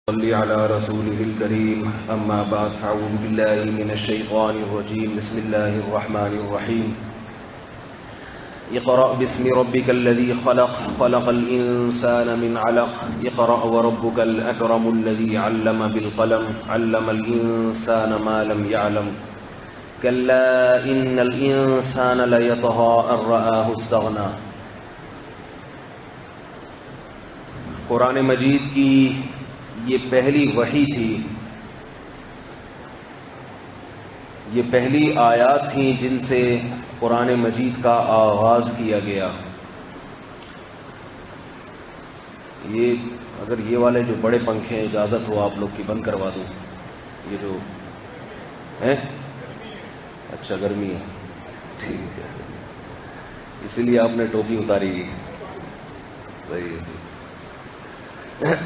صلی علی رسوله الکریم اما بعد فاعوذ باللہ من الشیطان الرجیم بسم اللہ الرحمن الرحیم اقرأ باسم ربک الذی خلق خلق الانسان من علق اقرأ وربک الاکرم الذی علم بالقلم علم الانسان ما لم يعلم کلا ان الانسان لیطغی ان رآہ استغنی۔ قرآن مجید کی یہ پہلی وحی تھی، یہ پہلی آیات تھیں جن سے قرآن مجید کا آغاز کیا گیا۔ یہ اگر یہ والے جو بڑے پنکھے اجازت ہو آپ لوگ کی بند کروا دوں، یہ جو ہے اچھا گرمی ہے، ٹھیک ہے، اسی لیے آپ نے ٹوپی اتاری ہے، صحیح ہے۔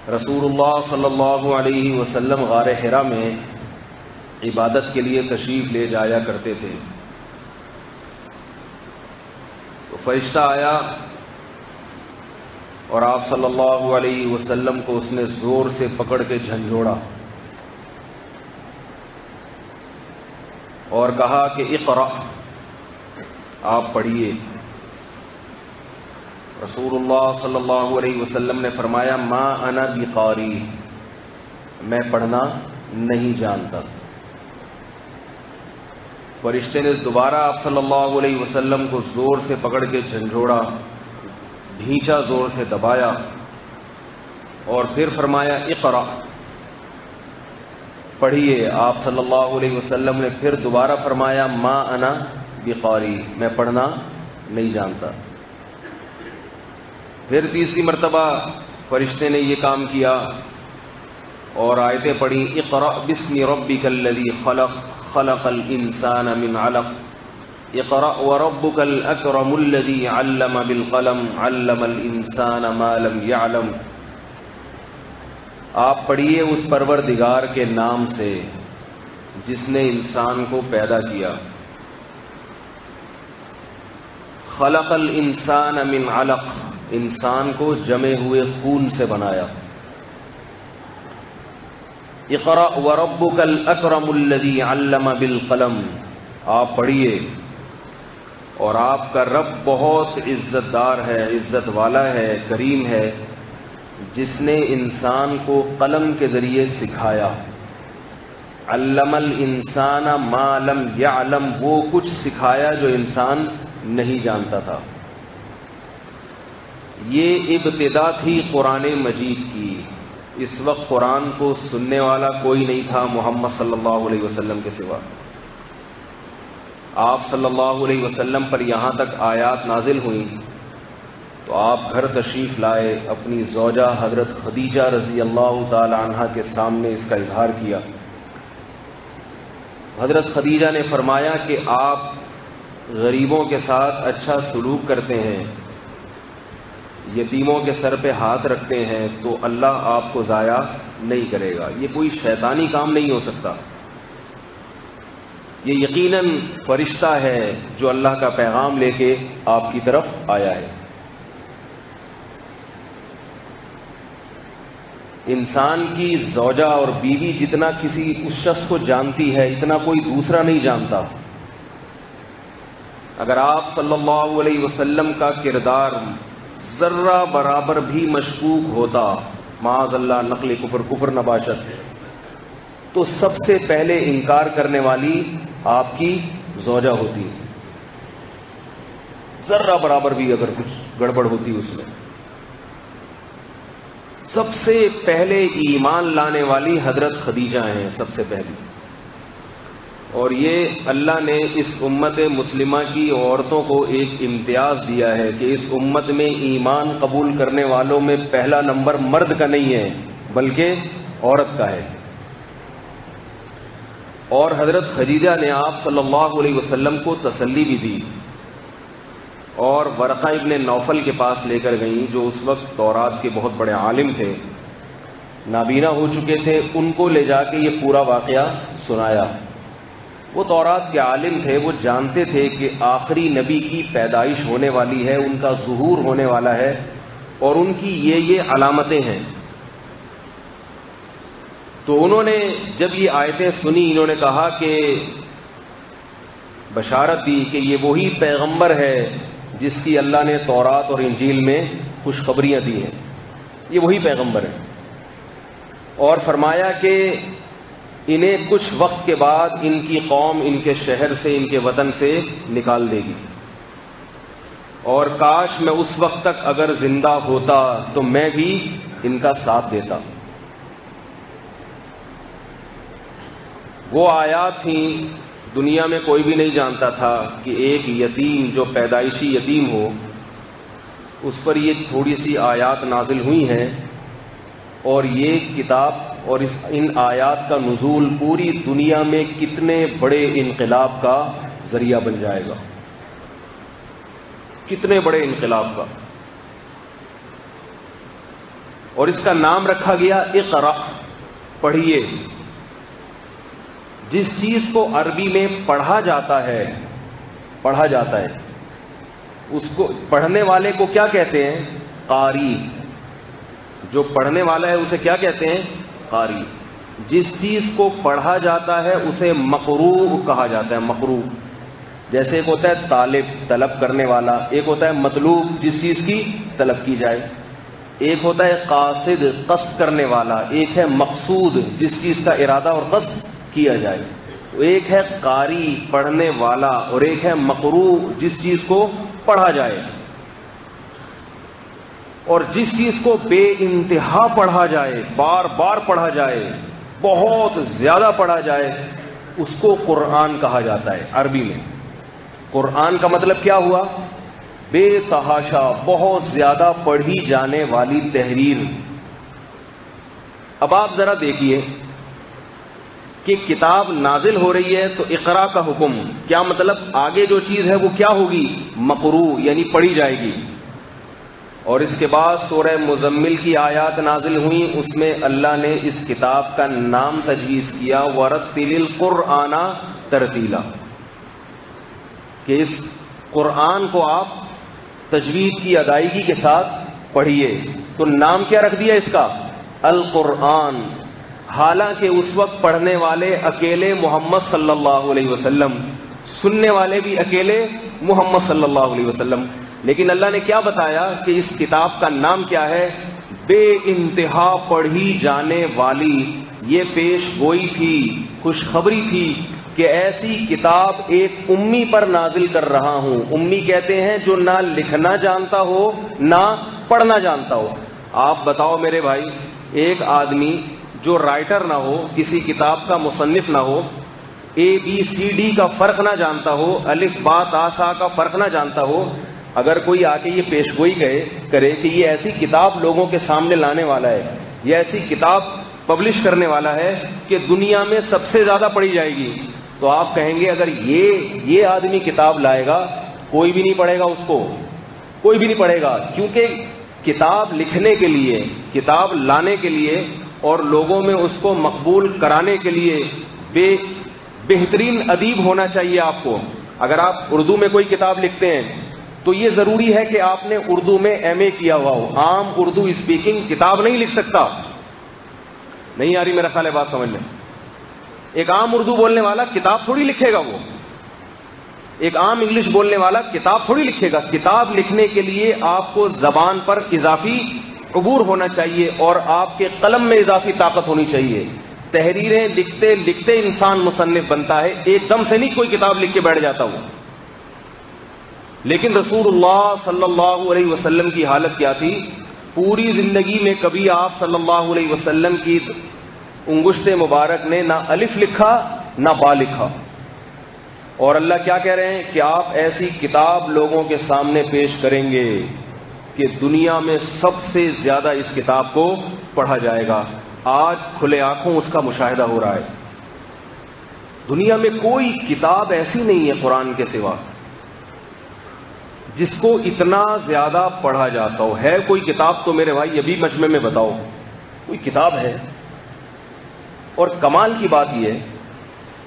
رسول اللہ صلی اللہ علیہ وسلم غار حرا میں عبادت کے لیے تشریف لے جایا کرتے تھے، تو فرشتہ آیا اور آپ صلی اللہ علیہ وسلم کو اس نے زور سے پکڑ کے جھنجھوڑا اور کہا کہ اقرأ، آپ پڑھیے۔ رسول اللہ صلی اللہ علیہ وسلم نے فرمایا ما انا بقاری، میں پڑھنا نہیں جانتا۔ فرشتے نے دوبارہ آپ صلی اللہ علیہ وسلم کو زور سے پکڑ کے جھنجھوڑا، ڈھینچا زور سے دبایا اور پھر فرمایا اقرأ، پڑھیے۔ آپ صلی اللہ علیہ وسلم نے پھر دوبارہ فرمایا ما انا بقاری، میں پڑھنا نہیں جانتا۔ پھر تیسری مرتبہ فرشتے نے یہ کام کیا اور آیتیں پڑھی اقرأ باسم ربک الذی خلق خلق الانسان من علق اقرأ وربک الاکرم الذی علم بالقلم علم الانسان ما لم يعلم، آپ پڑھیے اس پروردگار کے نام سے جس نے انسان کو پیدا کیا۔ خلق الانسان من علق، انسان کو جمے ہوئے خون سے بنایا۔ اقرأ وربک الاکرم الذی علم بالقلم، آپ پڑھیے اور آپ کا رب بہت عزت دار ہے، عزت والا ہے، کریم ہے، جس نے انسان کو قلم کے ذریعے سکھایا۔ علم الانسان ما لم یعلم، وہ کچھ سکھایا جو انسان نہیں جانتا تھا۔ یہ ابتدا تھی قرآن مجید کی۔ اس وقت قرآن کو سننے والا کوئی نہیں تھا محمد صلی اللہ علیہ وسلم کے سوا۔ آپ صلی اللہ علیہ وسلم پر یہاں تک آیات نازل ہوئیں تو آپ گھر تشریف لائے، اپنی زوجہ حضرت خدیجہ رضی اللہ تعالی عنہا کے سامنے اس کا اظہار کیا۔ حضرت خدیجہ نے فرمایا کہ آپ غریبوں کے ساتھ اچھا سلوک کرتے ہیں، یتیموں کے سر پہ ہاتھ رکھتے ہیں، تو اللہ آپ کو ضائع نہیں کرے گا۔ یہ کوئی شیطانی کام نہیں ہو سکتا، یہ یقیناً فرشتہ ہے جو اللہ کا پیغام لے کے آپ کی طرف آیا ہے۔ انسان کی زوجہ اور بیوی جتنا کسی اس شخص کو جانتی ہے اتنا کوئی دوسرا نہیں جانتا۔ اگر آپ صلی اللہ علیہ وسلم کا کردار ذرہ برابر بھی مشکوک ہوتا، معاذ اللہ نقل کفر نباشت، تو سب سے پہلے انکار کرنے والی آپ کی زوجہ ہوتی۔ ذرہ برابر بھی اگر کچھ گڑبڑ ہوتی اس میں، سب سے پہلے ایمان لانے والی حضرت خدیجہ ہیں، سب سے پہلی۔ اور یہ اللہ نے اس امت مسلمہ کی عورتوں کو ایک امتیاز دیا ہے کہ اس امت میں ایمان قبول کرنے والوں میں پہلا نمبر مرد کا نہیں ہے بلکہ عورت کا ہے۔ اور حضرت خدیجہ نے آپ صلی اللہ علیہ وسلم کو تسلی بھی دی اور ورقہ ابن نوفل کے پاس لے کر گئیں، جو اس وقت تورات کے بہت بڑے عالم تھے، نابینا ہو چکے تھے، ان کو لے جا کے یہ پورا واقعہ سنایا۔ وہ تورات کے عالم تھے، وہ جانتے تھے کہ آخری نبی کی پیدائش ہونے والی ہے، ان کا ظہور ہونے والا ہے، اور ان کی یہ علامتیں ہیں. تو انہوں نے جب یہ آیتیں سنی انہوں نے کہا کہ بشارت دی کہ یہ وہی پیغمبر ہے جس کی اللہ نے تورات اور انجیل میں خوشخبریاں دی ہیں، یہ وہی پیغمبر ہے. اور فرمایا کہ انہیں کچھ وقت کے بعد ان کی قوم ان کے شہر سے ان کے وطن سے نکال دے گی، اور کاش میں اس وقت تک اگر زندہ ہوتا تو میں بھی ان کا ساتھ دیتا. وہ آیات تھیں دنیا میں کوئی بھی نہیں جانتا تھا کہ ایک یتیم جو پیدائشی یتیم ہو اس پر یہ تھوڑی سی آیات نازل ہوئی ہیں، اور یہ کتاب اور ان آیات کا نزول پوری دنیا میں کتنے بڑے انقلاب کا ذریعہ بن جائے گا، کتنے بڑے انقلاب کا. اور اس کا نام رکھا گیا اقرأ، پڑھیے. جس چیز کو عربی میں پڑھا جاتا ہے اس کو پڑھنے والے کو کیا کہتے ہیں؟ قاری. جو پڑھنے والا ہے اسے کیا کہتے ہیں؟ قاری. جس چیز کو پڑھا جاتا ہے اسے مقروء کہا جاتا ہے. مقروء جیسے ایک ہوتا ہے طالب، طلب کرنے والا، ایک ہوتا ہے مطلوب جس چیز کی طلب کی جائے، ایک ہوتا ہے قاصد، قصد کرنے والا، ایک ہے مقصود جس چیز کا ارادہ اور قصد کیا جائے. ایک ہے قاری پڑھنے والا اور ایک ہے مقروء جس چیز کو پڑھا جائے. اور جس چیز کو بے انتہا پڑھا جائے، بار بار پڑھا جائے، بہت زیادہ پڑھا جائے، اس کو قرآن کہا جاتا ہے عربی میں. قرآن کا مطلب کیا ہوا؟ بے تحاشا بہت زیادہ پڑھی جانے والی تحریر. اب آپ ذرا دیکھیے کہ کتاب نازل ہو رہی ہے تو اقرا کا حکم کیا مطلب؟ آگے جو چیز ہے وہ کیا ہوگی؟ مقروء، یعنی پڑھی جائے گی. اور اس کے بعد سورہ مزمل کی آیات نازل ہوئیں، اس میں اللہ نے اس کتاب کا نام تجویز کیا وَرَتِّلِ الْقُرْآنَ تَرْتِیلًا، کہ اس قرآن کو آپ تجوید کی ادائیگی کے ساتھ پڑھیے. تو نام کیا رکھ دیا اس کا؟ القرآن. حالانکہ اس وقت پڑھنے والے اکیلے محمد صلی اللہ علیہ وسلم، سننے والے بھی اکیلے محمد صلی اللہ علیہ وسلم. لیکن اللہ نے کیا بتایا کہ اس کتاب کا نام کیا ہے؟ بے انتہا پڑھی جانے والی. یہ پیش گوئی تھی، خوشخبری تھی کہ ایسی کتاب ایک امی پر نازل کر رہا ہوں. امی کہتے ہیں جو نہ لکھنا جانتا ہو نہ پڑھنا جانتا ہو. آپ بتاؤ میرے بھائی، ایک آدمی جو رائٹر نہ ہو، کسی کتاب کا مصنف نہ ہو، ABCD کا فرق نہ جانتا ہو، الف با تا سا کا فرق نہ جانتا ہو، اگر کوئی آ کے یہ پیش گوئی کرے کہ یہ ایسی کتاب لوگوں کے سامنے لانے والا ہے، یہ ایسی کتاب پبلش کرنے والا ہے کہ دنیا میں سب سے زیادہ پڑھی جائے گی، تو آپ کہیں گے اگر یہ آدمی کتاب لائے گا کوئی بھی نہیں پڑھے گا، اس کو کوئی بھی نہیں پڑھے گا. کیونکہ کتاب لکھنے کے لیے، کتاب لانے کے لیے اور لوگوں میں اس کو مقبول کرانے کے لیے بہترین ادیب ہونا چاہیے آپ کو. اگر آپ اردو میں کوئی کتاب لکھتے ہیں تو یہ ضروری ہے کہ آپ نے اردو میں MA کیا ہوا ہو. عام اردو اسپیکنگ کتاب نہیں لکھ سکتا. نہیں آ رہی میرا خیال ہے بات سمجھ لیں. ایک عام اردو بولنے والا کتاب تھوڑی لکھے گا، وہ ایک عام انگلش بولنے والا کتاب تھوڑی لکھے گا. کتاب لکھنے کے لیے آپ کو زبان پر اضافی عبور ہونا چاہیے اور آپ کے قلم میں اضافی طاقت ہونی چاہیے. تحریریں لکھتے لکھتے انسان مصنف بنتا ہے، ایک دم سے نہیں کوئی کتاب لکھ کے بیٹھ جاتا ہوں. لیکن رسول اللہ صلی اللہ علیہ وسلم کی حالت کیا تھی؟ پوری زندگی میں کبھی آپ صلی اللہ علیہ وسلم کی انگشت مبارک نے نہ الف لکھا نہ با لکھا. اور اللہ کیا کہہ رہے ہیں کہ آپ ایسی کتاب لوگوں کے سامنے پیش کریں گے کہ دنیا میں سب سے زیادہ اس کتاب کو پڑھا جائے گا. آج کھلے آنکھوں اس کا مشاہدہ ہو رہا ہے. دنیا میں کوئی کتاب ایسی نہیں ہے قرآن کے سوا جس کو اتنا زیادہ پڑھا جاتا ہو. ہے کوئی کتاب تو میرے بھائی ابھی مجمع میں بتاؤ، کوئی کتاب ہے؟ اور کمال کی بات یہ ہے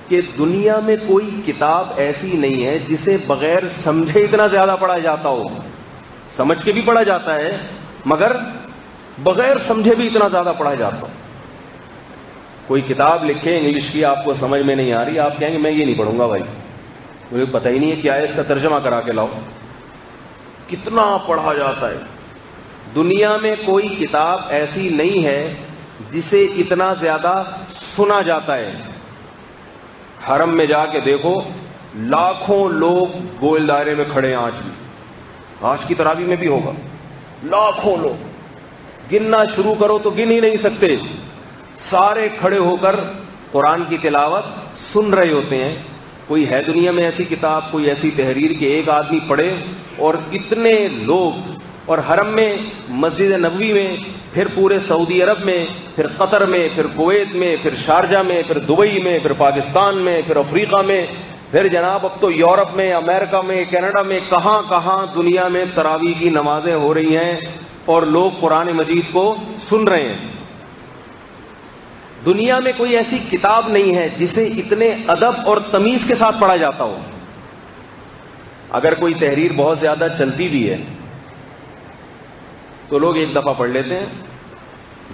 کہ دنیا میں کوئی کتاب ایسی نہیں ہے جسے بغیر سمجھے اتنا زیادہ پڑھا جاتا ہو. سمجھ کے بھی پڑھا جاتا ہے مگر بغیر سمجھے بھی اتنا زیادہ پڑھا جاتا ہوں. کوئی کتاب لکھے انگلش کی، آپ کو سمجھ میں نہیں آ رہی، آپ کہیں گے میں یہ نہیں پڑھوں گا بھائی، مجھے پتہ ہی نہیں ہے کیا ہے، اس کا ترجمہ کرا کے لاؤ. کتنا پڑھا جاتا ہے. دنیا میں کوئی کتاب ایسی نہیں ہے جسے اتنا زیادہ سنا جاتا ہے. حرم میں جا کے دیکھو، لاکھوں لوگ گول دائرے میں کھڑے ہیں. آج بھی، آج کی تراویح میں بھی ہوگا، لاکھوں لوگ، گننا شروع کرو تو گن ہی نہیں سکتے. سارے کھڑے ہو کر قرآن کی تلاوت سن رہے ہوتے ہیں. کوئی ہے دنیا میں ایسی کتاب، کوئی ایسی تحریر کہ ایک آدمی پڑھے اور اتنے لوگ؟ اور حرم میں، مسجد نبوی میں، پھر پورے سعودی عرب میں، پھر قطر میں، پھر کویت میں، پھر شارجہ میں، پھر دبئی میں، پھر پاکستان میں، پھر افریقہ میں، پھر جناب اب تو یورپ میں، امریکہ میں، کینیڈا میں، کہاں کہاں دنیا میں تراویح کی نمازیں ہو رہی ہیں اور لوگ قرآن مجید کو سن رہے ہیں. دنیا میں کوئی ایسی کتاب نہیں ہے جسے اتنے ادب اور تمیز کے ساتھ پڑھا جاتا ہو. اگر کوئی تحریر بہت زیادہ چلتی بھی ہے تو لوگ ایک دفعہ پڑھ لیتے ہیں،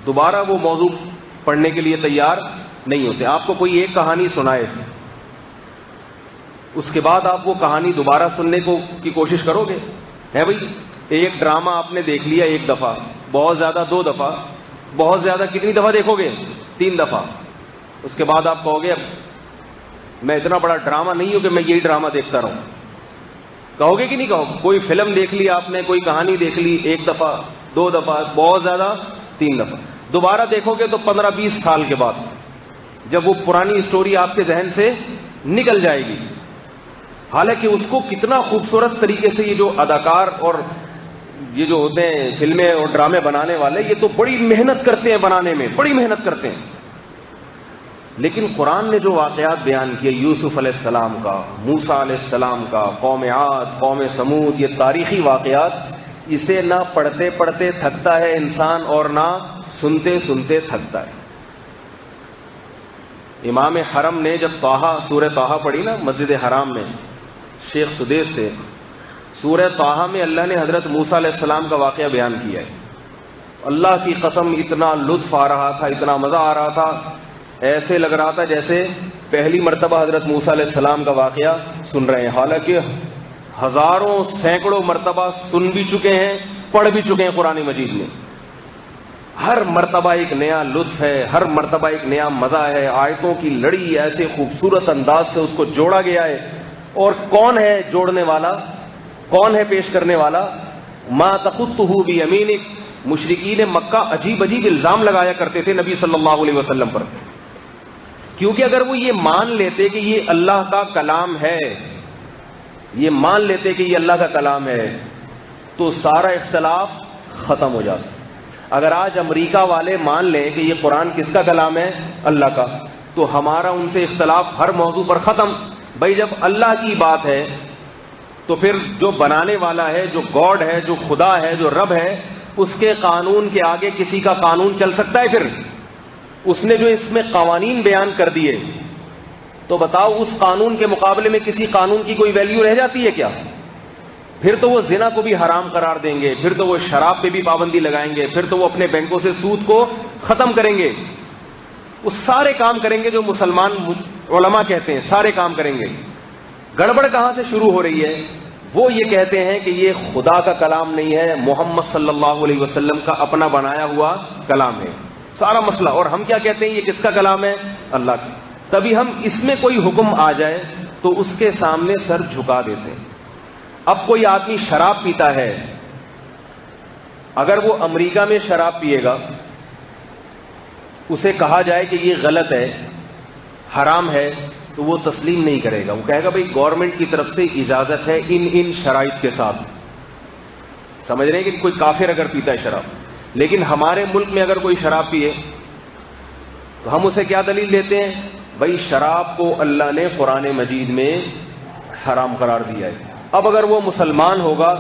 دوبارہ وہ موضوع پڑھنے کے لیے تیار نہیں ہوتے. آپ کو کوئی ایک کہانی سنائے، اس کے بعد آپ وہ کہانی دوبارہ سننے کی کوشش کرو گے؟ ہے بھائی، ایک ڈرامہ آپ نے دیکھ لیا ایک دفعہ، بہت زیادہ 2 دفعہ، بہت زیادہ کتنی دفعہ دیکھو گے؟ 3 دفعہ. اس کے بعد آپ کہو گے میں اتنا بڑا ڈرامہ نہیں ہوں کہ میں یہی ڈرامہ دیکھتا رہوں. کہو گے کہ نہیں کہو گے؟ کوئی فلم دیکھ لی آپ نے، کوئی کہانی دیکھ لی 1 دفعہ 2 دفعہ، بہت زیادہ 3 دفعہ. دوبارہ دیکھو گے تو 15-20 سال کے بعد، جب وہ پرانی اسٹوری آپ کے ذہن سے نکل جائے گی. حالانکہ اس کو کتنا خوبصورت طریقے سے یہ جو اداکار اور یہ جو ہوتے ہیں فلمیں اور ڈرامے بنانے والے، یہ تو بڑی محنت کرتے ہیں بنانے میں، بڑی محنت کرتے ہیں. لیکن قرآن نے جو واقعات بیان کیے، یوسف علیہ السلام کا، موسیٰ علیہ السلام کا، قوم عاد، قوم سمود، یہ تاریخی واقعات، اسے نہ پڑھتے پڑھتے تھکتا ہے انسان اور نہ سنتے سنتے تھکتا ہے. امام حرم نے جب سورہ طٰہٰ پڑھی نا مسجد حرام میں، شیخ سدیس تھے، سورہ طٰہٰ میں اللہ نے حضرت موسیٰ علیہ السلام کا واقعہ بیان کیا ہے. اللہ کی قسم اتنا لطف آ رہا تھا، اتنا مزہ آ رہا تھا، ایسے لگ رہا تھا جیسے پہلی مرتبہ حضرت موسیٰ علیہ السلام کا واقعہ سن رہے ہیں. حالانکہ ہزاروں سینکڑوں مرتبہ سن بھی چکے ہیں، پڑھ بھی چکے ہیں قرآن مجید میں. ہر مرتبہ ایک نیا لطف ہے، ہر مرتبہ ایک نیا مزہ ہے. آیتوں کی لڑی ایسے خوبصورت انداز سے اس کو جوڑا گیا ہے. اور کون ہے جوڑنے والا، کون ہے پیش کرنے والا؟ ما تخطہ بیمینک. مشرکین مکہ عجیب عجیب الزام لگایا کرتے تھے نبی صلی اللہ علیہ وسلم پر، کیونکہ اگر وہ یہ مان لیتے کہ یہ اللہ کا کلام ہے، یہ مان لیتے کہ یہ اللہ کا کلام ہے، تو سارا اختلاف ختم ہو جاتا. اگر آج امریکہ والے مان لیں کہ یہ قرآن کس کا کلام ہے؟ اللہ کا، تو ہمارا ان سے اختلاف ہر موضوع پر ختم. بھائی جب اللہ کی بات ہے تو پھر جو بنانے والا ہے، جو گاڈ ہے، جو خدا ہے، جو رب ہے، اس کے قانون کے آگے کسی کا قانون چل سکتا ہے؟ پھر اس نے جو اس میں قوانین بیان کر دیے، تو بتاؤ اس قانون کے مقابلے میں کسی قانون کی کوئی ویلیو رہ جاتی ہے کیا؟ پھر تو وہ زنا کو بھی حرام قرار دیں گے، پھر تو وہ شراب پہ بھی پابندی لگائیں گے، پھر تو وہ اپنے بینکوں سے سود کو ختم کریں گے. وہ سارے کام کریں گے جو مسلمان علماء کہتے ہیں، سارے کام کریں گے. گڑبڑ کہاں سے شروع ہو رہی ہے؟ وہ یہ کہتے ہیں کہ یہ خدا کا کلام نہیں ہے، محمد صلی اللہ علیہ وسلم کا اپنا بنایا ہوا کلام ہے. سارا مسئلہ. اور ہم کیا کہتے ہیں؟ یہ کس کا کلام ہے؟ اللہ کا. تبھی ہم اس میں کوئی حکم آ جائے تو اس کے سامنے سر جھکا دیتے ہیں. اب کوئی آدمی شراب پیتا ہے، اگر وہ امریکہ میں شراب پیے گا، اسے کہا جائے کہ یہ غلط ہے، حرام ہے، تو وہ تسلیم نہیں کرے گا. وہ کہے گا بھئی گورنمنٹ کی طرف سے اجازت ہے ان شرائط کے ساتھ. سمجھ رہے ہیں کہ کوئی کافر اگر پیتا ہے شراب. لیکن ہمارے ملک میں اگر کوئی شراب پیے تو ہم اسے کیا دلیل دیتے ہیں؟ بھئی شراب کو اللہ نے قرآن مجید میں حرام قرار دیا ہے. اب اگر وہ مسلمان ہوگا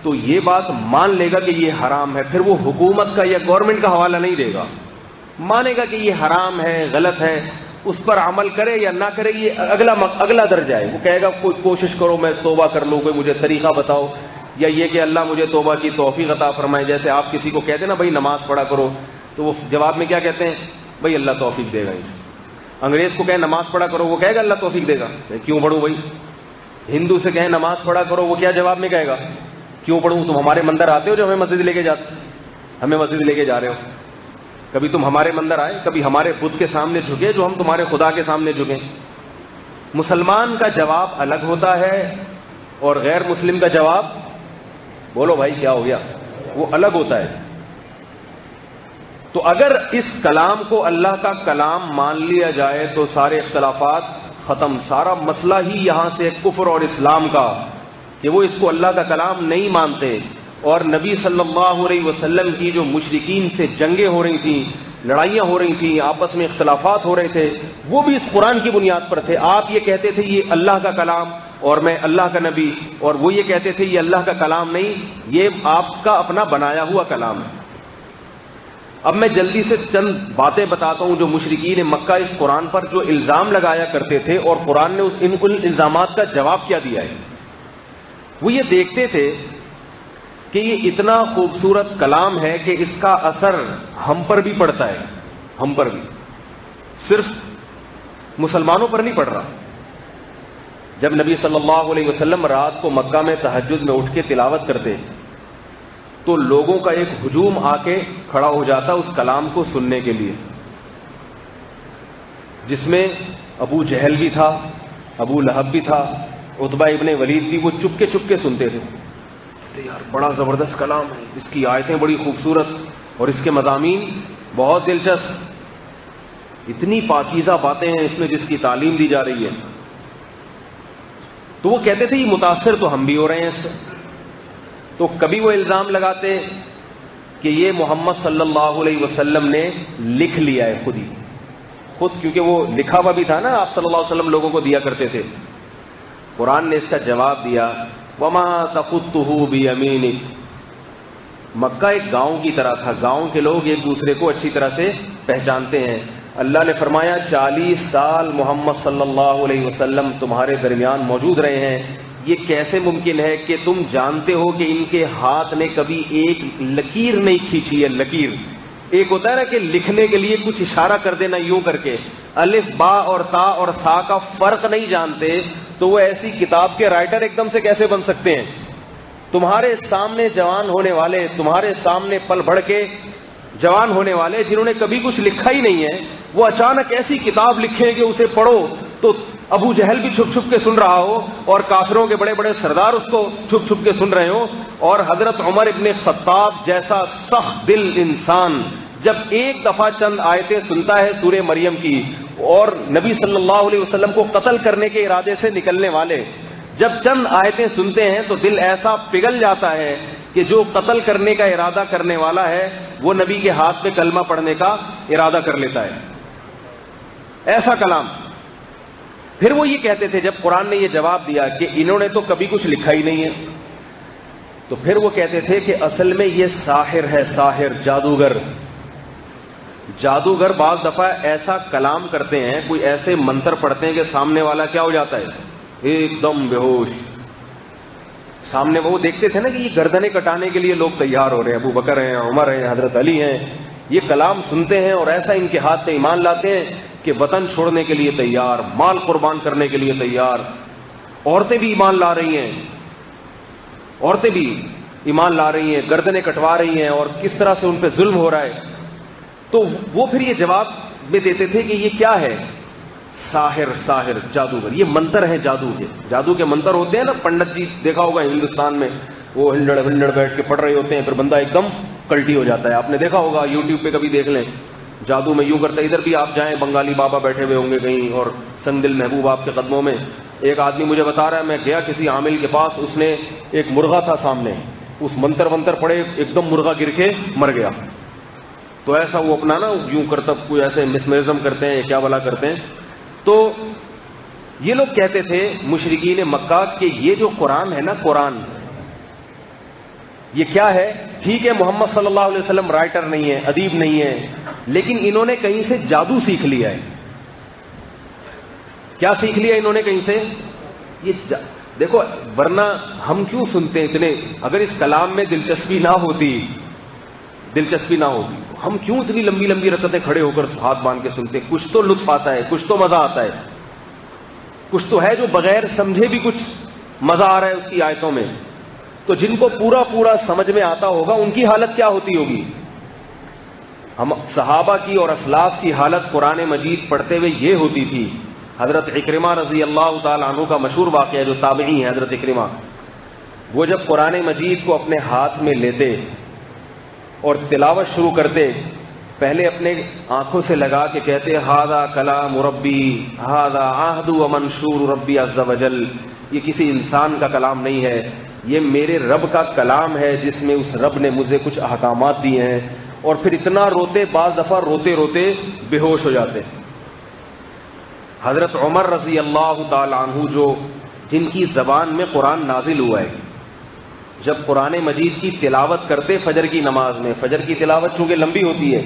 تو یہ بات مان لے گا کہ یہ حرام ہے، پھر وہ حکومت کا یا گورنمنٹ کا حوالہ نہیں دے گا، مانے گا کہ یہ حرام ہے، غلط ہے. اس پر عمل کرے یا نہ کرے یہ اگلا درجہ ہے. وہ کہے گا کوئی کوشش کرو میں توبہ کر لوں، کوئی مجھے طریقہ بتاؤ. یا یہ کہ اللہ مجھے توبہ کی توفیق عطا فرمائے. جیسے آپ کسی کو کہتے ہیں نا بھائی نماز پڑھا کرو, تو وہ جواب میں کیا کہتے ہیں؟ بھائی اللہ توفیق دے گا. انگریز کو کہیں نماز پڑھا کرو, وہ کہے گا اللہ توفیق دے گا. کیوں پڑھوں بھائی؟ ہندو سے کہیں نماز پڑھا کرو, وہ کیا جواب میں کہے گا؟ کیوں پڑھوں؟ تم ہمارے مندر آتے ہو جو ہمیں مسجد لے کے جاتے, ہمیں مسجد لے کے جا رہے ہو. کبھی تم ہمارے مندر آئے, کبھی ہمارے بت کے سامنے جھکے جو ہم تمہارے خدا کے سامنے جھکیں. مسلمان کا جواب الگ ہوتا ہے اور غیر مسلم کا جواب, بولو بھائی کیا ہو گیا, وہ الگ ہوتا ہے. تو اگر اس کلام کو اللہ کا کلام مان لیا جائے تو سارے اختلافات ختم. سارا مسئلہ ہی یہاں سے کفر اور اسلام کا, کہ وہ اس کو اللہ کا کلام نہیں مانتے. اور نبی صلی اللہ علیہ وسلم کی جو مشرکین سے جنگیں ہو رہی تھیں, لڑائیاں ہو رہی تھیں, آپس میں اختلافات ہو رہے تھے, وہ بھی اس قرآن کی بنیاد پر تھے. آپ یہ کہتے تھے یہ اللہ کا کلام اور میں اللہ کا نبی, اور وہ یہ کہتے تھے یہ اللہ کا کلام نہیں, یہ آپ کا اپنا بنایا ہوا کلام ہے. اب میں جلدی سے چند باتیں بتاتا ہوں جو مشرکین مکہ اس قرآن پر جو الزام لگایا کرتے تھے, اور قرآن نے ان الزامات کا جواب کیا دیا ہے. وہ یہ دیکھتے تھے کہ یہ اتنا خوبصورت کلام ہے کہ اس کا اثر ہم پر بھی پڑتا ہے, ہم پر بھی, صرف مسلمانوں پر نہیں پڑ رہا. جب نبی صلی اللہ علیہ وسلم رات کو مکہ میں تہجد میں اٹھ کے تلاوت کرتے تو لوگوں کا ایک ہجوم آ کے کھڑا ہو جاتا اس کلام کو سننے کے لیے, جس میں ابو جہل بھی تھا, ابو لہب بھی تھا, عتبہ ابن ولید بھی. وہ چپ کے سنتے تھے. یار بڑا زبردست کلام ہے, اس کی آیتیں بڑی خوبصورت اور اس کے مضامین بہت دلچسپ, اتنی پاکیزہ باتیں ہیں اس میں جس کی تعلیم دی جا رہی ہے. تو وہ کہتے تھے یہ متاثر تو ہم بھی ہو رہے ہیں اس سے. تو کبھی وہ الزام لگاتے کہ یہ محمد صلی اللہ علیہ وسلم نے لکھ لیا ہے خود, کیونکہ وہ لکھا ہوا بھی تھا نا, آپ صلی اللہ علیہ وسلم لوگوں کو دیا کرتے تھے. قرآن نے اس کا جواب دیا وما تخطہ بیمینک. مکہ ایک گاؤں کی طرح تھا, گاؤں کے لوگ ایک دوسرے کو اچھی طرح سے پہچانتے ہیں. اللہ نے فرمایا 40 سال محمد صلی اللہ علیہ وسلم تمہارے درمیان موجود رہے ہیں, یہ کیسے ممکن ہے کہ تم جانتے ہو کہ ان کے ہاتھ نے کبھی ایک لکیر نہیں کھینچی ہے. لکیر ایک ہوتا ہے نا کہ لکھنے کے لیے کچھ اشارہ کر دینا یوں کر کے, الف با اور تا اور سا کا فرق نہیں جانتے, تو وہ ایسی کتاب کے رائٹر ایک دم سے کیسے بن سکتے ہیں؟ تمہارے سامنے جوان ہونے والے, تمہارے سامنے پل بڑھ کے جوان ہونے والے جنہوں نے کبھی کچھ لکھا ہی نہیں ہے, وہ اچانک ایسی کتاب لکھیں کہ اسے پڑھو تو ابو جہل بھی چھپ چھپ کے سن رہا ہو, اور کافروں کے بڑے بڑے سردار اس کو چھپ چھپ کے سن رہے ہوں. اور حضرت عمر ابن خطاب جیسا سخت دل انسان جب ایک دفعہ چند آیتیں سنتا ہے سورہ مریم کی, اور نبی صلی اللہ علیہ وسلم کو قتل کرنے کے ارادے سے نکلنے والے جب چند آیتیں سنتے ہیں تو دل ایسا پگھل جاتا ہے کہ جو قتل کرنے کا ارادہ کرنے والا ہے وہ نبی کے ہاتھ میں کلمہ پڑھنے کا ارادہ کر لیتا ہے. ایسا کلام. پھر وہ یہ کہتے تھے جب قرآن نے یہ جواب دیا کہ انہوں نے تو کبھی کچھ لکھا ہی نہیں ہے, تو پھر وہ کہتے تھے کہ اصل میں یہ ساحر ہے, ساحر, جادوگر. جادوگر بعض دفعہ ایسا کلام کرتے ہیں, کوئی ایسے منتر پڑھتے ہیں کہ سامنے والا کیا ہو جاتا ہے, ایک دم بے ہوش. سامنے وہ دیکھتے تھے نا کہ یہ گردنیں کٹانے کے لیے لوگ تیار ہو رہے ہیں, ابو بکر ہیں, عمر ہیں, حضرت علی ہیں. یہ کلام سنتے ہیں اور ایسا ان کے ہاتھ پہ ایمان لاتے ہیں کہ وطن چھوڑنے کے لیے تیار, مال قربان کرنے کے لیے تیار. عورتیں بھی ایمان لا رہی ہیں, عورتیں بھی ایمان لا رہی ہیں, گردنیں کٹوا رہی ہیں, اور کس طرح سے ان پہ ظلم ہو رہا ہے. تو وہ پھر یہ جواب میں دیتے تھے کہ یہ کیا ہے, ساحر, ساحر, جادوگر. یہ منتر ہے جادو کے. جادو کے منتر ہوتے ہیں نا, پنڈت جی دیکھا ہوگا ہندوستان میں, وہ ہلڑ بیٹھ کے پڑھ رہے ہوتے ہیں, پھر بندہ ایک دم کلٹی ہو جاتا ہے. آپ نے دیکھا ہوگا, یوٹیوب پہ کبھی دیکھ لیں, جادو میں یوں کرتا ہے. ادھر بھی آپ جائیں, بنگالی بابا بیٹھے ہوئے ہوں گے کہیں, اور سنگ دل محبوب آپ کے قدموں میں. ایک آدمی مجھے بتا رہا ہے, میں گیا کسی عامل کے پاس, اس نے ایک مرغا تھا سامنے, اس منتر ونتر پڑے, ایک دم مرغا گر کے مر گیا. تو ایسا وہ اپنا نا یوں کرتا, کوئی ایسے مسمرزم کرتے ہیں, کیا بلا کرتے ہیں. تو یہ لوگ کہتے تھے مشرکین مکہ کہ یہ جو قرآن ہے نا, قرآن یہ کیا ہے؟ ٹھیک ہے محمد صلی اللہ علیہ وسلم رائٹر نہیں ہے, ادیب نہیں ہے, لیکن انہوں نے کہیں سے جادو سیکھ لیا ہے. کیا سیکھ لیا انہوں نے کہیں سے؟ یہ دیکھو ورنہ ہم کیوں سنتے ہیں اتنے، اگر اس کلام میں دلچسپی نہ ہوتی ہم کیوں اتنی لمبی لمبی رکعتیں کھڑے ہو کر ہاتھ باندھ کے سنتے ہیں؟ کچھ تو لطف آتا ہے، کچھ تو مزہ آتا ہے، کچھ تو ہے جو بغیر سمجھے بھی کچھ مزہ آ رہا ہے اس کی آیتوں میں. تو جن کو پورا پورا سمجھ میں آتا ہوگا ان کی حالت کیا ہوتی ہوگی؟ ہم صحابہ کی اور اسلاف کی حالت قرآن مجید پڑھتے ہوئے یہ ہوتی تھی. حضرت اکرمہ رضی اللہ تعالی عنہ کا مشہور واقعہ، جو تابعی ہیں حضرت اکرمہ، وہ جب قرآن مجید کو اپنے ہاتھ میں لیتے اور تلاوت شروع کرتے، پہلے اپنے آنکھوں سے لگا کے کہتے ھذا کلام ربی ھذا عہد و منشور ربی عز وجل، یہ کسی انسان کا کلام نہیں ہے، یہ میرے رب کا کلام ہے جس میں اس رب نے مجھے کچھ احکامات دیے ہیں. اور پھر اتنا روتے، بعض دفعہ روتے روتے بے ہوش ہو جاتے. حضرت عمر رضی اللہ تعالی عنہ جن کی زبان میں قرآن نازل ہوا ہے، جب قرآن مجید کی تلاوت کرتے فجر کی نماز میں، فجر کی تلاوت چونکہ لمبی ہوتی ہے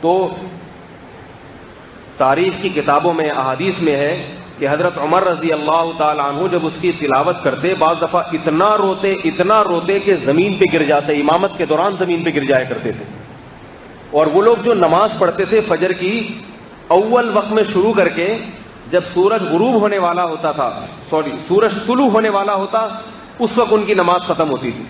تو تاریخ کی کتابوں میں، احادیث میں ہے کہ حضرت عمر رضی اللہ تعالی عنہ جب اس کی تلاوت کرتے بعض دفعہ اتنا روتے کہ زمین پہ گر جاتے، امامت کے دوران زمین پہ گر جایا کرتے تھے. اور وہ لوگ جو نماز پڑھتے تھے فجر کی اول وقت میں شروع کر کے، جب سورج غروب ہونے والا ہوتا تھا، سورج طلوع ہونے والا ہوتا، اس وقت ان کی نماز ختم ہوتی تھی.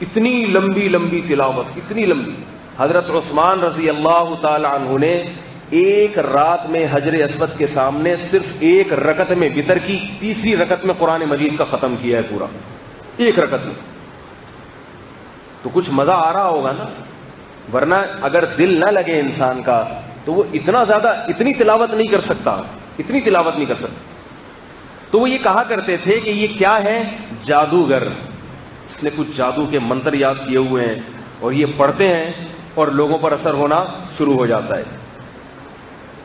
اتنی لمبی لمبی تلاوت، اتنی لمبی. حضرت عثمان رضی اللہ تعالی عنہ نے ایک رات میں حجر اسود کے سامنے صرف ایک رکعت میں، وتر کی تیسری رکعت میں قرآن مجید کا ختم کیا ہے پورا، ایک رکعت میں. تو کچھ مزہ آ رہا ہوگا نا، ورنہ اگر دل نہ لگے انسان کا تو وہ اتنی تلاوت نہیں کر سکتا. تو وہ یہ کہا کرتے تھے کہ یہ کیا ہے؟ جادوگر، اس نے کچھ جادو کے منتر یاد کیے ہوئے ہیں اور یہ پڑھتے ہیں اور لوگوں پر اثر ہونا شروع ہو جاتا ہے.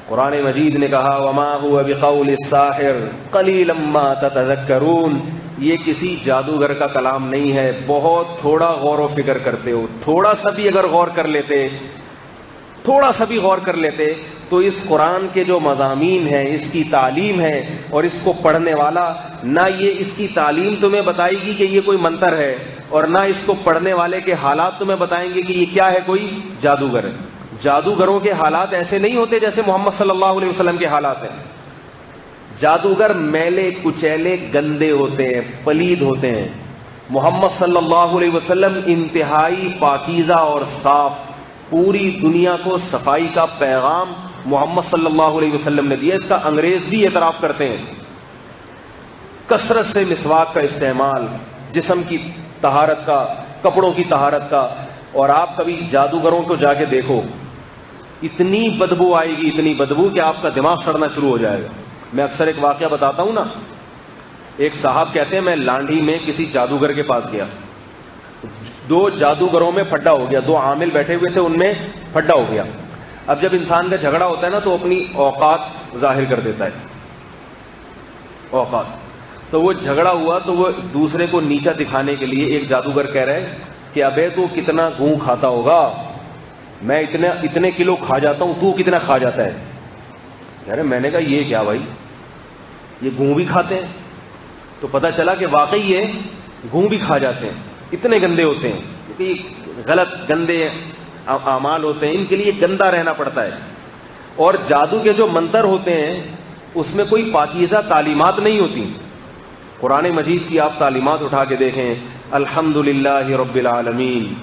قرآن مجید نے کہا وما هو بقول الساحر قلیلا ما تتذکرون، یہ کسی جادوگر کا کلام نہیں ہے، بہت تھوڑا غور و فکر کرتے ہو. تھوڑا سا بھی اگر غور کر لیتے تو اس قرآن کے جو مضامین ہیں، اس کی تعلیم ہے، اور اس کو پڑھنے والا نہ یہ اس کی تعلیم تمہیں بتائے گی کہ یہ کوئی منتر ہے، اور نہ اس کو پڑھنے والے کے حالات تمہیں بتائیں گے کہ یہ کیا ہے، کوئی جادوگر ہے. جادوگروں کے حالات ایسے نہیں ہوتے جیسے محمد صلی اللہ علیہ وسلم کے حالات ہیں. جادوگر میلے کچیلے گندے ہوتے ہیں، پلید ہوتے ہیں. محمد صلی اللہ علیہ وسلم انتہائی پاکیزہ اور صاف، پوری دنیا کو صفائی کا پیغام محمد صلی اللہ علیہ وسلم نے دیا. اس کا انگریز بھی اعتراف کرتے ہیں. کثرت سے مسواک کا استعمال، جسم کی طہارت کا، کپڑوں کی طہارت کا. اور آپ کبھی جادوگروں کو جا کے دیکھو، اتنی بدبو آئے گی، اتنی بدبو کہ آپ کا دماغ سڑنا شروع ہو جائے گا. میں اکثر ایک واقعہ بتاتا ہوں نا. ایک صاحب کہتے ہیں میں لانڈھی میں کسی جادوگر کے پاس گیا، 2 جادوگروں میں پھڈا ہو گیا، 2 عامل بیٹھے ہوئے تھے، ان میں پھڈا ہو گیا. اب جب انسان کا جھگڑا ہوتا ہے نا تو اپنی اوقات ظاہر کر دیتا ہے، اوقات. تو وہ جھگڑا ہوا تو وہ دوسرے کو نیچا دکھانے کے لیے ایک جادوگر کہہ رہے کہ ابے تو کتنا گوں کھاتا ہوگا، میں اتنے کلو کھا جاتا ہوں، تو کتنا کھا جاتا ہے. یار میں نے کہا یہ کیا بھائی، یہ گوں بھی کھاتے ہیں؟ تو پتہ چلا کہ واقعی یہ گوں بھی کھا جاتے ہیں، اتنے گندے ہوتے ہیں. کیونکہ یہ غلط گندے اعمال ہوتے ہیں، ان کے لیے گندا رہنا پڑتا ہے. اور جادو کے جو منتر ہوتے ہیں اس میں کوئی پاکیزہ تعلیمات نہیں ہوتی. قرآن مجید کی آپ تعلیمات اٹھا کے دیکھیں، الحمدللہ رب العالمین،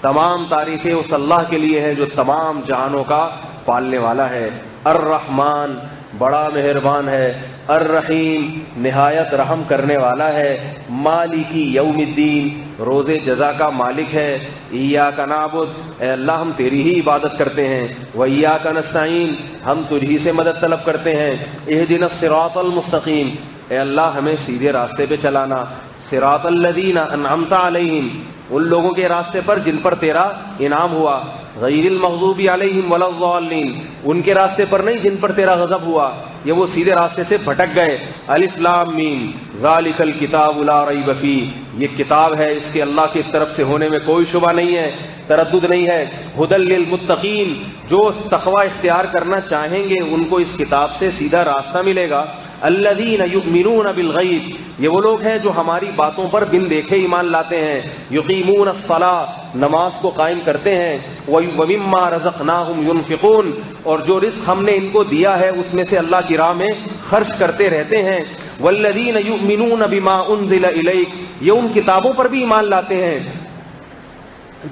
تمام تعریفیں اس اللہ کے لیے ہیں جو تمام جہانوں کا پالنے والا ہے. الرحمن، بڑا مہربان ہے. الرحیم، نہایت رحم کرنے والا ہے. مالکی یوم الدین، روز جزا کا مالک ہے. ایاک نعبد، اے اللہ ہم تیری ہی عبادت کرتے ہیں. وایاک نستعین، ہم تجھی سے مدد طلب کرتے ہیں. اہدنا الصراط المستقیم، اے اللہ ہمیں سیدھے راستے پہ چلانا. صراط الذین انعمت علیہم، ان لوگوں کے راستے پر جن پر تیرا انعام ہوا. غیر المغضوب علیہم ولا الضالین، ان کے راستے پر نہیں جن پر تیرا غضب ہوا، یہ وہ سیدھے راستے سے بھٹک گئے. الف لام میم، ذالک الکتاب لا ریب فیہ، یہ کتاب ہے، اس کے اللہ کی طرف سے ہونے میں کوئی شبہ نہیں ہے، تردد نہیں ہے. ھدی للمتقین، جو تقوی اختیار کرنا چاہیں گے ان کو اس کتاب سے سیدھا راستہ ملے گا. الذین یؤمنون بالغیب، یہ وہ لوگ ہیں جو ہماری باتوں پر بن دیکھے ایمان لاتے ہیں، یقیمون الصلاۃ، نماز کو قائم کرتے ہیں، ومما رزقناہم ینفقون، اور جو رزق ہم نے ان کو دیا ہے اس میں سے اللہ کی راہ میں خرچ کرتے رہتے ہیں، والذین یؤمنون بما انزل الیک، یہ ان کتابوں پر بھی ایمان لاتے ہیں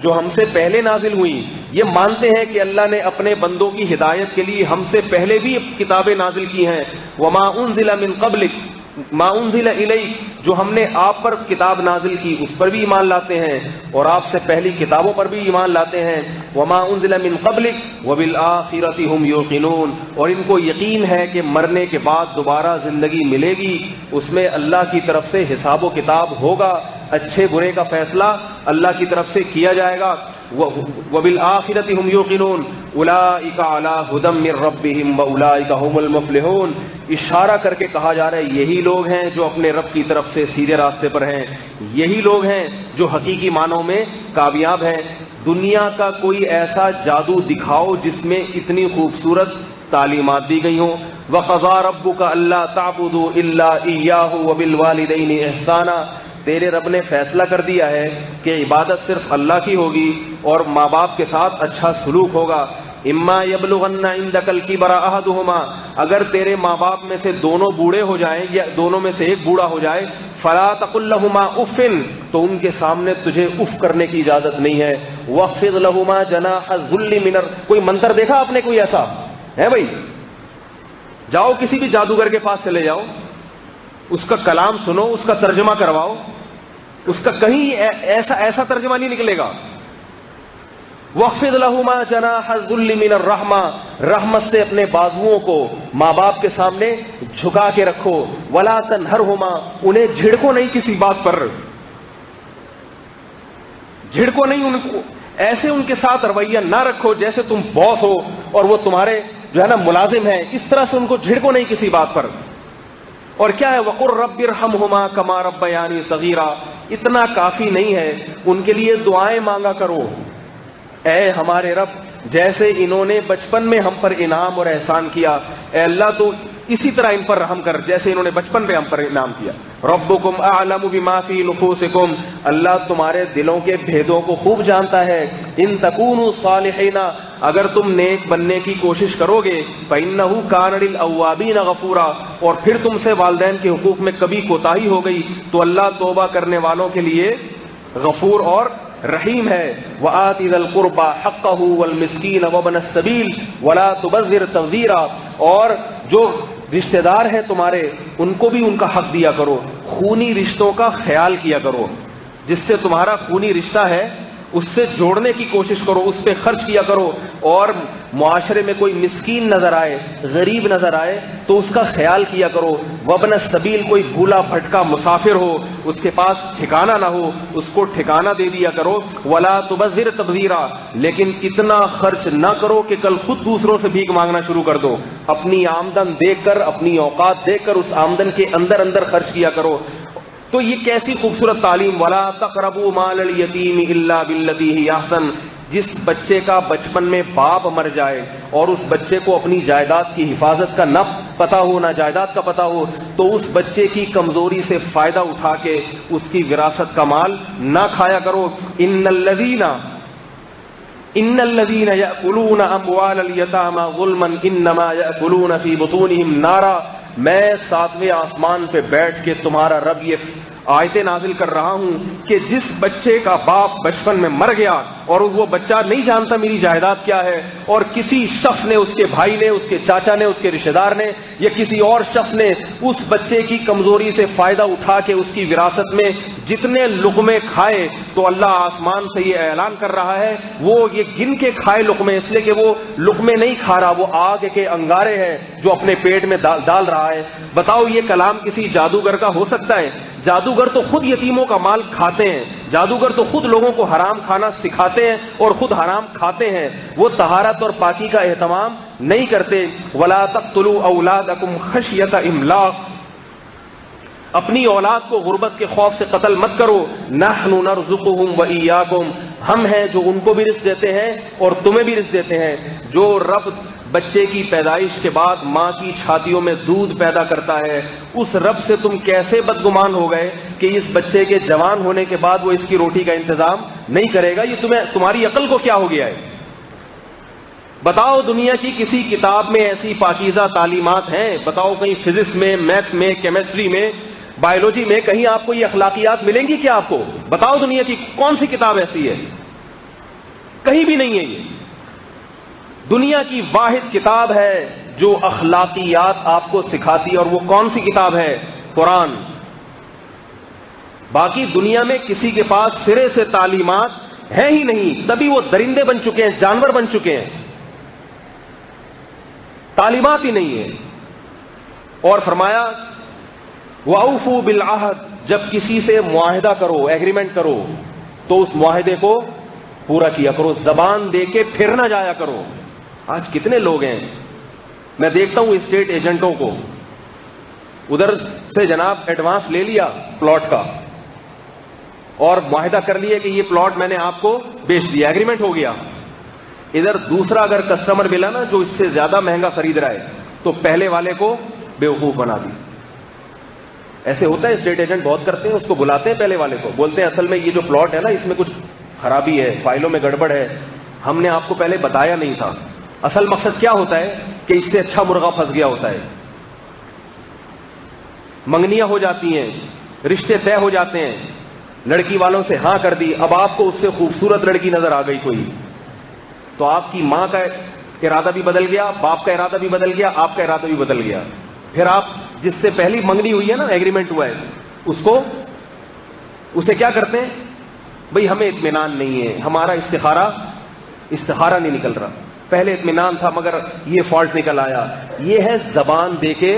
جو ہم سے پہلے نازل ہوئی، یہ مانتے ہیں کہ اللہ نے اپنے بندوں کی ہدایت کے لیے ہم سے پہلے بھی کتابیں نازل کی ہیں، وما انزل من قبلک، ما انزل الیک، جو ہم نے آپ پر کتاب نازل کی اس پر بھی ایمان لاتے ہیں اور آپ سے پہلی کتابوں پر بھی ایمان لاتے ہیں، وما انزل من قبلک وبالآخرۃ هم یوقنون، اور ان کو یقین ہے کہ مرنے کے بعد دوبارہ زندگی ملے گی، اس میں اللہ کی طرف سے حساب و کتاب ہوگا، اچھے برے کا فیصلہ اللہ کی طرف سے کیا جائے گا، وبالآخرۃ هم یوقنون اولئک علی ھدی من ربہم واولئک هم المفلحون، اشارہ کر کے کہا جا رہا ہے یہی لوگ ہیں جو اپنے رب کی طرف سے سیدھے راستے پر ہیں، یہی لوگ ہیں جو حقیقی معنوں میں کامیاب ہیں۔ دنیا کا کوئی ایسا جادو دکھاؤ جس میں اتنی خوبصورت تعلیمات دی گئی ہوں، وَقَضَىٰ رَبُّكَ أَلَّا تَعْبُدُوا إِلَّا إِيَّاهُ وَبِالْوَالِدَيْنِ إِحْسَانًا، تیرے رب نے فیصلہ کر دیا ہے کہ عبادت صرف اللہ کی ہوگی اور ماں باپ کے ساتھ اچھا سلوک ہوگا۔ اما یبلغن عندک الکبر احدہما، اگر تیرے ماں باپ میں سے دونوں بوڑھے ہو جائیں یا دونوں میں سے ایک بوڑھا ہو جائے، فلا تقل لہما اف، تو ان کے سامنے تجھے اف کرنے کی اجازت نہیں ہے، واخفض لہما جناح الذل من کوئی منتر دیکھا آپ نے کوئی ایسا ہے بھائی؟ جاؤ کسی بھی جادوگر کے پاس چلے جاؤ، اس کا کلام سنو، اس کا ترجمہ کرواؤ، اس کا کہیں ایسا ترجمہ نہیں نکلے گا۔ وَاخْفِضْ لَهُمَا جَنَاحَ الذُّلِّ مِنَ الرَّحْمَةِ، رحمت سے اپنے بازوؤں کو ماں باپ کے سامنے جھکا کے رکھو، وَلَا تَنْهَرْهُمَا، انہیں جھڑکو نہیں کسی بات پر، جھڑکو نہیں ان کو، ایسے ان کے ساتھ رویہ نہ رکھو جیسے تم باس ہو اور وہ تمہارے جو ہے نا ملازم ہیں، اس طرح سے ان کو جھڑکو نہیں کسی بات پر۔ اور کیا ہے، وَقُلْ رَبِّ ارْحَمْهُمَا كَمَا رَبَّيَانِي صَغِيرًا، اتنا کافی نہیں ہے، ان کے لیے دعائیں مانگا کرو، اے ہمارے رب جیسے انہوں نے بچپن میں ہم پر انعام اور احسان کیا، اے اللہ تو اسی طرح ان پر رحم کر جیسے انہوں نے بچپن میں ہم پر انعام کیا۔ ربکم اعلم بما فی نفوسکم، اللہ تمہارے دلوں کے بھیدوں کو خوب جانتا ہے۔ ان تکونوا صالحین، اگر تم نیک بننے کی کوشش کرو گے، فإنہ کان للأوابین غفورا، اور پھر تم سے والدین کے حقوق میں کبھی کوتاہی ہو گئی تو اللہ توبہ کرنے والوں کے لیے غفور اور رحیم ہے۔ وآت ذی القربى حقہ والمسکین وابن السبیل ولا تبذر تبذیرا، اور جو رشتہ دار ہیں تمہارے ان کو بھی ان کا حق دیا کرو، خونی رشتوں کا خیال کیا کرو، جس سے تمہارا خونی رشتہ ہے اس سے جوڑنے کی کوشش کرو، اس پہ خرچ کیا کرو، اور معاشرے میں کوئی مسکین نظر آئے، غریب نظر آئے تو اس کا خیال کیا کرو۔ وابن السبیل، کوئی بھولا بھٹکا مسافر ہو، اس کے پاس ٹھکانہ نہ ہو، اس کو ٹھکانہ دے دیا کرو۔ ولا تبذر تبذیرا، لیکن اتنا خرچ نہ کرو کہ کل خود دوسروں سے بھیک مانگنا شروع کر دو، اپنی آمدن دیکھ کر، اپنی اوقات دیکھ کر اس آمدن کے اندر خرچ کیا کرو۔ تو یہ کیسی خوبصورت تعلیم، ولا تقربوا مال الیتیم الا بالتی ہی احسن، جس بچے کا بچپن میں باپ مر جائے اور اس بچے کو اپنی جائیداد کی حفاظت کا نہ پتا ہو، نہ جائیداد کا پتا ہو، تو اس بچے کی کمزوری سے فائدہ اٹھا کے اس کی وراثت کا مال نہ کھایا کرو۔ ان الذین یأکلون اموال الیتامی ظلما انما یأکلون فی بطونہم نارا، میں 7ویں آسمان پہ بیٹھ کے تمہارا رب یہ آیتیں نازل کر رہا ہوں کہ جس بچے کا باپ بچپن میں مر گیا اور وہ بچہ نہیں جانتا میری جائیداد کیا ہے، اور کسی شخص نے، اس کے بھائی نے، اس کے چاچا نے، اس کے رشتہ دار نے یا کسی اور شخص نے اس بچے کی کمزوری سے فائدہ اٹھا کے اس کی وراثت میں جتنے لقمے کھائے، تو اللہ آسمان سے یہ اعلان کر رہا ہے وہ یہ گن کے کھائے لقمے، اس لیے کہ وہ لقمے نہیں کھا رہا، وہ آگ کے انگارے ہیں جو اپنے پیٹ میں ڈال رہا ہے۔ بتاؤ یہ کلام کسی جادوگر کا ہو سکتا ہے؟ جادوگر تو خود یتیموں کا مال کھاتے ہیں، جادوگر تو خود لوگوں کو حرام کھانا سکھاتے ہیں اور خود حرام کھاتے ہیں، وہ طہارت اور پاکی کا اہتمام نہیں کرتے۔ ولا تقتلوا اولادکم خشیۃ املاق، اپنی اولاد کو غربت کے خوف سے قتل مت کرو۔ نحن نرزقہم وإیاکم، ہم ہیں جو ان کو بھی رزق دیتے ہیں اور تمہیں بھی رزق دیتے ہیں۔ جو رب بچے کی پیدائش کے بعد ماں کی چھاتیوں میں دودھ پیدا کرتا ہے، اس رب سے تم کیسے بدگمان ہو گئے کہ اس بچے کے جوان ہونے کے بعد وہ اس کی روٹی کا انتظام نہیں کرے گا؟ یہ تمہاری عقل کو کیا ہو گیا ہے؟ بتاؤ دنیا کی کسی کتاب میں ایسی پاکیزہ تعلیمات ہیں؟ بتاؤ کہیں فزکس میں، میتھ میں، کیمسٹری میں، بایولوجی میں کہیں آپ کو یہ اخلاقیات ملیں گی کیا؟ آپ کو بتاؤ دنیا کی کون سی کتاب ایسی ہے؟ کہیں بھی نہیں ہے۔ یہ دنیا کی واحد کتاب ہے جو اخلاقیات آپ کو سکھاتی ہے، اور وہ کون سی کتاب ہے؟ قرآن۔ باقی دنیا میں کسی کے پاس سرے سے تعلیمات ہیں ہی نہیں، تبھی وہ درندے بن چکے ہیں، جانور بن چکے ہیں، تعلیمات ہی نہیں ہے۔ اور فرمایا وَأَوْفُوا بِالْعَهْدِ، جب کسی سے معاہدہ کرو، ایگریمنٹ کرو، تو اس معاہدے کو پورا کیا کرو، زبان دے کے پھر نہ جایا کرو۔ آج کتنے لوگ ہیں، میں دیکھتا ہوں اسٹیٹ ایجنٹوں کو، ادھر سے جناب ایڈوانس لے لیا پلاٹ کا اور معاہدہ کر لیا کہ یہ پلاٹ میں نے آپ کو بیچ دیا، ایگریمنٹ ہو گیا، ادھر دوسرا اگر کسٹمر ملا نا جو اس سے زیادہ مہنگا خرید رہا ہے تو پہلے والے کو بیوقوف بنا دی۔ ایسے ہوتا ہے، اسٹیٹ ایجنٹ بہت کرتے ہیں، اس کو بلاتے ہیں پہلے والے کو، بولتے ہیں اصل میں یہ جو پلاٹ ہے نا اس میں کچھ خرابی ہے، فائلوں میں گڑبڑ ہے، ہم نے آپ کو پہلے بتایا نہیں تھا۔ اصل مقصد کیا ہوتا ہے کہ اس سے اچھا مرغا پھنس گیا ہوتا ہے، منگنیاں ہو جاتی ہیں، رشتے طے ہو جاتے ہیں، لڑکی والوں سے ہاں کر دی، اب آپ کو اس سے خوبصورت لڑکی نظر آ گئی کوئی، تو آپ کی ماں کا ارادہ بھی بدل گیا، باپ کا ارادہ بھی بدل گیا، آپ کا ارادہ بھی بدل گیا، پھر آپ جس سے پہلی منگنی ہوئی ہے نا، ایگریمنٹ ہوا ہے، اسے کیا کرتے ہیں؟ بھئی ہمیں اطمینان نہیں ہے، ہمارا استخارہ نہیں نکل رہا، پہلے اطمینان تھا مگر یہ فالٹ نکل آیا۔ یہ ہے زبان دے کے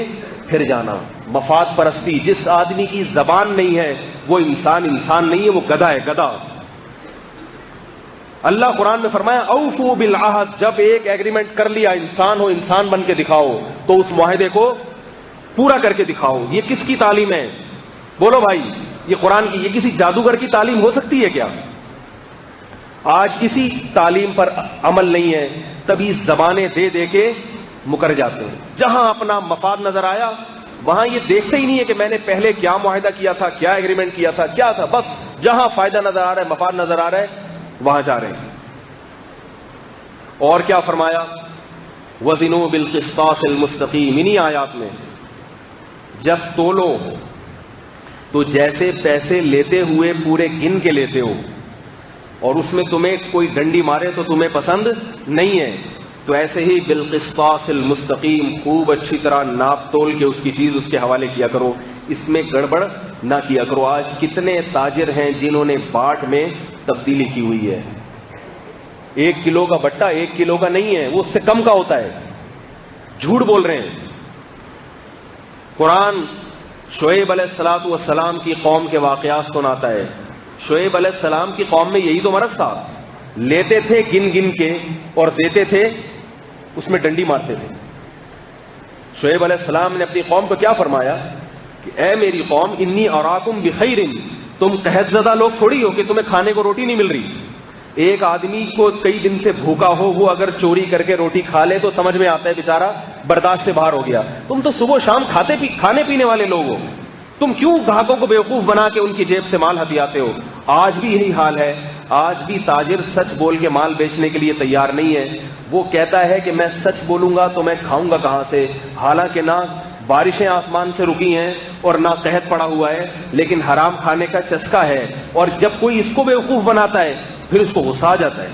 پھر جانا، مفاد پرستی۔ جس آدمی کی زبان نہیں ہے وہ انسان نہیں ہے، وہ گدھا ہے، گدھا۔ اللہ قرآن میں فرمایا اوفوا بالعہد، جب ایک ایگریمنٹ کر لیا، انسان ہو، انسان بن کے دکھاؤ، تو اس معاہدے کو پورا کر کے دکھاؤ۔ یہ کس کی تعلیم ہے؟ بولو بھائی، یہ قرآن کی، یہ کسی جادوگر کی تعلیم ہو سکتی ہے کیا؟ آج اسی تعلیم پر عمل نہیں ہے، تبھی زبانیں دے دے کے مکر جاتے ہیں۔ جہاں اپنا مفاد نظر آیا وہاں یہ دیکھتے ہی نہیں ہے کہ میں نے پہلے کیا معاہدہ کیا تھا، کیا ایگریمنٹ کیا تھا، کیا تھا، بس جہاں فائدہ نظر آ رہا ہے، مفاد نظر آ رہا ہے، وہاں جا رہے ہیں۔ اور کیا فرمایا؟ وزنوا بالقسطاس المستقیم۔ انہی آیات میں جب تولو تو جیسے پیسے لیتے ہوئے پورے گن کے لیتے ہو، اور اس میں تمہیں کوئی ڈنڈی مارے تو تمہیں پسند نہیں ہے، تو ایسے ہی بالقسطاس المستقیم خوب اچھی طرح ناپ تول کے اس کی چیز اس کے حوالے کیا کرو، اس میں گڑبڑ نہ کیا کرو۔ آج کتنے تاجر ہیں جنہوں نے باٹ میں تبدیلی کی ہوئی ہے، 1 کلو کا بٹا 1 کلو کا نہیں ہے، وہ اس سے کم کا ہوتا ہے، جھوٹ بول رہے ہیں۔ قرآن شعیب علیہ السلام کی قوم کے واقعات سناتا ہے۔ شعیب علیہ السلام کی قوم میں یہی تو مرض تھا، لیتے تھے گن گن کے اور دیتے تھے، اس میں ڈنڈی مارتے تھے۔ شعیب علیہ السلام نے اپنی قوم کو کیا فرمایا کہ اے میری قوم انی اراکم بخیر، تم قحط زدہ لوگ تھوڑی ہو کہ تمہیں کھانے کو روٹی نہیں مل رہی۔ ایک آدمی کو کئی دن سے بھوکا ہو، وہ اگر چوری کر کے روٹی کھا لے تو سمجھ میں آتا ہے بیچارہ برداشت سے باہر ہو گیا۔ تم تو صبح شام کھانے پینے والے لوگ ہو، تم کیوں گاہکوں کو بیوقوف بنا کے ان کی جیب سے مال ہتھیاتے ہو؟ آج بھی یہی حال ہے، آج بھی تاجر سچ بول کے مال بیچنے کے لیے تیار نہیں ہے۔ وہ کہتا ہے کہ میں سچ بولوں گا تو میں کھاؤں گا کہاں سے، حالانکہ نہ بارشیں آسمان سے رکی ہیں اور نہ قحط پڑا ہوا ہے، لیکن حرام کھانے کا چسکا ہے۔ اور جب کوئی اس کو بیوقوف بناتا ہے پھر اس کو غصہ آ جاتا ہے،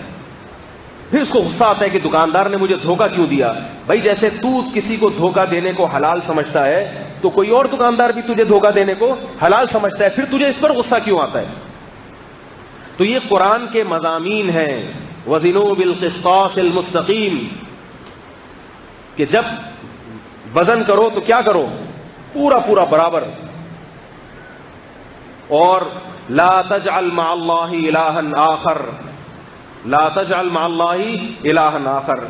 پھر اس کو غصہ آتا ہے کہ دکاندار نے مجھے دھوکہ کیوں دیا۔ بھائی جیسے تو کسی کو دھوکہ دینے کو حلال سمجھتا ہے تو کوئی اور دکاندار بھی تجھے دھوکہ دینے کو حلال سمجھتا ہے، پھر تجھے اس پر غصہ کیوں آتا ہے؟ تو یہ قرآن کے مضامین ہیں، وزنوا بالقسطاس المستقیم، کہ جب وزن کرو تو کیا کرو؟ پورا پورا برابر۔ اور لا تجعل مع اللہ الہا آخر، لا تجعل مع اللہ الہا آخر۔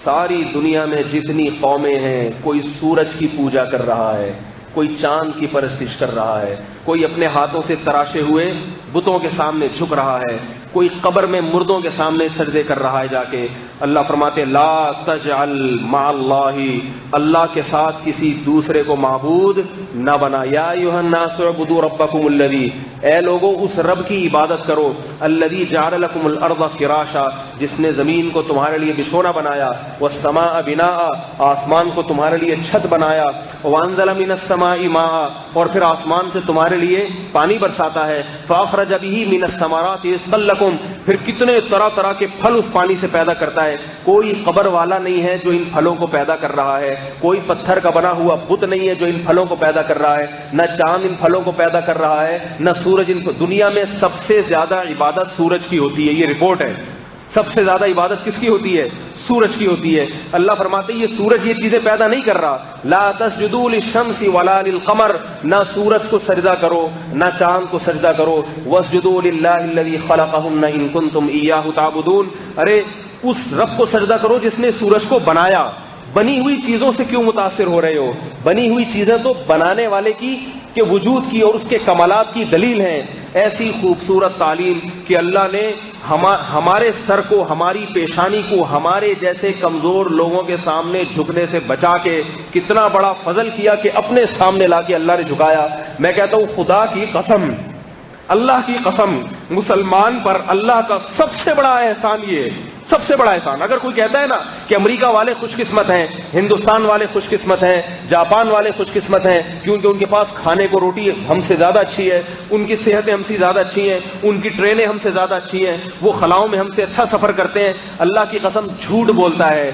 ساری دنیا میں جتنی قومیں ہیں، کوئی سورج کی پوجا کر رہا ہے، کوئی چاند کی پرستش کر رہا ہے، کوئی اپنے ہاتھوں سے تراشے ہوئے بتوں کے سامنے جھک رہا ہے، کوئی قبر میں مردوں کے سامنے سجدے کر رہا ہے جا کے. اللہ فرماتے لا تجعل مع اللہ، اللہ کے ساتھ کسی دوسرے کو معبود نہ بنا. یا ایھا الناس اعبدوا ربکم الذی، اے لوگوں اس رب کی عبادت کرو، الذی جعل لکم الارض فراشا، جس نے زمین کو تمہارے لیے بچھونا بنایا، والسماء بناء، آسمان کو تمہارے لیے چھت بنایا، وانزل من السماء ماء، اور پھر آسمان سے تمہارے لیے پانی برساتا ہے، فاخرج به من الثمرات رزقا لکم، پھر کتنے طرح طرح کے پھل اس پانی سے پیدا کرتا ہے. کوئی قبر والا نہیں ہے جو ان پھلوں کو پیدا کر رہا ہے، کوئی پتھر کا بنا ہوا بت نہیں ہے جو ان پھلوں کو پیدا کر رہا ہے، نہ چاند ان پھلوں کو پیدا کر رہا ہے، نہ سورج ان کو. دنیا میں سب سے زیادہ عبادت سورج کی ہوتی ہے، یہ رپورٹ ہے. سب سے زیادہ عبادت کس کی ہوتی ہے؟ سورج کی ہوتی ہے. اللہ فرماتے ہیں یہ سورج یہ چیزیں پیدا نہیں کر رہا. لا تسجدوا للشمس ولا للقمر، نہ سورج کو سجدہ کرو نہ چاند کو سجدہ کرو. واسجدوا للہ الذی خلقہن ان کنتم ایاہ تعبدون، ارے اس رب کو سجدہ کرو جس نے سورج کو بنایا. بنی ہوئی چیزوں سے کیوں متاثر ہو رہے ہو؟ بنی ہوئی چیزیں تو بنانے والے کی کے وجود کی اور اس کے کمالات کی دلیل ہیں. ایسی خوبصورت تعلیم کہ اللہ نے ہمارے سر کو، ہماری پیشانی کو ہمارے جیسے کمزور لوگوں کے سامنے جھکنے سے بچا کے کتنا بڑا فضل کیا کہ اپنے سامنے لا کے اللہ نے جھکایا. میں کہتا ہوں خدا کی قسم، اللہ کی قسم، مسلمان پر اللہ کا سب سے بڑا احسان یہ ہے، سب سے بڑا احسان. اگر کوئی کہتا ہے نا کہ امریکہ والے خوش قسمت ہیں، ہندوستان والے خوش قسمت ہیں، جاپان والے خوش قسمت ہیں کیونکہ ان کے پاس کھانے کو روٹی ہم سے زیادہ اچھی ہے، ان کی صحتیں ہم سے زیادہ اچھی ہیں، ان کی ٹرینیں ہم سے زیادہ اچھی ہیں، وہ خلاؤں میں ہم سے اچھا سفر کرتے ہیں، اللہ کی قسم جھوٹ بولتا ہے.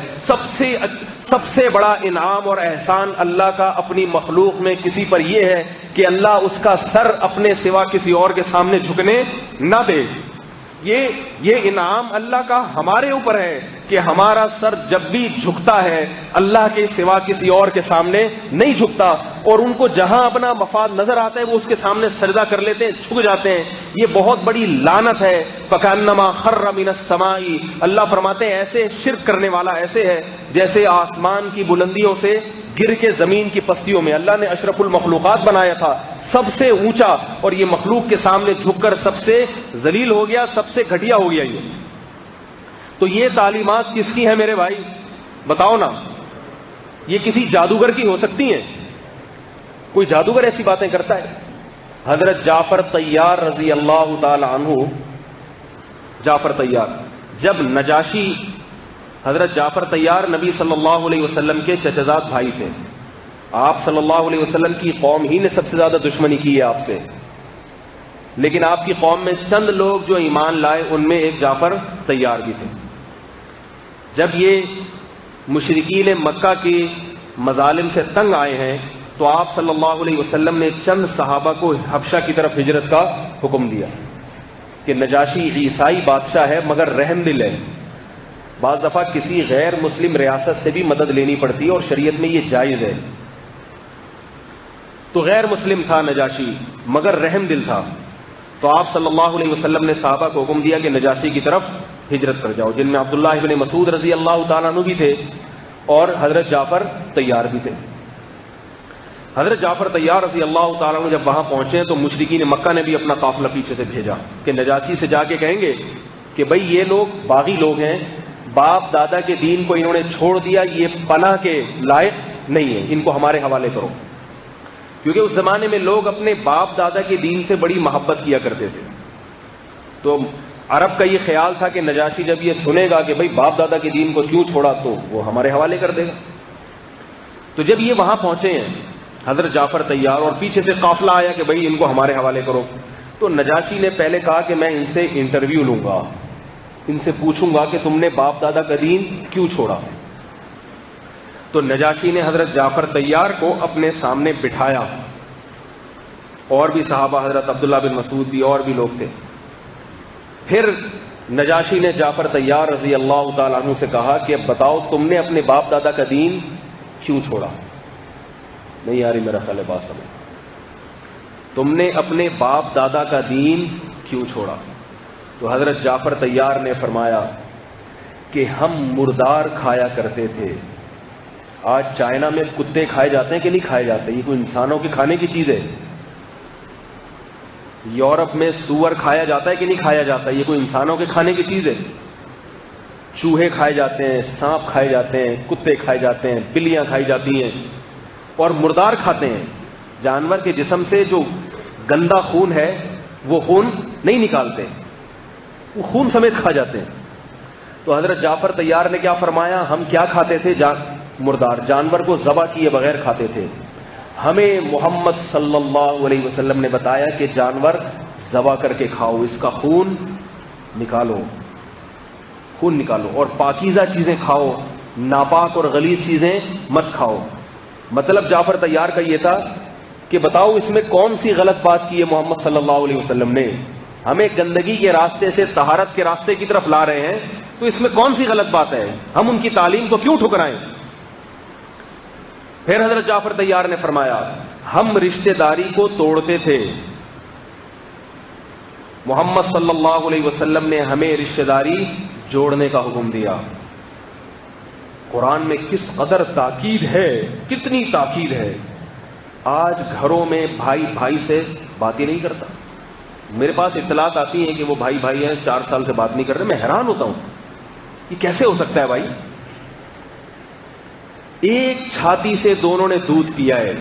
سب سے بڑا انعام اور احسان اللہ کا اپنی مخلوق میں کسی پر یہ ہے کہ اللہ اس کا سر اپنے سوا کسی اور کے سامنے جھکنے نہ دے. یہ انعام اللہ کا ہمارے اوپر ہے کہ ہمارا سر جب بھی جھکتا ہے اللہ کے سوا کسی اور کے سامنے نہیں جھکتا، اور ان کو جہاں اپنا مفاد نظر آتا ہے وہ اس کے سامنے سجدہ کر لیتے ہیں، جھک جاتے ہیں. یہ بہت بڑی لعنت ہے. فَكَأَنَّمَا خَرَّ مِنَ السَّمَاءِ، اللہ فرماتے ہیں ایسے شرک کرنے والا ایسے ہے جیسے آسمان کی بلندیوں سے گر کے زمین کی پستیوں میں. اللہ نے اشرف المخلوقات بنایا تھا، سب سے اونچا، اور یہ مخلوق کے سامنے جھک کر سب سے ذلیل ہو گیا، سب سے گھٹیا ہو گیا. یہ تو یہ تعلیمات کس کی ہیں میرے بھائی؟ بتاؤ نا. یہ کسی جادوگر کی ہو سکتی ہیں؟ کوئی جادوگر ایسی باتیں کرتا ہے؟ حضرت جعفر طیار رضی اللہ تعالی عنہ، جعفر طیار، جب نجاشی، حضرت جعفر طیار نبی صلی اللہ علیہ وسلم کے چچزاد بھائی تھے. آپ صلی اللہ علیہ وسلم کی قوم ہی نے سب سے زیادہ دشمنی کی ہے آپ سے، لیکن آپ کی قوم میں چند لوگ جو ایمان لائے ان میں ایک جعفر طیار بھی تھے. جب یہ مشرکین مکہ کے مظالم سے تنگ آئے ہیں تو آپ صلی اللہ علیہ وسلم نے چند صحابہ کو حبشہ کی طرف ہجرت کا حکم دیا کہ نجاشی عیسائی بادشاہ ہے مگر رحم دل ہے. بعض دفعہ کسی غیر مسلم ریاست سے بھی مدد لینی پڑتی ہے اور شریعت میں یہ جائز ہے. تو غیر مسلم تھا نجاشی مگر رحم دل تھا، تو آپ صلی اللہ علیہ وسلم نے صحابہ کو حکم دیا کہ نجاشی کی طرف ہجرت کر جاؤ، جن میں عبداللہ ابن مسعود رضی اللہ تعالیٰ عنہ بھی تھے اور حضرت جعفر طیار بھی تھے. حضرت جعفر طیار رضی اللہ تعالیٰ عنہ جب وہاں پہنچے تو مشرکین مکہ نے بھی اپنا قافلہ پیچھے سے بھیجا کہ نجاشی سے جا کے کہیں گے کہ بھئی یہ لوگ باغی لوگ ہیں، باپ دادا کے دین کو انہوں نے چھوڑ دیا، یہ پناہ کے لائق نہیں ہے، ان کو ہمارے حوالے کرو. کیونکہ اس زمانے میں لوگ اپنے باپ دادا کے دین سے بڑی محبت کیا کرتے تھے. تو عرب کا یہ خیال تھا کہ نجاشی جب یہ سنے گا کہ بھئی باپ دادا کے دین کو کیوں چھوڑا تو وہ ہمارے حوالے کر دے گا. تو جب یہ وہاں پہنچے ہیں حضرت جعفر طیار اور پیچھے سے قافلہ آیا کہ بھئی ان کو ہمارے حوالے کرو، تو نجاشی نے پہلے کہا کہ میں ان سے انٹرویو لوں گا، ان سے پوچھوں گا کہ تم نے باپ دادا کا دین کیوں چھوڑا. تو نجاشی نے حضرت جعفر طیار کو اپنے سامنے بٹھایا، اور بھی صحابہ، حضرت عبداللہ بن مسعود بھی، اور بھی لوگ تھے. پھر نجاشی نے جعفر طیار رضی اللہ تعالیٰ عنہ سے کہا کہ بتاؤ تم نے اپنے باپ دادا کا دین کیوں چھوڑا. نہیں آ رہی میرا خیال ہے بات سمجھ. تم نے اپنے باپ دادا کا دین کیوں چھوڑا؟ تو حضرت جعفر طیار نے فرمایا کہ ہم مردار کھایا کرتے تھے. آج چائنا میں کتے کھائے جاتے ہیں کہ نہیں کھائے جاتے؟ یہ کوئی انسانوں کے کھانے کی چیز ہے؟ یورپ میں سور کھایا جاتا ہے کہ نہیں کھایا جاتا؟ یہ کوئی انسانوں کے کھانے کی چیز ہے؟ چوہے کھائے جاتے ہیں، سانپ کھائے جاتے ہیں، کتے کھائے جاتے ہیں، بلیاں کھائی جاتی ہیں، اور مردار کھاتے ہیں۔ جانور کے جسم سے جو گندا خون ہے وہ خون نہیں نکالتے، وہ خون سمیت کھا جاتے ہیں۔ تو حضرت جعفر طیار نے کیا فرمایا؟ ہم کیا کھاتے تھے؟ مردار جانور کو ذبح کیے بغیر کھاتے تھے۔ ہمیں محمد صلی اللہ علیہ وسلم نے بتایا کہ جانور ذبح کر کے کھاؤ، اس کا خون نکالو، خون نکالو، اور پاکیزہ چیزیں کھاؤ، ناپاک اور غلیظ چیزیں مت کھاؤ۔ مطلب جعفر طیار کا یہ تھا کہ بتاؤ اس میں کون سی غلط بات کی ہے محمد صلی اللہ علیہ وسلم نے؟ ہمیں گندگی کے راستے سے طہارت کے راستے کی طرف لا رہے ہیں، تو اس میں کون سی غلط بات ہے؟ ہم ان کی تعلیم کو کیوں ٹھکرائیں؟ پھر حضرت جعفر طیار نے فرمایا ہم رشتہ داری کو توڑتے تھے، محمد صلی اللہ علیہ وسلم نے ہمیں رشتہ داری جوڑنے کا حکم دیا۔ قرآن میں کس قدر تاکید ہے، کتنی تاکید ہے۔ آج گھروں میں بھائی بھائی سے بات ہی نہیں کرتا۔ میرے پاس اطلاعات آتی ہیں کہ وہ بھائی بھائی ہیں، 4 سال سے بات نہیں کر رہے۔ میں حیران ہوتا ہوں یہ کیسے ہو سکتا ہے بھائی؟ ایک چھاتی سے دونوں نے دودھ پیا ہے،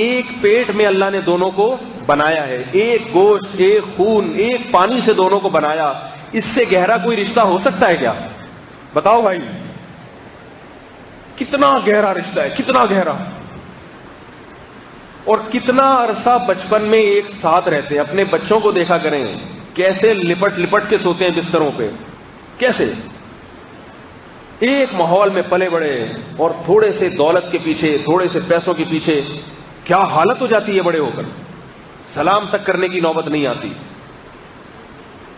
ایک پیٹ میں اللہ نے دونوں کو بنایا ہے، ایک گوشت، ایک خون، ایک پانی سے دونوں کو بنایا۔ اس سے گہرا کوئی رشتہ ہو سکتا ہے کیا؟ بتاؤ بھائی، کتنا گہرا رشتہ ہے، کتنا گہرا۔ اور کتنا عرصہ بچپن میں ایک ساتھ رہتے ہیں۔ اپنے بچوں کو دیکھا کریں کیسے لپٹ لپٹ کے سوتے ہیں بستروں پہ، کیسے ایک ماحول میں پلے بڑے، اور تھوڑے سے دولت کے پیچھے، تھوڑے سے پیسوں کے پیچھے کیا حالت ہو جاتی ہے بڑے ہو کر، سلام تک کرنے کی نوبت نہیں آتی۔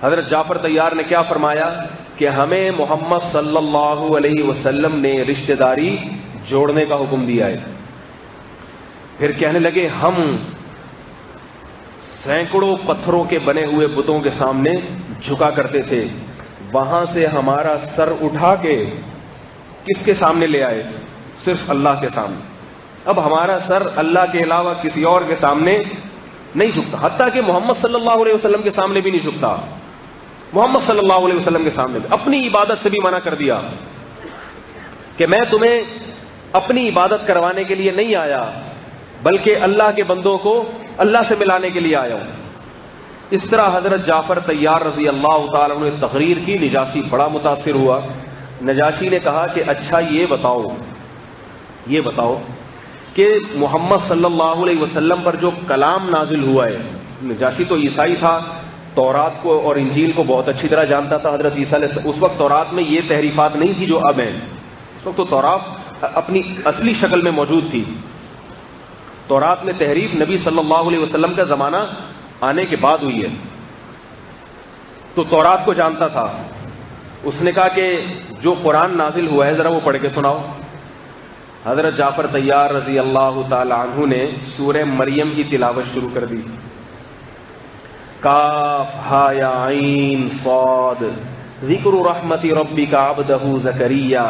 حضرت جعفر طیار نے کیا فرمایا کہ ہمیں محمد صلی اللہ علیہ وسلم نے رشتہ داری جوڑنے کا حکم دیا ہے۔ پھر کہنے لگے ہم سینکڑوں پتھروں کے بنے ہوئے بتوں کے سامنے جھکا کرتے تھے، وہاں سے ہمارا سر اٹھا کے کس کے سامنے لے آئے؟ صرف اللہ کے سامنے۔ اب ہمارا سر اللہ کے علاوہ کسی اور کے سامنے نہیں جھکتا، حتیٰ کہ محمد صلی اللہ علیہ وسلم کے سامنے بھی نہیں جھکتا۔ محمد صلی اللہ علیہ وسلم کے سامنے بھی اپنی عبادت سے بھی منع کر دیا کہ میں تمہیں اپنی عبادت کروانے کے لیے نہیں آیا، بلکہ اللہ کے بندوں کو اللہ سے ملانے کے لیے آیا ہوں۔ اس طرح حضرت جعفر طیار رضی اللہ تعالیٰ عنہ نے تقریر کی۔ نجاشی بڑا متاثر ہوا۔ نجاشی نے کہا کہ اچھا یہ بتاؤ کہ محمد صلی اللہ علیہ وسلم پر جو کلام نازل ہوا ہے، نجاشی تو عیسائی تھا، تورات کو اور انجیل کو بہت اچھی طرح جانتا تھا۔ حضرت عیسیٰ علیہ اس وقت تورات میں یہ تحریفات نہیں تھی جو اب ہیں، اس وقت تو تورات اپنی اصلی شکل میں موجود تھی۔ تورات میں تحریف نبی صلی اللہ علیہ وسلم کا زمانہ آنے کے بعد ہوئی ہے، تو تورات کو جانتا تھا۔ اس نے کہا کہ جو قرآن نازل ہوا ہے ذرا وہ پڑھ کے سناؤ۔ حضرت جعفر طیار رضی اللہ تعالی عنہ نے سورہ مریم کی تلاوت شروع کر دی۔ کاف ہا یا عین صاد ذکر رحمت ربک عبدہ زکریا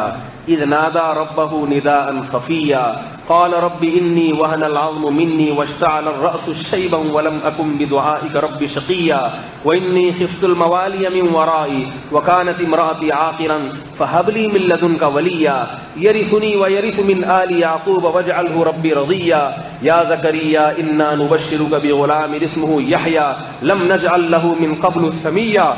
اذ نادى ربه نداء خفيا قال رب إني وهن العظم مني واشتعل الرأس شيبا ولم أكن بدعائك رب شقيا وإني خفت الموالي من ورائي وكانت امرأتي عاقرا فهب لي من لدنك وليا يرثني ويرث من آل يعقوب واجعله ربي رضيا يا زكريا إنا نبشرك بغلام اسمه يحيى لم نجعل له من قبل سميا۔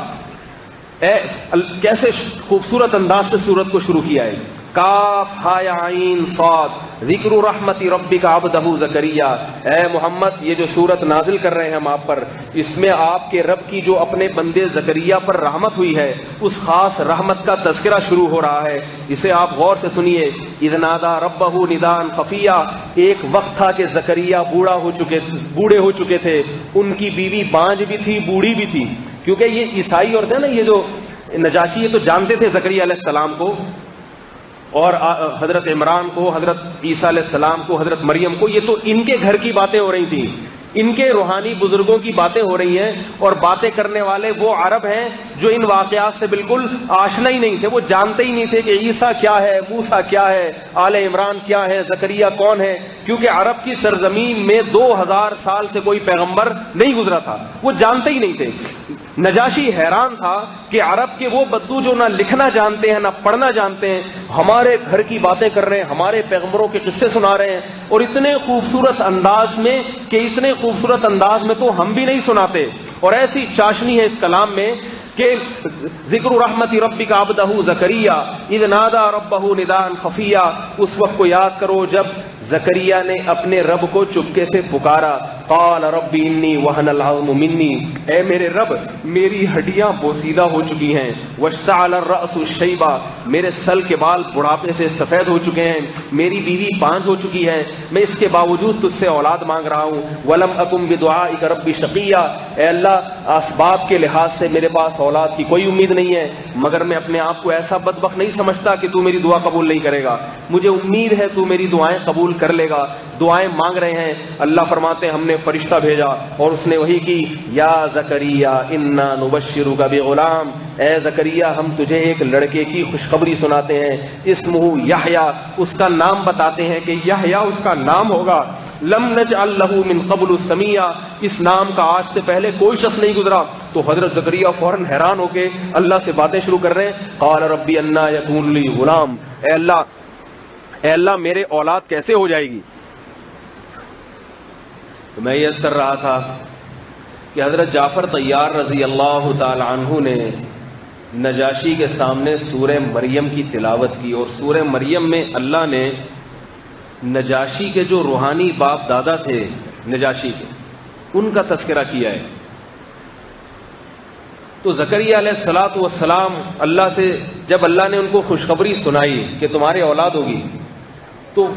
کیسے خوبصورت انداز سے سورت کو شروع کیا ہے۔ کاف ہا یا عین صاد ذکر رحمت ربک عبدہ زکریا۔ اے محمد، یہ جو سورت نازل کر رہے ہیں ہم آپ پر، اس میں آپ کے رب کی جو اپنے بندے زکریا پر رحمت ہوئی ہے، اس خاص رحمت کا تذکرہ شروع ہو رہا ہے۔ اسے آپ غور سے سنیے۔ اذ نادى ربہ نداء خفیا، ایک وقت تھا کہ زکریا بوڑھے ہو چکے تھے، ان کی بیوی بانجھ بھی تھی، بوڑھی بھی تھی، کیونکہ یہ عیسائی اور تھے نا، یہ جو نجاشی یہ تو جانتے تھے زکریا علیہ السلام کو اور حضرت عمران کو، حضرت عیسیٰ علیہ السلام کو، حضرت مریم کو، یہ تو ان کے گھر کی باتیں ہو رہی تھیں۔ ان کے روحانی بزرگوں کی باتیں ہو رہی ہیں، اور باتیں کرنے والے وہ عرب ہیں جو ان واقعات سے بالکل آشنا ہی نہیں تھے، وہ جانتے ہی نہیں تھے کہ عیسیٰ کیا ہے، موسیٰ کیا ہے، آل عمران کیا ہے، زکریا کون ہے، کیونکہ عرب کی سرزمین میں 2000 سال سے کوئی پیغمبر نہیں گزرا تھا، وہ جانتے ہی نہیں تھے۔ نجاشی حیران تھا کہ عرب کے وہ بدو جو نہ لکھنا جانتے ہیں نہ پڑھنا جانتے ہیں، ہمارے گھر کی باتیں کر رہے ہیں، ہمارے پیغمبروں کے قصے سنا رہے ہیں، اور اتنے خوبصورت انداز میں کہ اتنے خوبصورت انداز میں تو ہم بھی نہیں سناتے، اور ایسی چاشنی ہے اس کلام میں کہ ذکر رحمت ربک عبدہ زکریا اذ نادى ربہ نداء خفیا، اس وقت کو یاد کرو جب زکریا نے اپنے رب کو چپکے سے پکارا، قال رب انی وہن العظم منی، اے میرے رب میری ہڈیاں بوسیدہ ہو چکی ہیں، واشتعل الرأس شیبا، میرے سل کے بال بڑھاپے سے سفید ہو چکے ہیں، میری بیوی پانج ہو چکی ہے، میں اس کے باوجود تجھ سے اولاد مانگ رہا ہوں، ولم اکن بدعائک رب شقیا، اے اللہ اسباب کے لحاظ سے میرے پاس اولاد کی کوئی امید نہیں ہے، مگر میں اپنے آپ کو ایسا بدبخت نہیں سمجھتا کہ تو میری دعا قبول نہیں کرے گا، مجھے امید ہے تو میری دعائیں قبول کر لے گا۔ دعائیں مانگ رہے ہیں، اللہ فرماتے ہیں ہم نے فرشتہ بھیجا اور اس نے وہی کی، یا زکریا انا نبشرک بغلام، اے زکریا ہم تجھے ایک لڑکے کی خوشخبری سناتے ہیں، اسمہ یحییٰ، اس کا نام بتاتے ہیں کہ یحییٰ اس کا نام ہوگا، لم نجعل لہ من قبل سمیہ، اس نام کا آج سے پہلے کوئی شخص نہیں گزرا۔ تو حضرت زکریا فوراً حیران ہو کے اللہ سے باتیں شروع کر رہے ہیں، قال ربی انا یکون لی غلام، اے اللہ میرے اولاد کیسے ہو جائے گی؟ تو میں یہ کر رہا تھا کہ حضرت جعفر طیار رضی اللہ تعالی عنہ نے نجاشی کے سامنے سورہ مریم کی تلاوت کی، اور سورہ مریم میں اللہ نے نجاشی کے جو روحانی باپ دادا تھے نجاشی کے، ان کا تذکرہ کیا ہے۔ تو زکریا علیہ الصلوۃ والسلام اللہ سے جب اللہ نے ان کو خوشخبری سنائی کہ تمہارے اولاد ہوگی، تو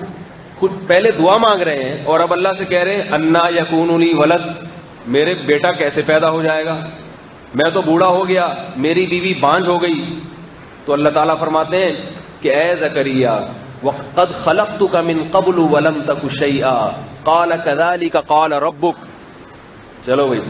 خود پہلے دعا مانگ رہے ہیں اور اب اللہ سے کہہ رہے ہیں انا یکون لی ولد، میرے بیٹا کیسے پیدا ہو جائے گا، میں تو بوڑھا ہو گیا، میری بیوی بانجھ ہو گئی۔ تو اللہ تعالیٰ فرماتے ہیں کہ اے زکریا وقد خلقتک من قبل ولم تک شیئا قال کذالک قال ربک، چلو بھائی،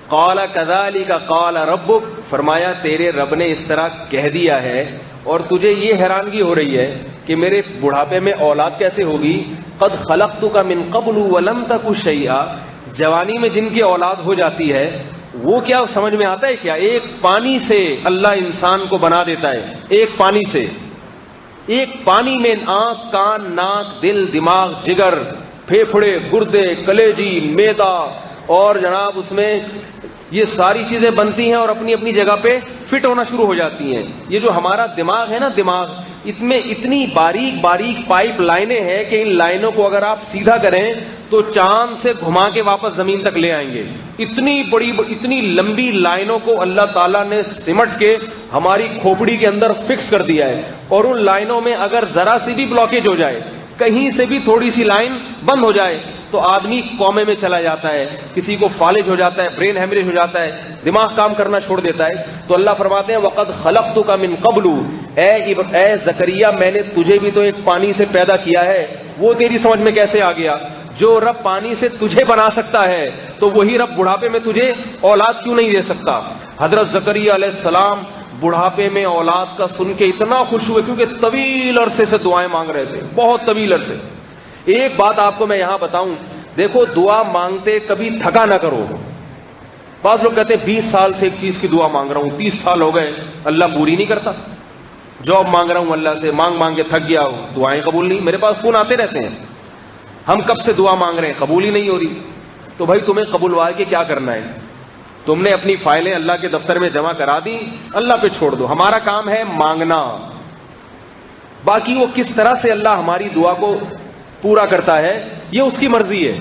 قال کذالک قال ربک، فرمایا تیرے رب نے اس طرح کہہ دیا ہے، اور تجھے یہ حیرانگی ہو رہی ہے کہ میرے بڑھاپے میں اولاد کیسے ہوگی، قد خلقتک من قبل ولم تک شیئا، جوانی میں جن کی اولاد ہو جاتی ہے وہ کیا سمجھ میں آتا ہے کیا؟ ایک پانی سے اللہ انسان کو بنا دیتا ہے، ایک پانی سے، ایک پانی میں آنکھ، کان، ناک، دل، دماغ، جگر، پھیپھڑے، گردے، کلیجی، معدہ، اور جناب اس میں یہ ساری چیزیں بنتی ہیں اور اپنی اپنی جگہ پہ فٹ ہونا شروع ہو جاتی ہیں۔ یہ جو ہمارا دماغ ہے نا، دماغ میں اتنی باریک باریک پائپ لائنیں ہیں کہ ان لائنوں کو اگر آپ سیدھا کریں تو چاند سے گھما کے واپس زمین تک لے آئیں گے۔ اتنی بڑی اتنی لمبی لائنوں کو اللہ تعالیٰ نے سمٹ کے ہماری کھوپڑی کے اندر فکس کر دیا ہے، اور ان لائنوں میں اگر ذرا سی بھی بلاکیج ہو جائے، کہیں سے بھی تھوڑی سی لائن بند ہو جائے تو آدمی کومے میں چلا جاتا ہے، کسی کو فالج ہو جاتا ہے، برین ہیمریج ہو جاتا ہے، دماغ کام کرنا چھوڑ دیتا ہے۔ تو اللہ فرماتے ہیں وقد خلقتک من قبل، اے زکریا میں نے تجھے بھی تو ایک پانی سے پیدا کیا ہے، وہ تیری سمجھ میں کیسے آ گیا؟ جو رب پانی سے تجھے بنا سکتا ہے تو وہی رب بڑھاپے میں تجھے اولاد کیوں نہیں دے سکتا؟ حضرت زکریا علیہ السلام بڑھاپے میں اولاد کا سن کے اتنا خوش ہوئے، کیونکہ طویل عرصے سے دعائیں مانگ رہے تھے، بہت طویل عرصے۔ ایک بات آپ کو میں یہاں بتاؤں، دیکھو دعا مانگتے کبھی تھکا نہ کرو۔ بعض لوگ کہتے ہیں 20 سال سے ایک چیز کی دعا مانگ رہا ہوں، 30 سال ہو گئے اللہ پوری نہیں کرتا، جاب مانگ رہا ہوں اللہ سے، مانگ کے تھک گیا ہوں، دعائیں قبول نہیں، میرے پاس فون آتے رہتے ہیں، ہم کب سے دعا مانگ رہے ہیں قبول ہی نہیں ہو رہی۔ تو بھائی تمہیں قبولوا کے کیا کرنا ہے؟ تم نے اپنی فائلیں اللہ کے دفتر میں جمع کرا دی، اللہ پہ چھوڑ دو، ہمارا کام ہے مانگنا، باقی وہ کس طرح سے اللہ ہماری دعا کو پورا کرتا ہے یہ اس کی مرضی ہے۔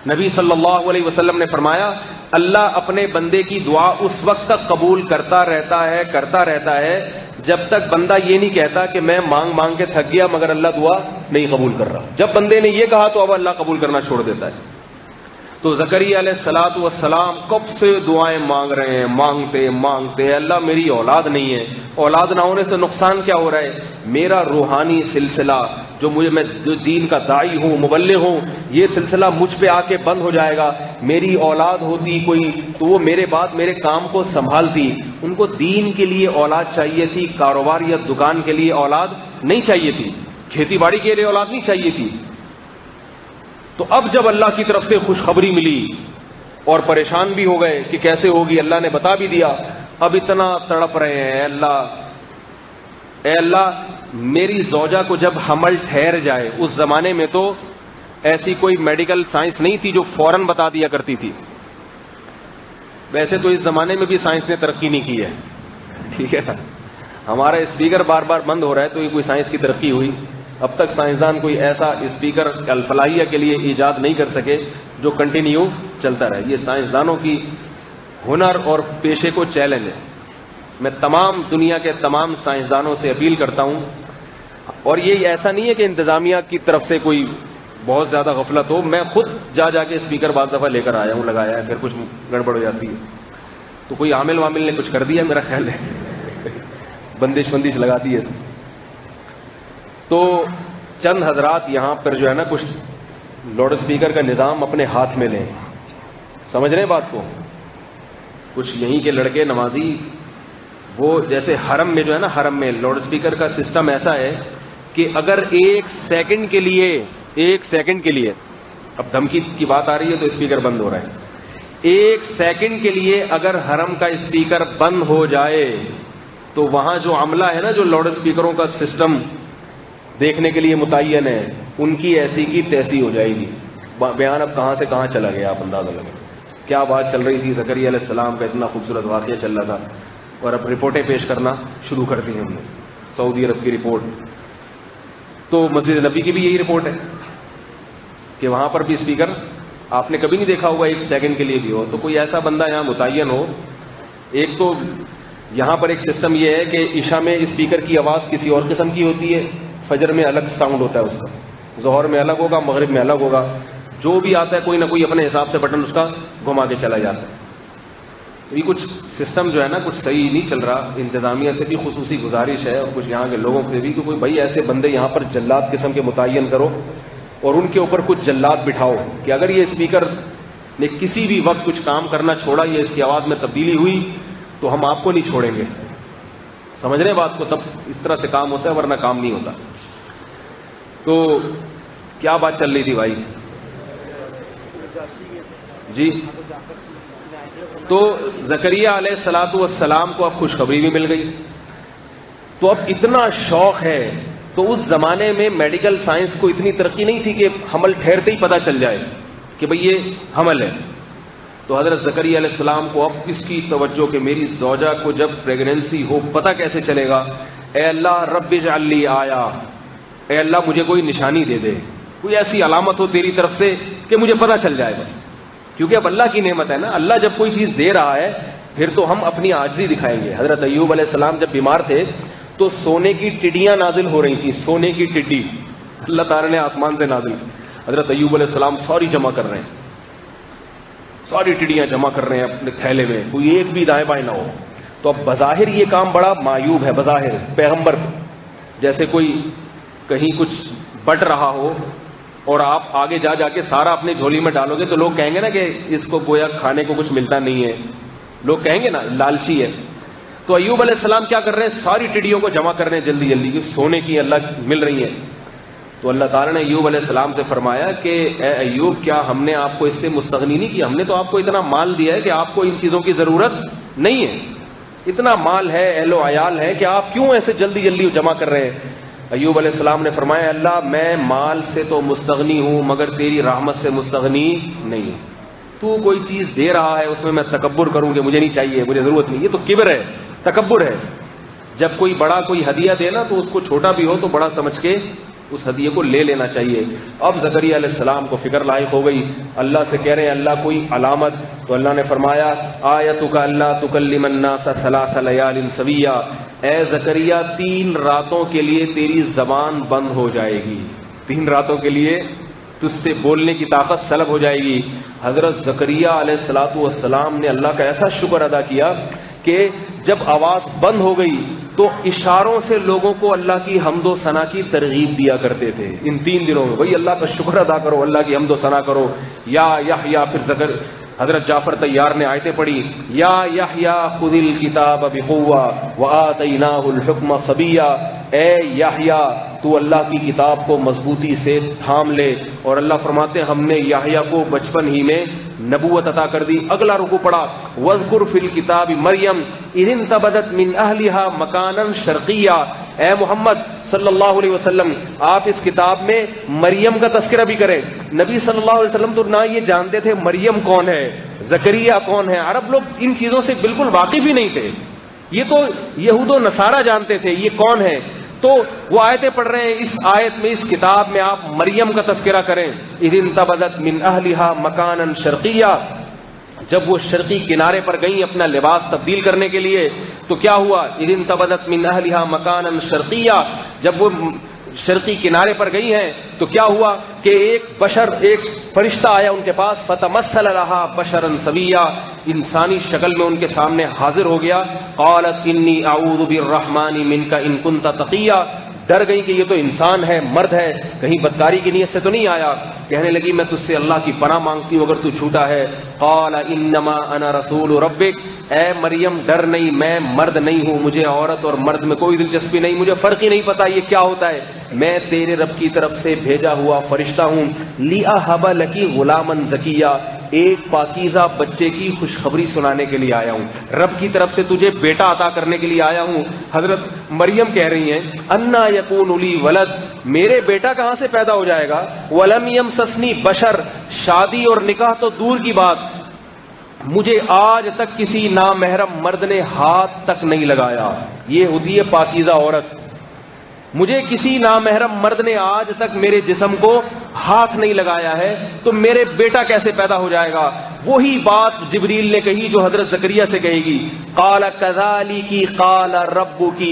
نبی صلی اللہ علیہ وسلم نے فرمایا اللہ اپنے بندے کی دعا اس وقت تک قبول کرتا رہتا ہے جب تک بندہ یہ نہیں کہتا کہ میں مانگ کے تھک گیا مگر اللہ دعا نہیں قبول کر رہا۔ جب بندے نے یہ کہا تو اب اللہ قبول کرنا چھوڑ دیتا ہے۔ تو زکریا علیہ الصلوۃ والسلام کب سے دعائیں مانگ رہے ہیں، مانگتے اللہ میری اولاد نہیں ہے، اولاد نہ ہونے سے نقصان کیا ہو رہا ہے؟ میرا روحانی سلسلہ میں جو دین کا داعی ہوں، مبلغ ہوں، یہ سلسلہ مجھ پہ آ کے بند ہو جائے گا. میری اولاد ہوتی کوئی تو وہ میرے بعد میرے کام کو سنبھالتی. ان کو دین کے لیے اولاد چاہیے تھی، کاروبار یا دکان کے لیے اولاد نہیں چاہیے تھی، کھیتی باڑی کے لیے اولاد نہیں چاہیے تھی. تو اب جب اللہ کی طرف سے خوشخبری ملی اور پریشان بھی ہو گئے کہ کیسے ہوگی، اللہ نے بتا بھی دیا، اب اتنا تڑپ رہے ہیں، اے اللہ میری زوجہ کو جب حمل ٹھہر جائے. اس زمانے میں تو ایسی کوئی میڈیکل سائنس نہیں تھی جو فوراً بتا دیا کرتی تھی. ویسے تو اس زمانے میں بھی سائنس نے ترقی نہیں کی ہے، ٹھیک ہے نا. ہمارا اسپیکر بار بار بند ہو رہا ہے تو یہ کوئی سائنس کی ترقی ہوئی؟ اب تک سائنسدان کوئی ایسا اسپیکر الفلاحیہ کے لیے ایجاد نہیں کر سکے جو کنٹینیو چلتا رہے. یہ سائنسدانوں کی ہنر اور پیشے کو چیلنج ہے. میں تمام دنیا کے تمام سائنسدانوں سے اپیل کرتا ہوں، اور یہ ایسا نہیں ہے کہ انتظامیہ کی طرف سے کوئی بہت زیادہ غفلت ہو. میں خود جا کے اسپیکر بعض دفعہ لے کر آیا ہوں، لگایا ہے، پھر کچھ گڑبڑ ہو جاتی ہے تو کوئی عامل وامل نے کچھ کر دیا میرا خیال ہے، بندش لگا دی ہے. تو چند حضرات یہاں پر جو ہے نا کچھ لاؤڈ اسپیکر کا نظام اپنے ہاتھ میں لیں. سمجھ رہے ہیں بات کو؟ کچھ یہیں کے لڑکے نمازی وہ جیسے حرم میں جو ہے نا، حرم میں لاؤڈ اسپیکر کا سسٹم ایسا ہے کہ اگر ایک سیکنڈ کے لیے اب دھمکی کی بات آ رہی ہے تو اسپیکر بند ہو رہا ہے. ایک سیکنڈ کے لیے اگر حرم کا اسپیکر بند ہو جائے تو وہاں جو عملہ ہے نا، جو لاؤڈ اسپیکروں کا سسٹم دیکھنے کے لیے متعین ہے، ان کی ایسی کی تیسی ہو جائے گی. بیان اب کہاں سے کہاں چلا گیا، آپ اندازہ لگیں. کیا بات چل رہی تھی، زکریا علیہ السلام کا اتنا خوبصورت واقعہ چل رہا تھا، اور اب رپورٹیں پیش کرنا شروع کر دی ہم نے. سعودی عرب کی رپورٹ، تو مسجد نبی کی بھی یہی رپورٹ ہے کہ وہاں پر بھی اسپیکر آپ نے کبھی نہیں دیکھا ہوگا ایک سیکنڈ کے لیے بھی ہو. تو کوئی ایسا بندہ یہاں متعین ہو. ایک تو یہاں پر ایک سسٹم یہ ہے کہ عشاء میں اسپیکر کی آواز کسی اور قسم کی ہوتی ہے، فجر میں الگ ساؤنڈ ہوتا ہے اس کا، ظہر میں الگ ہوگا، مغرب میں الگ ہوگا. جو بھی آتا ہے کوئی نہ کوئی اپنے حساب سے بٹن اس کا گھما کے چلا جاتا ہے. تو یہ کچھ سسٹم جو ہے نا کچھ صحیح نہیں چل رہا. انتظامیہ سے بھی خصوصی گزارش ہے اور کچھ یہاں کے لوگوں سے بھی کہ کوئی بھائی ایسے بندے یہاں پر جلاد قسم کے متعین کرو اور ان کے اوپر کچھ جلاد بٹھاؤ کہ اگر یہ اسپیکر نے کسی بھی وقت کچھ کام کرنا چھوڑا یا اس کی آواز میں تبدیلی ہوئی تو ہم آپ کو نہیں چھوڑیں گے. سمجھ رہے ہیں بات کو؟ تب اس طرح سے کام ہوتا ہے، ورنہ کام نہیں ہوتا. تو کیا بات چل رہی تھی بھائی جی؟ تو زکریا علیہ الصلوۃ والسلام کو اب خوشخبری بھی مل گئی. تو اب اتنا شوق ہے. تو اس زمانے میں میڈیکل سائنس کو اتنی ترقی نہیں تھی کہ حمل ٹھہرتے ہی پتہ چل جائے کہ بھئی یہ حمل ہے. تو حضرت زکریا علیہ السلام کو اب اس کی توجہ کہ میری زوجہ کو جب پریگننسی ہو پتہ کیسے چلے گا. اے اللہ رب اجعل لی آیا، اے اللہ مجھے کوئی نشانی دے دے، کوئی ایسی علامت ہو تیری طرف سے کہ مجھے پتہ چل جائے بس. کیونکہ اب اللہ کی نعمت ہے نا، اللہ جب کوئی چیز دے رہا ہے پھر تو ہم اپنی عاجزی دکھائیں گے. حضرت ایوب علیہ السلام جب بیمار تھے تو سونے کی ٹڈیاں نازل ہو رہی تھیں. سونے کی ٹڈی اللہ تعالیٰ نے آسمان سے نازل. حضرت ایوب علیہ السلام ساری جمع کر رہے ہیں، ساری ٹڈیاں جمع کر رہے ہیں اپنے تھیلے میں، کوئی ایک بھی دائیں بائیں نہ ہو. تو اب بظاہر یہ کام بڑا معیوب ہے، بظاہر پیغمبر جیسے کوئی کہیں کچھ بٹ رہا ہو اور آپ آگے جا کے سارا اپنے جھولی میں ڈالو گے تو لوگ کہیں گے نا کہ اس کو گویا کھانے کو کچھ ملتا نہیں ہے، لوگ کہیں گے نا لالچی ہے. تو ایوب علیہ السلام کیا کر رہے ہیں؟ ساری ٹڈیوں کو جمع کر رہے ہیں جلدی جلدی، سونے کی اللہ مل رہی ہیں. تو اللہ تعالیٰ نے ایوب علیہ السلام سے فرمایا کہ اے ایوب کیا ہم نے آپ کو اس سے مستغنی نہیں کیا؟ ہم نے تو آپ کو اتنا مال دیا ہے کہ آپ کو ان چیزوں کی ضرورت نہیں ہے. اتنا مال ہے، اہل و عیال ہے، کہ آپ کیوں ایسے جلدی جلدی جمع کر رہے ہیں؟ ایوب علیہ السلام نے فرمایا اللہ میں مال سے تو مستغنی ہوں مگر تیری رحمت سے مستغنی نہیں. تو کوئی چیز دے رہا ہے اس میں تکبر کروں کہ مجھے نہیں چاہیے، مجھے ضرورت نہیں، یہ تو کبر ہے، تکبر ہے. جب کوئی بڑا کوئی ہدیہ دے نا تو اس کو چھوٹا بھی ہو تو بڑا سمجھ کے اس ہدیے کو لے لینا چاہیے. اب زکریا علیہ السلام کو فکر لاحق ہو گئی، اللہ سے کہہ رہے ہیں اللہ کوئی علامت. تو اللہ نے فرمایا آیتک اللہ تکلم الناس ثلاث لیال سویا، اے زکریا 3 راتوں کے لیے تیری زبان بند ہو جائے گی، 3 راتوں کے لیے تجھ سے بولنے کی طاقت سلب ہو جائے گی. حضرت زکریا علیہ الصلوۃ والسلام نے اللہ کا ایسا شکر ادا کیا کہ جب آواز بند ہو گئی تو اشاروں سے لوگوں کو اللہ کی حمد و ثنا کی ترغیب دیا کرتے تھے ان 3 دنوں میں. بھائی اللہ کا شکر ادا کرو, اللہ کی حمد و ثنا کرو. یا یحییٰ, پھر حضرت جعفر طیار نے آیتیں پڑھی, یا یحییٰ خذ الکتاب بقوہ وآتیناہ الحکم صبیہ, اے یحییٰ تو اللہ کی کتاب کو مضبوطی سے تھام لے. اور اللہ فرماتے ہیں ہم نے یحییٰ کو بچپن ہی میں نبوت عطا کر دی. اگلا رکوع پڑھا, وَاذْكُرْ فِي الْكِتَابِ مَرْيَمَ إِذِ انتبذت من أهلها مكانا شرقيا. اے محمد صلی اللہ علیہ وسلم, آپ اس کتاب میں مریم کا تذکرہ بھی کریں. نبی صلی اللہ علیہ وسلم تو نہ یہ جانتے تھے مریم کون ہے, زکریا کون ہے. عرب لوگ ان چیزوں سے بالکل واقف ہی نہیں تھے. یہ تو یہود و نصارہ جانتے تھے یہ کون ہے. تو وہ آیتیں پڑھ رہے ہیں, اس آیت میں, اس کتاب میں آپ مریم کا تذکرہ کریں. اذ انتبذت من اہلها مکانا شرقیا, جب وہ شرقی کنارے پر گئیں اپنا لباس تبدیل کرنے کے لیے تو کیا ہوا. اذ انتبذت من اہلها مکانا شرقیا, جب وہ شرقی کنارے پر گئی ہیں تو کیا ہوا کہ ایک فرشتہ آیا ان کے پاس, فتمثل لها بشرا سویا, انسانی شکل میں ان کے سامنے حاضر ہو گیا. قالت انی اعوذ بالرحمن منک ان کنت تقیا, ڈر گئی کہ یہ تو انسان ہے, مرد ہے, کہیں بدکاری کی نیت سے تو نہیں آیا. کہنے لگی میں تجھ سے اللہ کی پناہ مانگتی ہوں اگر تو جھوٹا ہے. قال انما انا رسول ربک, اے مریم ڈر نہیں, میں مرد نہیں ہوں, مجھے عورت اور مرد میں کوئی دلچسپی نہیں, مجھے فرق ہی نہیں پتا یہ کیا ہوتا ہے, میں تیرے رب کی طرف سے بھیجا ہوا فرشتہ ہوں. لأہب لکی غلاما زکیا, ایک پاکیزہ بچے کی خوشخبری سنانے کے لیے آیا ہوں, رب کی طرف سے تجھے بیٹا عطا کرنے کے لیے آیا ہوں. حضرت مریم کہہ رہی ہیں انا یکون لی ولد, میرے بیٹا کہاں سے پیدا ہو جائے گا. ولم یمسسنی بشر, شادی اور نکاح تو دور کی بات, مجھے آج تک کسی نامحرم مرد نے ہاتھ تک نہیں لگایا. یہ ہوتی ہے پاکیزہ عورت. مجھے کسی نامحرم مرد نے آج تک میرے جسم کو ہاتھ نہیں لگایا ہے, تو میرے بیٹا کیسے پیدا ہو جائے گا. وہی بات جبریل نے کہی جو حضرت زکریا سے کہے گی. قال کذالک قال ربک,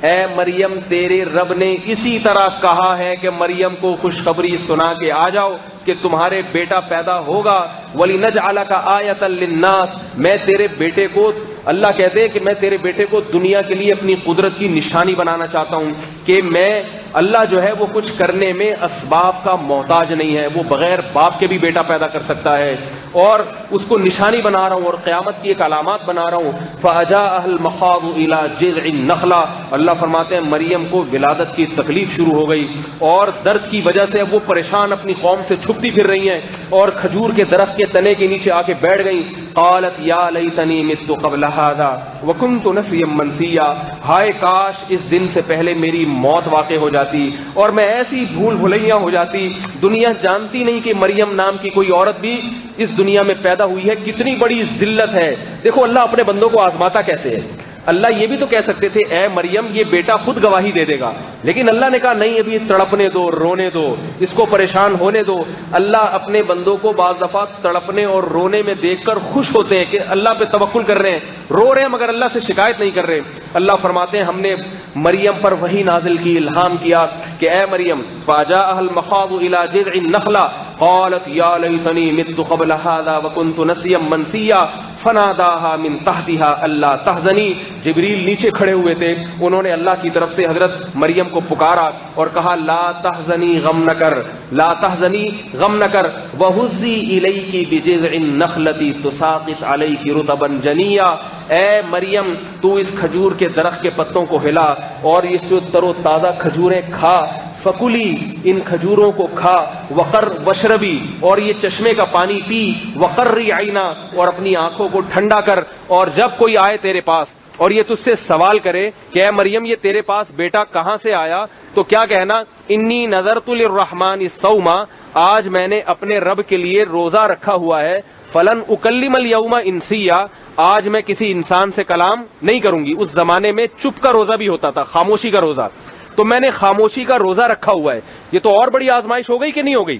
اے مریم تیرے رب نے اسی طرح کہا ہے کہ مریم کو خوشخبری سنا کے آ جاؤ کہ تمہارے بیٹا پیدا ہوگا. وَلِنَجْعَلَكَ آیَةً لِلنَّاسِ, میں تیرے بیٹے کو, اللہ کہتے ہیں کہ میں تیرے بیٹے کو دنیا کے لیے اپنی قدرت کی نشانی بنانا چاہتا ہوں کہ میں اللہ جو ہے وہ کچھ کرنے میں اسباب کا محتاج نہیں ہے, وہ بغیر باپ کے بھی بیٹا پیدا کر سکتا ہے, اور اس کو نشانی بنا رہا ہوں اور قیامت کی ایک علامات بنا رہا ہوں. فَأَجَاءَهَا الْمَخَاضُ إِلَى جِذْعِ النَّخْلَةِ, اللہ فرماتے ہیں مریم کو ولادت کی تکلیف شروع ہو گئی اور درد کی وجہ سے وہ پریشان اپنی قوم سے چھپتی پھر رہی ہیں اور کھجور کے درخت کے تنے کے نیچے آ کے بیٹھ گئیں. قالت یا لیتنی مت قبل هذا وکنت نسیا منسیا, ہائے کاش اس دن سے پہلے میری موت واقع ہو جاتی اور میں ایسی بھول بھلیاں ہو جاتی. دنیا جانتی نہیں کہ مریم نام کی کوئی عورت بھی اس دنیا میں پیدا ہوئی ہے. کتنی بڑی ذلت ہے. دیکھو اللہ اپنے بندوں کو آزماتا کیسے ہے. اللہ یہ بھی تو کہہ سکتے تھے اے مریم یہ بیٹا خود گواہی دے دے گا, لیکن اللہ نے کہا نہیں, ابھی تڑپنے دو, رونے دو, اس کو پریشان ہونے دو. اللہ اپنے بندوں کو بعض دفعہ تڑپنے اور رونے میں دیکھ کر خوش ہوتے ہیں کہ اللہ پہ توکل کر رہے ہیں, رو رہے ہیں مگر اللہ سے شکایت نہیں کر رہے. اللہ فرماتے ہیں ہم نے مریم پر وحی نازل کی, الہام کیا کہ اے مریم فَأَجَاءَهَا الْمَخَاضُ إِلَى جِذْعِ النَّخْلَةِ قالت یا لیتنی مت قبل هذا وکنت نسیا منسیا فناداها من تحتها الا تحزنی. جبریل نیچے کھڑے ہوئے تھے, انہوں نے اللہ کی طرف سے حضرت مریم کو پکارا اور کہا لا تحزنی غم نہ کر, لا تحزنی غم نہ کر, وہزی الیک بجذع النخلۃ تساقط علیک رطبا جنیا. اے مریم تو اس کھجور کے درخت کے پتوں کو ہلا اور اس تر و تازہ کھجوریں کھا. فکلی, ان کھجوروں کو کھا. وقر وشربی, اور یہ چشمے کا پانی پی. وقری عینا, اور اپنی آنکھوں کو ٹھنڈا کر. اور جب کوئی آئے تیرے پاس اور یہ تجھ سے سوال کرے کہ اے مریم یہ تیرے پاس بیٹا کہاں سے آیا, تو کیا کہنا انی نذرت للرحمن صوما, آج میں نے اپنے رب کے لیے روزہ رکھا ہوا ہے. فلن اکلم الیوم انسیا, آج میں کسی انسان سے کلام نہیں کروں گی. اس زمانے میں چپ کا روزہ بھی ہوتا تھا, خاموشی کا روزہ, تو میں نے خاموشی کا روزہ رکھا ہوا ہے. یہ تو اور بڑی آزمائش ہو گئی کہ نہیں ہو گئی,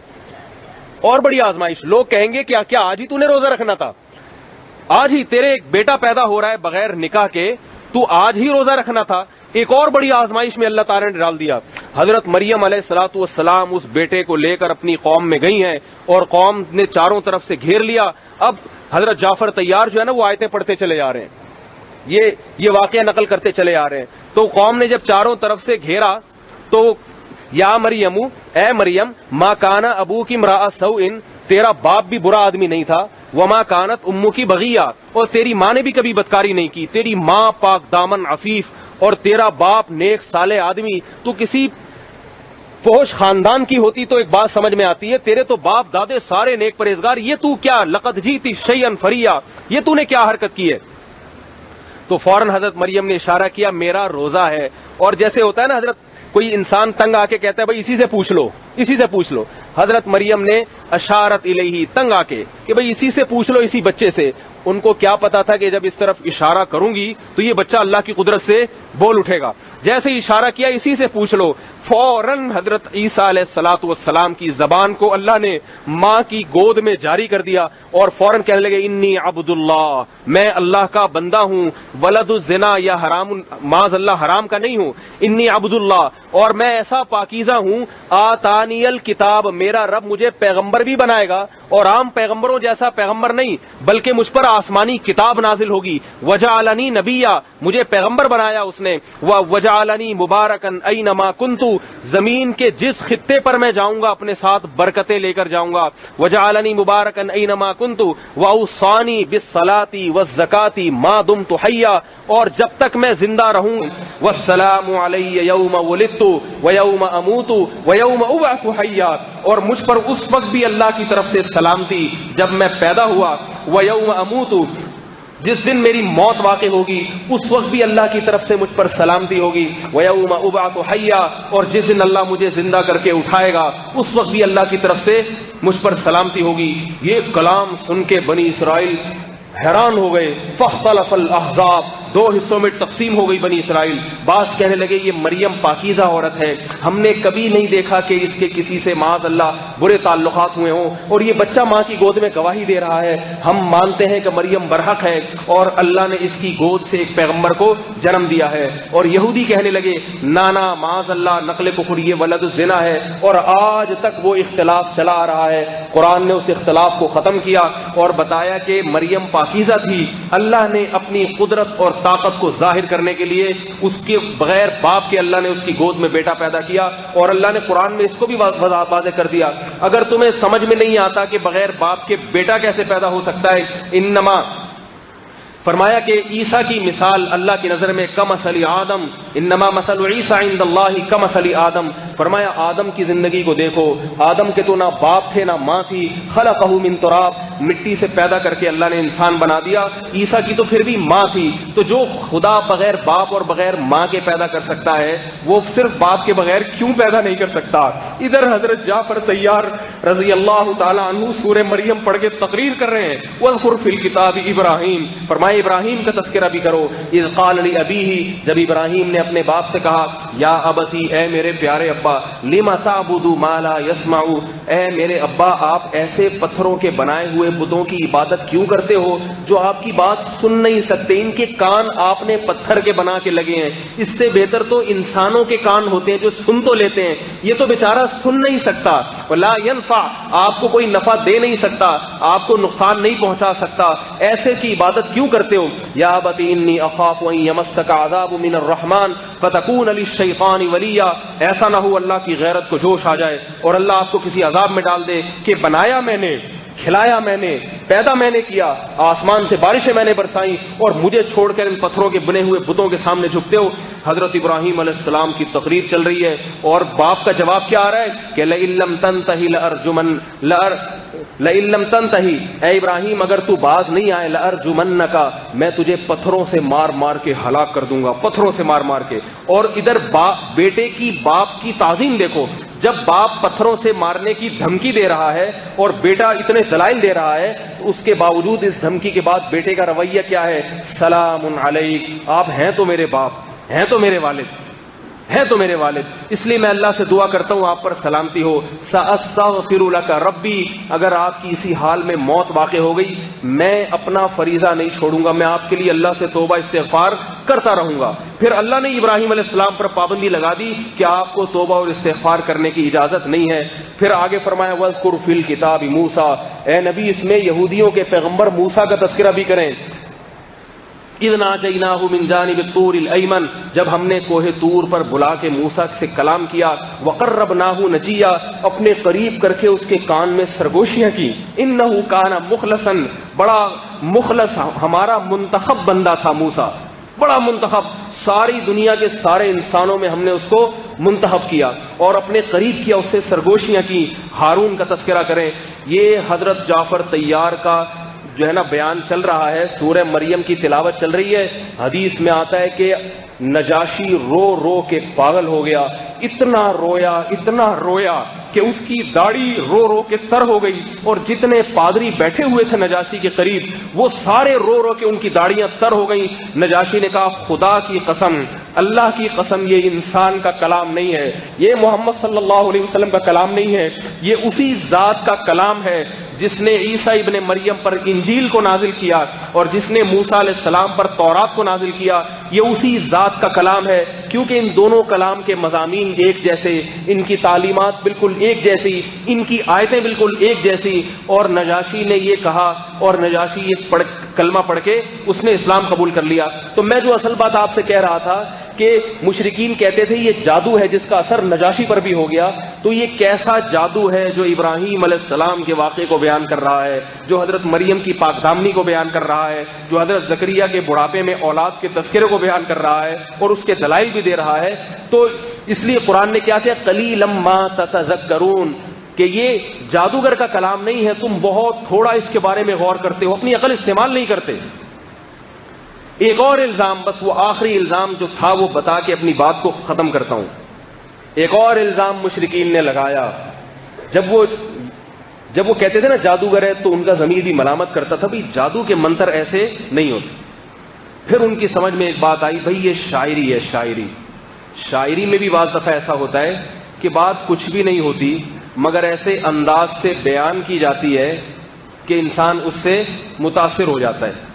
اور بڑی آزمائش. لوگ کہیں گے کیا آج ہی تو نے روزہ رکھنا تھا, آج ہی تیرے ایک بیٹا پیدا ہو رہا ہے بغیر نکاح کے, تو آج ہی روزہ رکھنا تھا. ایک اور بڑی آزمائش میں اللہ تعالی نے ڈال دیا. حضرت مریم علیہ الصلوۃ والسلام اس بیٹے کو لے کر اپنی قوم میں گئی ہیں اور قوم نے چاروں طرف سے گھیر لیا. اب حضرت جعفر طیار جو ہے نا وہ آیتیں پڑھتے چلے جا رہے ہیں. یہ واقعہ نقل کرتے چلے آ رہے ہیں. تو قوم نے جب چاروں طرف سے گھیرا تو یا مریم اے مریم ما کان ابوکی امرأ سوء تیرا باپ بھی برا آدمی نہیں تھا, وما کانت امکی بغیہ اور تیری ماں نے بھی کبھی بدکاری نہیں کی, تیری ماں پاک دامن عفیف اور تیرا باپ نیک صالح آدمی. تو کسی فوش خاندان کی ہوتی تو ایک بات سمجھ میں آتی ہے, تیرے تو باپ دادے سارے نیک پرہیزگار, یہ تو کیا لقد جیتی شیئا فریا, یہ تو نے کیا حرکت کی ہے. تو فوراً حضرت مریم نے اشارہ کیا میرا روزہ ہے. اور جیسے ہوتا ہے نا حضرت کوئی انسان تنگ آ کے کہتا ہے بھائی اسی سے پوچھ لو, اسی سے پوچھ لو, حضرت مریم نے اشارت الیہ تنگ آ کے کہ بھئی اسی سے پوچھ لو, اسی بچے سے. ان کو کیا پتا تھا کہ جب اس طرف اشارہ کروں گی تو یہ بچہ اللہ کی قدرت سے بول اٹھے گا. جیسے اشارہ کیا اسی سے پوچھ لو, فوراً حضرت عیسیٰ علیہ الصلوۃ والسلام کی زبان کو اللہ نے ماں کی گود میں جاری کر دیا اور فوراً کہنے لگے انی عبد اللہ, میں اللہ کا بندہ ہوں, ولد الزنا یا حرام معاذ اللہ حرام کا نہیں ہوں, انی عبد اللہ, اور میں ایسا پاکیزہ ہوں, آتانی الکتاب میرا رب مجھے پیغمبر بھی بنائے گا, اور عام پیغمبروں جیسا پیغمبر نہیں بلکہ مجھ پر آسمانی کتاب نازل ہوگی, وجعلنی نبیا مجھے پیغمبر بنایا اس نے, وجعلنی مبارکن اینما کنتو زمین کے جس خطے پر میں جاؤں گا اپنے ساتھ برکتیں لے کر جاؤں گا, وجعلنی مبارکن اینما کنتو واوصانی بالصلاۃ والزکاۃ ما دمت حیا, اور جب تک میں زندہ رہوں, والسلام علی یوم ولدت ویوم اموت ویوم ابعث حیا, اور مجھ پر اس وقت بھی اللہ کی طرف سے سلامتی جب میں پیدا ہوا, ویوم اموت جس دن میری موت واقع ہوگی اس وقت بھی اللہ کی طرف سے مجھ پر سلامتی ہوگی, وَيَوْمَ أُبْعَثُ حَيًّا اور جس دن اللہ مجھے زندہ کر کے اٹھائے گا اس وقت بھی اللہ کی طرف سے مجھ پر سلامتی ہوگی. یہ کلام سن کے بنی اسرائیل حیران ہو گئے. فاختلف الاحزاب, دو حصوں میں تقسیم ہو گئی بنی اسرائیل. بعض کہنے لگے یہ مریم پاکیزہ عورت ہے, ہم نے کبھی نہیں دیکھا کہ اس کے کسی سے معاذ اللہ برے تعلقات ہوئے ہوں, اور یہ بچہ ماں کی گود میں گواہی دے رہا ہے, ہم مانتے ہیں کہ مریم برحق ہے اور اللہ نے اس کی گود سے ایک پیغمبر کو جنم دیا ہے. اور یہودی کہنے لگے نانا معاذ اللہ نقل کفر, یہ ولد الزنا ہے, اور آج تک وہ اختلاف چلا آ رہا ہے. قرآن نے اس اختلاف کو ختم کیا اور بتایا کہ مریم پاکیزہ تھی, اللہ نے اپنی قدرت اور طاقت کو ظاہر کرنے کے لیے اس کے بغیر باپ کے اللہ نے اس کی گود میں بیٹا پیدا کیا, اور اللہ نے قرآن میں اس کو بھی واضح کر دیا. اگر تمہیں سمجھ میں نہیں آتا کہ بغیر باپ کے بیٹا کیسے پیدا ہو سکتا ہے, انما فرمایا کہ عیسیٰ کی مثال اللہ کی نظر میں کمثل آدم, انما مثل عیسیٰ عند اللہ کمثل آدم. فرمایا آدم کی زندگی کو دیکھو, آدم کے تو نہ باپ تھے نہ ماں تھی, خلقہ من تراب مٹی سے پیدا کر کے اللہ نے انسان بنا دیا. عیسیٰ کی تو پھر بھی ماں تھی, تو جو خدا بغیر باپ اور بغیر ماں کے پیدا کر سکتا ہے وہ صرف باپ کے بغیر کیوں پیدا نہیں کر سکتا. ادھر حضرت جعفر طیار رضی اللہ تعالی عنہ سورہ مریم پڑھ کے تقریر کر رہے ہیں, وَاذْكُرْ فِي الْكِتَابِ ابراہیم, فرمایا ابراہیم کا تذکرہ بھی کرو. اذ قال لأبیہ, جب ابراہیم نے اپنے باپ سے کہا یا ابتی, اے میرے پیارے ابا, لما تعبد ما لا يسمع, اے میرے ابا آپ ایسے پتھروں کے بنائے ہوئے بتوں کی عبادت کیوں کرتے ہو جو آپ کی بات سن نہیں سکتے. ان کے کان آپ نے پتھر کے بنا کے لگے ہیں, اس سے بہتر تو انسانوں کے کان ہوتے ہیں جو سن تو لیتے ہیں, یہ تو بیچارہ سن نہیں سکتا. ولا ينفع, آپ کو کوئی نفع دے نہیں سکتا, آپ کو نقصان نہیں پہنچا سکتا, ایسے کی عبادت کیوں کرتے ہو. یا ابتی انی اخاف ان یمسک عذاب من الرحمن فتکون للشیطان ولیا, ایسا نہ ہو اللہ کی غیرت کو جوش آ جائے اور اللہ آپ کو کسی عذاب میں ڈال دے کہ بنایا میں نے, کھلایا میں نے, پیدا میں نے کیا, آسمان سے بارشیں میں نے برسائیں, اور مجھے چھوڑ کر ان پتھروں کے بنے ہوئے بتوں کے سامنے جھکتے ہو. حضرت ابراہیم علیہ السلام کی تقریر چل رہی ہے اور باپ کا جواب کیا آ رہا ہے کہ لئن لم تنتہی, اے ابراہیم اگر تو باز نہیں آئے, لارجمنک, میں تجھے پتھروں سے مار مار کے ہلاک کر دوں گا, پتھروں سے مار مار کے. اور ادھر بیٹے کی باپ کی تعظیم دیکھو, جب باپ پتھروں سے مارنے کی دھمکی دے رہا ہے اور بیٹا اتنے دلائل دے رہا ہے, اس کے باوجود اس دھمکی کے بعد بیٹے کا رویہ کیا ہے, سلام علیک, آپ ہیں تو میرے باپ, ہیں تو میرے والد, ہیں تو میرے والد, اس لیے میں اللہ سے دعا کرتا ہوں آپ پر سلامتی ہو. سأستغفر لک ربی, اگر آپ کی اسی حال میں موت واقع ہو گئی میں اپنا فریضہ نہیں چھوڑوں گا, میں آپ کے لیے اللہ سے توبہ استغفار کرتا رہوں گا. پھر اللہ نے ابراہیم علیہ السلام پر پابندی لگا دی کہ آپ کو توبہ اور استغفار کرنے کی اجازت نہیں ہے. پھر آگے فرمایا وَاذْكُرْ فِي الْكِتَابِ موسیٰ, اے نبی اس میں یہودیوں کے پیغمبر موسیٰ کا تذکرہ بھی کریں. اذ ناجیناہ من جانب الطور الایمن، جب ہم نے کوہ طور پر بلا کے موسیٰ سے کلام کیا، وقربناہ نجیا، اپنے قریب کر کے اس کے کان میں سرگوشیاں کی، انہ کان مخلصا، بڑا مخلص ہمارا منتخب بندہ تھا موسیٰ، بڑا منتخب، ساری دنیا کے سارے انسانوں میں ہم نے اس کو منتخب کیا اور اپنے قریب کیا، اس سے سرگوشیاں کی۔ ہارون کا تذکرہ کریں، یہ حضرت جعفر طیار کا جو ہے نا بیان چل رہا ہے، سورہ مریم کی تلاوت چل رہی ہے، حدیث میں آتا ہے کہ نجاشی رو رو کے پاگل ہو گیا، اتنا رویا کہ اس کی داڑھی رو رو کے تر ہو گئی، اور جتنے پادری بیٹھے ہوئے تھے نجاشی کے قریب وہ سارے رو رو کے ان کی داڑیاں تر ہو گئیں۔ نجاشی نے کہا خدا کی قسم، اللہ کی قسم، یہ انسان کا کلام نہیں ہے، یہ محمد صلی اللہ علیہ وسلم کا کلام نہیں ہے، یہ اسی ذات کا کلام ہے جس نے عیسیٰ ابن مریم پر انجیل کو نازل کیا اور جس نے موسیٰ علیہ السلام پر تورات کو نازل کیا، یہ اسی ذات کا کلام ہے، کیونکہ ان دونوں کلام کے مضامین ایک جیسے، ان کی تعلیمات بالکل ایک جیسی، ان کی آیتیں بالکل ایک جیسی۔ اور نجاشی نے یہ کہا، اور نجاشی یہ کلمہ پڑھ کے اس نے اسلام قبول کر لیا۔ تو میں جو اصل بات آپ سے کہہ رہا تھا کہ مشرکین کہتے تھے یہ جادو ہے جس کا اثر نجاشی پر بھی ہو گیا، تو یہ کیسا جادو ہے جو ابراہیم علیہ السلام کے واقعے کو بیان کر رہا ہے، جو حضرت مریم کی پاک دامنی کو بیان کر رہا ہے، جو حضرت زکریا کے بڑھاپے میں اولاد کے تذکرے کو بیان کر رہا ہے اور اس کے دلائل بھی دے رہا ہے۔ تو اس لیے قرآن نے کیا کیا، قلیلا ما تتذکرون، کہ یہ جادوگر کا کلام نہیں ہے، تم بہت تھوڑا اس کے بارے میں غور کرتے ہو، اپنی عقل استعمال نہیں کرتے۔ ایک اور الزام، بس وہ آخری الزام جو تھا وہ بتا کے اپنی بات کو ختم کرتا ہوں۔ ایک اور الزام مشرکین نے لگایا، جب وہ کہتے تھے نا جادوگر ہے، تو ان کا ضمیر بھی ملامت کرتا تھا بھی جادو کے منتر ایسے نہیں ہوتے۔ پھر ان کی سمجھ میں ایک بات آئی، بھئی یہ شاعری ہے، شاعری میں بھی بعض دفعہ ایسا ہوتا ہے کہ بات کچھ بھی نہیں ہوتی مگر ایسے انداز سے بیان کی جاتی ہے کہ انسان اس سے متاثر ہو جاتا ہے،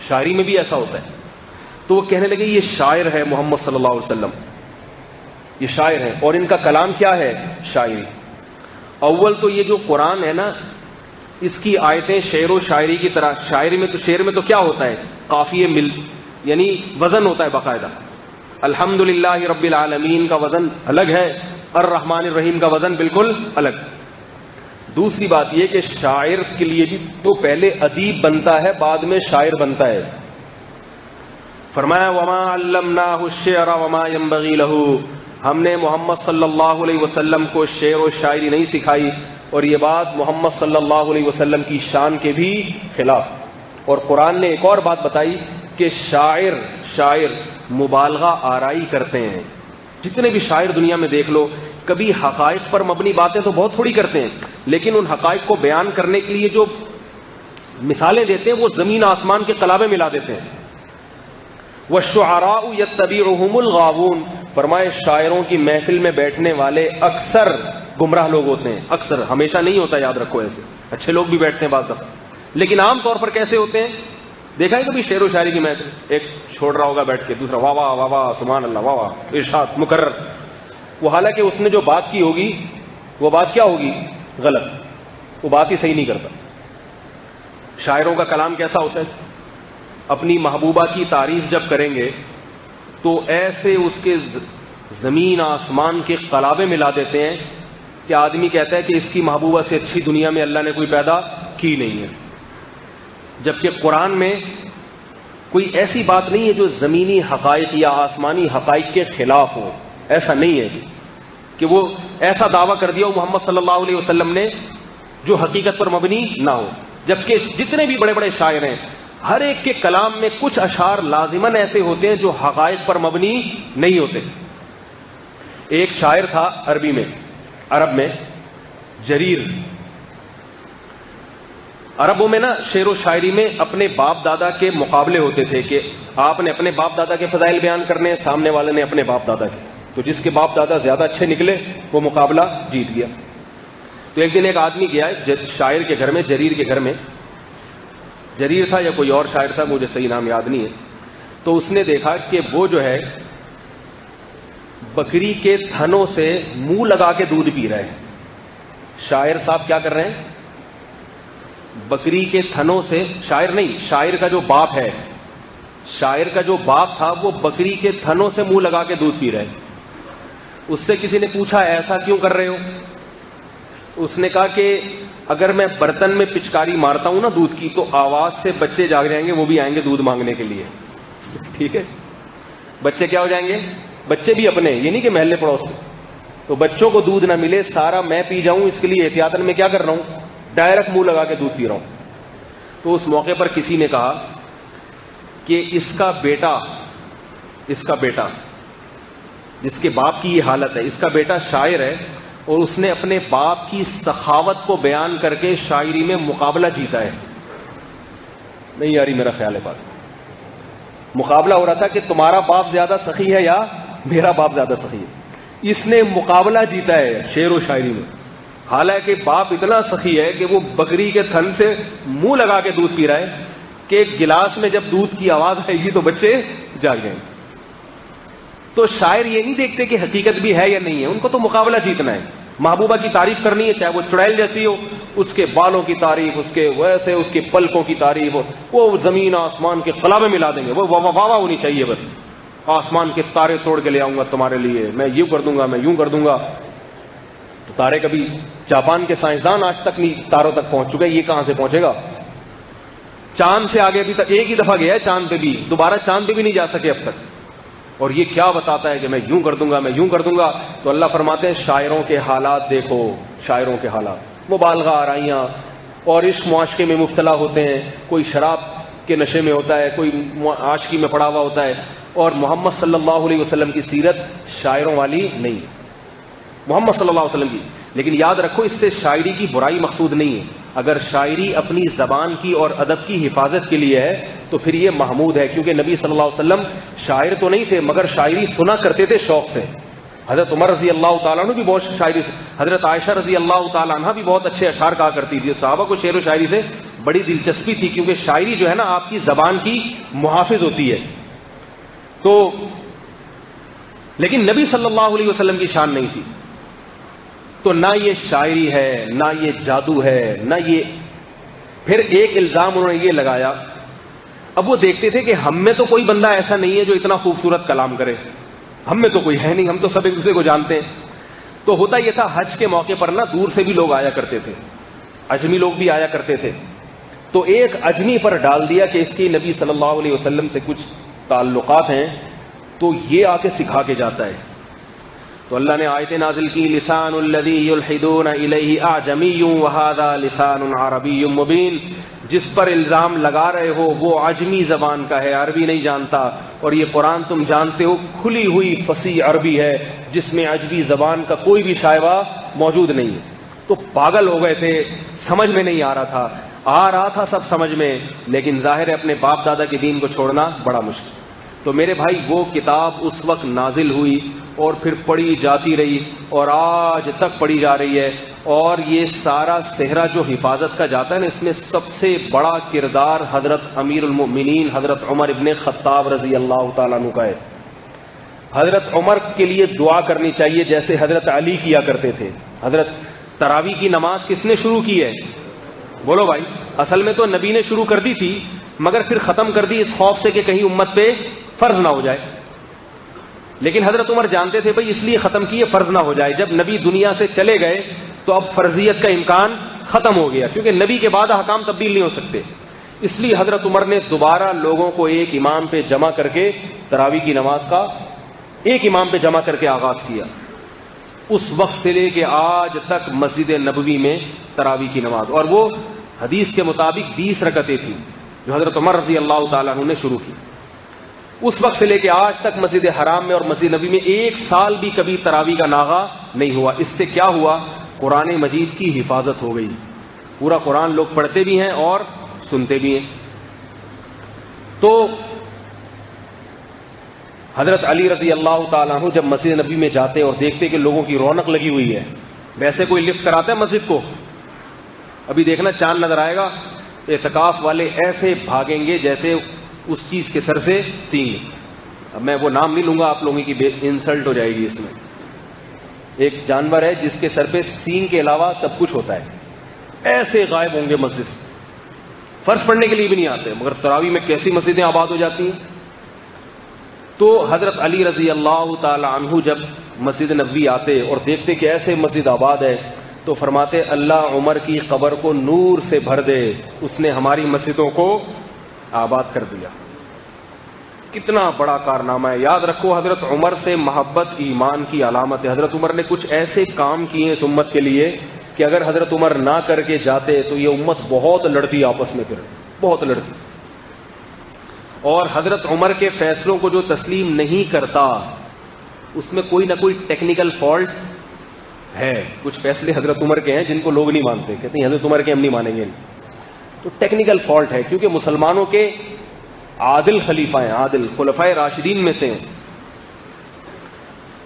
شاعری میں بھی ایسا ہوتا ہے۔ تو وہ کہنے لگے یہ شاعر ہے محمد صلی اللہ علیہ وسلم، یہ شاعر ہے، اور ان کا کلام کیا ہے، شاعری۔ اول تو یہ جو قرآن ہے نا، اس کی آیتیں شعر و شاعری کی طرح، شاعری میں تو کیا ہوتا ہے، قافیے یعنی وزن ہوتا ہے باقاعدہ۔ الحمدللہ رب العالمین کا وزن الگ ہے، الرحمن الرحیم کا وزن بالکل الگ۔ دوسری بات یہ کہ شاعر کے لیے بھی تو پہلے ادیب بنتا ہے، بعد میں شاعر بنتا ہے۔ فرمایا وما علمناہ الشعر وما ينبغی لہ، ہم نے محمد صلی اللہ علیہ وسلم کو شعر و شاعری نہیں سکھائی، اور یہ بات محمد صلی اللہ علیہ وسلم کی شان کے بھی خلاف۔ اور قرآن نے ایک اور بات بتائی کہ شاعر مبالغہ آرائی کرتے ہیں۔ جتنے بھی شاعر دنیا میں دیکھ لو، کبھی حقائق پر مبنی باتیں تو بہت تھوڑی کرتے ہیں، لیکن ان حقائق کو بیان کرنے کے لیے جو مثالیں دیتے ہیں وہ زمین آسمان کے قلابے ملا دیتے ہیں۔ وَالشُّعَرَاءُ يَتَّبِعُهُمُ الْغَاوُونَ، فرمائے شاعروں کی محفل میں بیٹھنے والے اکثر گمراہ لوگ ہوتے ہیں، اکثر، ہمیشہ نہیں ہوتا، یاد رکھو، ایسے اچھے لوگ بھی بیٹھتے ہیں بعض دفعہ، لیکن عام طور پر کیسے ہوتے ہیں؟ دیکھا ہے کبھی شعر و شاعری کی محفل، ایک چھوڑ رہا ہوگا بیٹھ کے، دوسرا واہ واہ واہ واہ سبحان اللہ واہ واہ ارشاد مکرر، وہ حالانکہ اس نے جو بات کی ہوگی وہ بات کیا ہوگی، غلط، وہ بات ہی صحیح نہیں کرتا۔ شاعروں کا کلام کیسا ہوتا ہے؟ اپنی محبوبہ کی تعریف جب کریں گے تو ایسے اس کے زمین آسمان کے قلابے ملا دیتے ہیں کہ آدمی کہتا ہے کہ اس کی محبوبہ سے اچھی دنیا میں اللہ نے کوئی پیدا کی نہیں ہے۔ جبکہ قرآن میں کوئی ایسی بات نہیں ہے جو زمینی حقائق یا آسمانی حقائق کے خلاف ہو، ایسا نہیں ہے کہ وہ ایسا دعویٰ کر دیا ہو محمد صلی اللہ علیہ وسلم نے جو حقیقت پر مبنی نہ ہو۔ جبکہ جتنے بھی بڑے بڑے شاعر ہیں، ہر ایک کے کلام میں کچھ اشعار لازماً ایسے ہوتے ہیں جو حقائق پر مبنی نہیں ہوتے۔ ایک شاعر تھا عرب میں جریر۔ عربوں میں نا شعر و شاعری میں اپنے باپ دادا کے مقابلے ہوتے تھے کہ آپ نے اپنے باپ دادا کے فضائل بیان کرنے، سامنے والے نے اپنے باپ دادا کے، تو جس کے باپ دادا زیادہ اچھے نکلے وہ مقابلہ جیت گیا۔ تو ایک دن ایک آدمی گیا شاعر کے گھر میں، جریر کے گھر میں، جریر تھا یا کوئی اور شاعر تھا، مجھے صحیح نام یاد نہیں ہے۔ تو اس نے دیکھا کہ وہ جو ہے بکری کے تھنوں سے منہ لگا کے دودھ پی رہے ہیں۔ شاعر صاحب کیا کر رہے ہیں؟ بکری کے تھنوں سے، شاعر نہیں، شاعر کا جو باپ ہے شاعر کا جو باپ تھا وہ بکری کے تھنوں سے منہ لگا کے دودھ پی رہے. اس سے کسی نے پوچھا ایسا کیوں کر رہے ہو؟ اس نے کہا کہ اگر میں برتن میں پچکاری مارتا ہوں نا دودھ کی تو آواز سے بچے جاگ جائیں گے, وہ بھی آئیں گے دودھ مانگنے کے لیے. ٹھیک ہے, بچے کیا ہو جائیں گے؟ بچے بھی اپنے, یہ نہیں کہ محلے پڑوس کے. تو بچوں کو دودھ نہ ملے, سارا میں پی جاؤں, اس کے لیے احتیاطاً میں کیا کر رہا ہوں, ڈائریکٹ منہ لگا کے دودھ پی رہا ہوں. تو اس موقع پر کسی نے کہا کہ اس کا بیٹا جس کے باپ کی یہ حالت ہے, اس کا بیٹا شاعر ہے اور اس نے اپنے باپ کی سخاوت کو بیان کر کے شاعری میں مقابلہ جیتا ہے. نہیں یاری میرا خیال ہے بات, مقابلہ ہو رہا تھا کہ تمہارا باپ زیادہ سخی ہے یا میرا باپ زیادہ سخی ہے. اس نے مقابلہ جیتا ہے شعر و شاعری میں, حالانکہ باپ اتنا سخی ہے کہ وہ بکری کے تھن سے منہ لگا کے دودھ پی رہا ہے کہ ایک گلاس میں جب دودھ کی آواز آئے گی تو بچے جاگ جائیں. تو شاعر یہ نہیں دیکھتے کہ حقیقت بھی ہے یا نہیں ہے, ان کو تو مقابلہ جیتنا ہے. محبوبہ کی تعریف کرنی ہے, چاہے وہ چڑیل جیسی ہو, اس کے بالوں کی تعریف, اس کے ویسے اس کے پلکوں کی تعریف, وہ زمین آسمان کے قلا میں ملا دیں گے, وہ واہ واہ ہونی چاہیے. بس آسمان کے تارے توڑ کے لے آؤں گا تمہارے لیے, میں یوں کر دوں گا, میں یوں کر دوں گا. تو تارے کبھی جاپان کے سائنسدان آج تک نہیں تاروں تک پہنچ چکے, یہ کہاں سے پہنچے گا؟ چاند سے آگے بھی ایک ہی دفعہ گیا ہے چاند پہ بھی, دوبارہ چاند پہ بھی نہیں جا سکے اب تک. اور یہ کیا بتاتا ہے کہ میں یوں کر دوں گا, میں یوں کر دوں گا. تو اللہ فرماتے ہیں شاعروں کے حالات دیکھو, شاعروں کے حالات, مبالغہ آرائیاں اور عشق معاشقے میں مبتلا ہوتے ہیں. کوئی شراب کے نشے میں ہوتا ہے, کوئی عاشقی میں پڑا ہوا ہوتا ہے. اور محمد صلی اللہ علیہ وسلم کی سیرت شاعروں والی نہیں, محمد صلی اللہ علیہ وسلم کی. لیکن یاد رکھو اس سے شاعری کی برائی مقصود نہیں ہے. اگر شاعری اپنی زبان کی اور ادب کی حفاظت کے لیے ہے تو پھر یہ محمود ہے, کیونکہ نبی صلی اللہ علیہ وسلم شاعر تو نہیں تھے مگر شاعری سنا کرتے تھے شوق سے. حضرت عمر رضی اللہ تعالیٰ عنہ بھی بہت شاعری سے, حضرت عائشہ رضی اللہ تعالیٰ عنہ بھی بہت اچھے اشعار کہا کرتی تھی. صحابہ کو شعر و شاعری سے بڑی دلچسپی تھی, کیونکہ شاعری جو ہے نا آپ کی زبان کی محافظ ہوتی ہے. تو لیکن نبی صلی اللہ علیہ وسلم کی شان نہیں تھی. تو نہ یہ شاعری ہے, نہ یہ جادو ہے, نہ یہ. پھر ایک الزام انہوں نے یہ لگایا, اب وہ دیکھتے تھے کہ ہم میں تو کوئی بندہ ایسا نہیں ہے جو اتنا خوبصورت کلام کرے, ہم میں تو کوئی ہے نہیں, ہم تو سب ایک دوسرے کو جانتے ہیں. تو ہوتا یہ تھا حج کے موقع پر نا دور سے بھی لوگ آیا کرتے تھے, اجمی لوگ بھی آیا کرتے تھے. تو ایک اجمی پر ڈال دیا کہ اس کی نبی صلی اللہ علیہ وسلم سے کچھ تعلقات ہیں, تو یہ آ کے سکھا کے جاتا ہے. تو اللہ نے آیت نازل کی, لسان الذی یلحدون الیہ اعجمی وہذا لسان عربی مبین. جس پر الزام لگا رہے ہو وہ عجمی زبان کا ہے, عربی نہیں جانتا, اور یہ قرآن تم جانتے ہو کھلی ہوئی فصیح عربی ہے جس میں عجمی زبان کا کوئی بھی شائبہ موجود نہیں ہے. تو پاگل ہو گئے تھے, سمجھ میں نہیں آ رہا تھا سب سمجھ میں, لیکن ظاہر ہے اپنے باپ دادا کے دین کو چھوڑنا بڑا مشکل. تو میرے بھائی وہ کتاب اس وقت نازل ہوئی اور پھر پڑھی جاتی رہی اور آج تک پڑھی جا رہی ہے. اور یہ سارا صحرا جو حفاظت کا جاتا ہے نا, اس میں سب سے بڑا کردار حضرت امیر المؤمنین حضرت عمر ابن خطاب رضی اللہ تعالیٰ عنہ کا ہے. حضرت عمر کے لیے دعا کرنی چاہیے جیسے حضرت علی کیا کرتے تھے. حضرت تراویح کی نماز کس نے شروع کی ہے؟ بولو بھائی. اصل میں تو نبی نے شروع کر دی تھی مگر پھر ختم کر دی اس خوف سے کہ کہیں امت پہ فرض نہ ہو جائے. لیکن حضرت عمر جانتے تھے بھائی اس لیے ختم کیے فرض نہ ہو جائے. جب نبی دنیا سے چلے گئے تو اب فرضیت کا امکان ختم ہو گیا, کیونکہ نبی کے بعد احکام تبدیل نہیں ہو سکتے. اس لیے حضرت عمر نے دوبارہ لوگوں کو ایک امام پہ جمع کر کے تراویح کی نماز کا ایک امام پہ جمع کر کے آغاز کیا. اس وقت سے لے کے آج تک مسجد نبوی میں تراویح کی نماز, اور وہ حدیث کے مطابق 20 رکعتیں تھیں جو حضرت عمر رضی اللہ تعالیٰ عنہ نے شروع کی. اس وقت سے لے کے آج تک مسجد حرام میں اور مسجد نبی میں ایک سال بھی کبھی تراویح کا ناغہ نہیں ہوا. اس سے کیا ہوا؟ قرآن مجید کی حفاظت ہو گئی. پورا قرآن لوگ پڑھتے بھی ہیں اور سنتے بھی ہیں. تو حضرت علی رضی اللہ تعالیٰ عنہ جب مسجد نبی میں جاتے اور دیکھتے کہ لوگوں کی رونق لگی ہوئی ہے, ویسے کوئی لفٹ کراتا ہے مسجد کو؟ ابھی دیکھنا چاند نظر آئے گا, اعتکاف والے ایسے بھاگیں گے جیسے اس چیز کے سر سے سینگ. اب میں وہ نام نہیں لوں گا, آپ لوگوں کی انسلٹ ہو جائے گی. اس میں ایک جانور ہے جس کے سر پہ سینگ کے علاوہ سب کچھ ہوتا ہے, ایسے غائب ہوں گے مسجد سے, فرض پڑھنے کے لیے بھی نہیں آتے. مگر تراویح میں کیسی مسجدیں آباد ہو جاتی ہیں. تو حضرت علی رضی اللہ تعالی عنہ جب مسجد نبوی آتے اور دیکھتے کہ ایسے مسجد آباد ہے تو فرماتے اللہ عمر کی قبر کو نور سے بھر دے، اس نے ہماری مسجدوں کو آباد کر دیا۔ کتنا بڑا کارنامہ ہے۔ یاد رکھو حضرت عمر سے محبت ایمان کی علامت ہے۔ حضرت عمر نے کچھ ایسے کام کیے اس امت کے لیے کہ اگر حضرت عمر نہ کر کے جاتے تو یہ امت بہت لڑتی آپس میں، پھر بہت لڑتی۔ اور حضرت عمر کے فیصلوں کو جو تسلیم نہیں کرتا اس میں کوئی نہ کوئی ٹیکنیکل فالٹ ہے۔ کچھ فیصلے حضرت عمر کے ہیں جن کو لوگ نہیں مانتے، کہتے ہیں حضرت عمر کے ہم نہیں مانیں گے، تو ٹیکنیکل فالٹ ہے، کیونکہ مسلمانوں کے عادل خلیفہ ہیں، عادل خلفائے راشدین میں سے ہیں۔